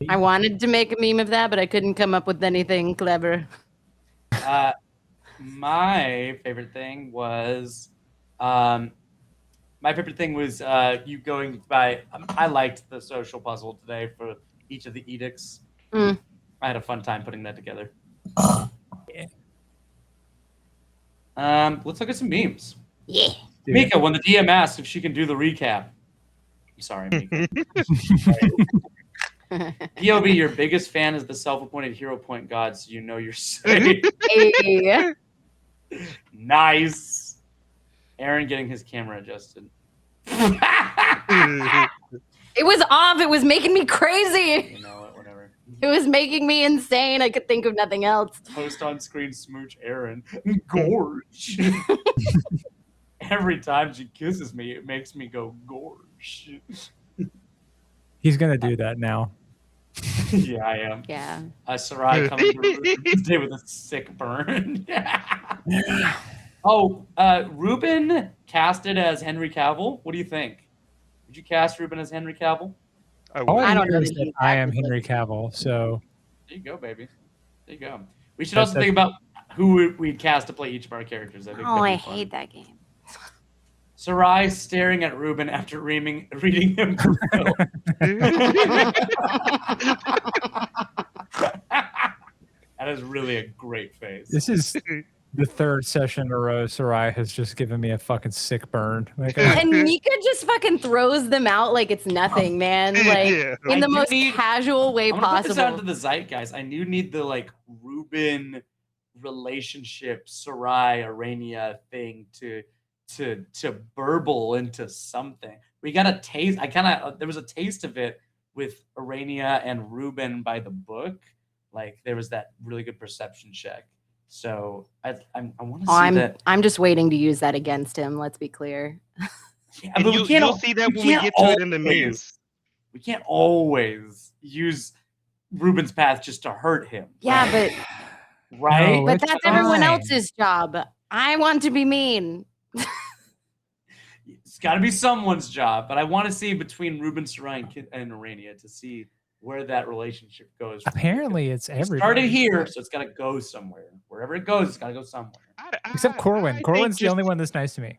I wanted to make a meme of that, but I couldn't come up with anything clever.
My favorite thing was, you going by. I liked the social puzzle today for each of the edicts.
Mm.
I had a fun time putting that together. Let's look at some memes.
Yeah.
Mika, when the DM asks if she can do the recap. I'm sorry, Mika. POV, your biggest fan is the self-appointed hero point god, so you know you're safe.
Hey.
Nice. Aaron getting his camera adjusted.
It was off. It was making me crazy.
You know what, whatever.
It was making me insane. I could think of nothing else.
Post on screen smooch Aaron. Gorge. Every time she kisses me, it makes me go gorge.
He's gonna do that now.
Yeah, I am.
Yeah.
Sarai coming through today with a sick burn. Oh, Ruben casted as Henry Cavill. What do you think? Did you cast Ruben as Henry Cavill?
All
I
I
don't
know
know
is
that
that
he's
I am
active.
Henry Cavill, so
There you go, baby. There you go. We should
That's-
also think about who we'd cast to play each of our characters. I think
Oh,
that'd be
I
fun.
hate that game.
Sarai staring at Ruben after reading him. For Phil. That is really a great face.
this is the third session in a row Sarai has just given me a fucking sick burn. Like,
And Mika just fucking throws them out like it's nothing, man. Like
Yeah.
in the
I do
most
need-
casual way
I'm gonna put this out
possible.
to the zeitgeist. I do need the like Ruben relationship Sarai Arania thing to burble into something. We got a taste. There was a taste of it with Arania and Ruben by the book. Like there was that really good perception check. So I want to see that.
I'm just waiting to use that against him. Let's be clear.
Yeah,
And
but we can't
you'll see that when we
can't
get to it in the
always-
memes.
We can't always use Ruben's path just to hurt him.
Yeah,
right?
but
right.
No,
but
it's
that's everyone
fine.
else's job. I want to be mean.
It's got to be someone's job, but I want to see between Ruben, Sarai, and Arania to see where that relationship goes. from here.
apparently it's
It
everybody.
started here, so it's got to go somewhere. Wherever it goes, it's got to go somewhere.
Except Corwin.
I
Corwin's
think
the only
just-
one that's nice to me.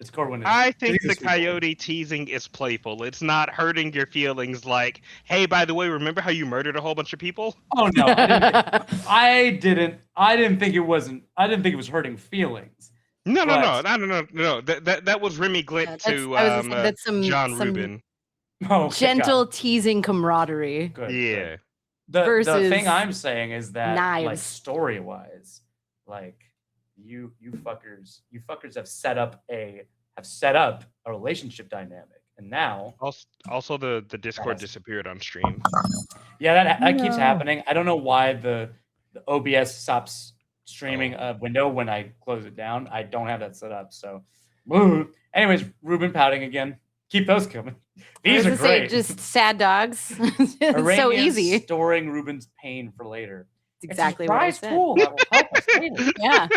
It's Corwin.
I think the
He's a sweet boy.
coyote teasing is playful. It's not hurting your feelings like, hey, by the way, remember how you murdered a whole bunch of people?
Oh no, I didn't think it wasn't. I didn't think it was hurting feelings.
No.
But-
That was Remy Glint
Yeah,
to
I was gonna say, that's some
John
some
Rubin.
Oh, okay,
gentle
got
teasing camaraderie.
it. Good.
Yeah.
good. The
versus
thing I'm saying is that like
knives.
story wise, like you fuckers have set up a relationship dynamic, and now
Also, the Discord
That's-
disappeared on stream.
yeah, that keeps
No.
happening. I don't know why the OBS stops streaming a window when I close it down. I don't have that set up. So, anyways, Ruben pouting again. Keep those coming. These are great.
Just sad dogs. It's so
Iranians
easy.
Storing Ruben's pain for later.
It's exactly what I
Surprise
said.
tool that will help us later.
Yeah.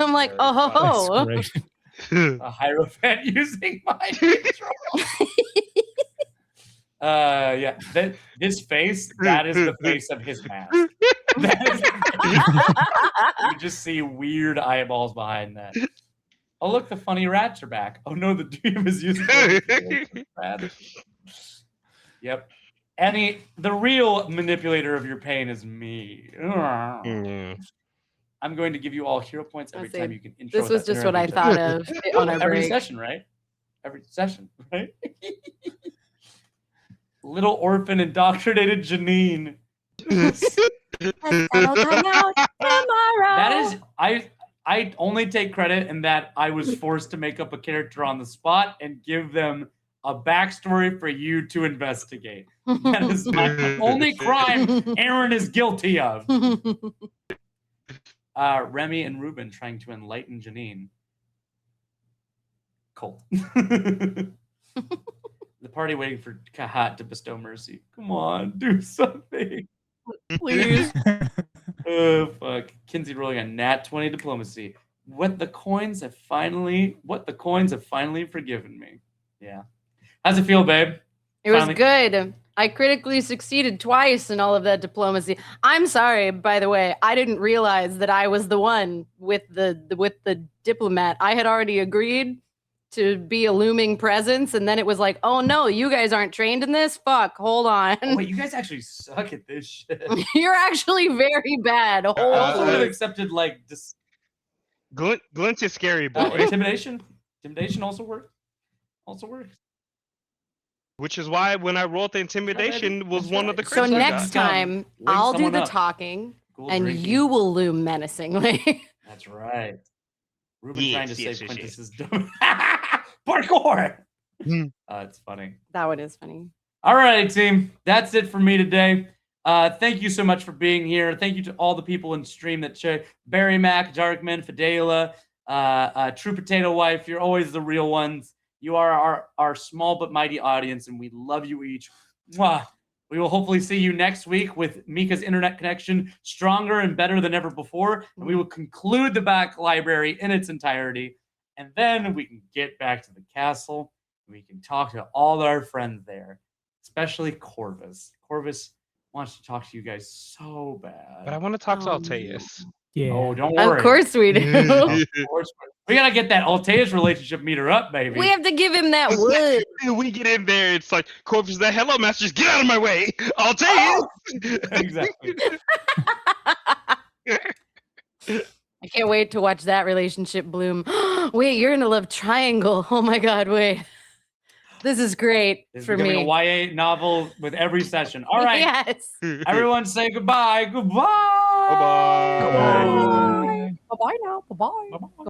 I'm like,
very
oh,
That's great.
A Hierophant using mind control. Yeah, this face, that is the face of his mask. You just see weird eyeballs behind that. Oh, look, the funny rats are back. Oh no, the dream is using rats. Yep. The real manipulator of your pain is me. I'm going to give you all hero points every time you can intro.
this was
that
just what I
interrupt
thought of on our
every
break.
session, right? Every session, right? Little orphan indoctrinated Janine. That is, I only take credit in that I was forced to make up a character on the spot and give them a backstory for you to investigate. That is my only crime Aaron is guilty of. Remy and Ruben trying to enlighten Janine. Cool. The party waiting for Kahat to bestow mercy. Come on, do something.
Please.
Oh, fuck. Kinsey rolling a nat 20 diplomacy. What the coins have finally forgiven me. Yeah. How's it feel, babe?
It was
Finally-
good. I critically succeeded twice in all of that diplomacy. I'm sorry, by the way. I didn't realize that I was the one with the diplomat. I had already agreed to be a looming presence, and then it was like, oh no, you guys aren't trained in this? Fuck, hold on.
Oh, wait, you guys actually suck at this shit.
You're actually very bad.
I
Hold
also would have
on.
accepted like
Glint's a scary boy.
intimidation. Intimidation also works.
Which is why when I rolled the intimidation was
That's
one of the
right.
So
crits I
next
got.
time,
Wake
I'll do
someone
the
up.
talking,
Cool
and
drinking.
you will loom menacingly.
That's right. Ruben
Yes,
trying to
yes,
save
yes,
Quintus's dumb. Parkour! It's funny.
That one is funny.
All right, team. That's it for me today. Thank you so much for being here. Thank you to all the people in stream that share. Barry Mac, Darkman, Fidela, True Potato Wife. You're always the real ones. You are our small but mighty audience, and we love you each. Mwah. We will hopefully see you next week with Mika's internet connection stronger and better than ever before. And we will conclude the back library in its entirety. And then we can get back to the castle. And we can talk to all our friends there, especially Corvus. Corvus wants to talk to you guys so bad.
But I want to talk to
Oh,
Alteus.
Yeah.
Oh, don't worry.
Of course we do.
Of course. We got to get that Alteus relationship meter up, baby.
We have to give him that wood.
We get in there, it's like, Corpus is that hello, masters, get out of my way. Alteus!
Exactly.
I can't wait to watch that relationship bloom. Wait, you're in a love triangle. Oh my God, wait. This is great
It's
for
becoming
me.
a YA novel with every session. All right.
Yes.
Everyone say goodbye. Goodbye.
Bye-bye.
Bye-bye now. Bye-bye.
Bye-bye.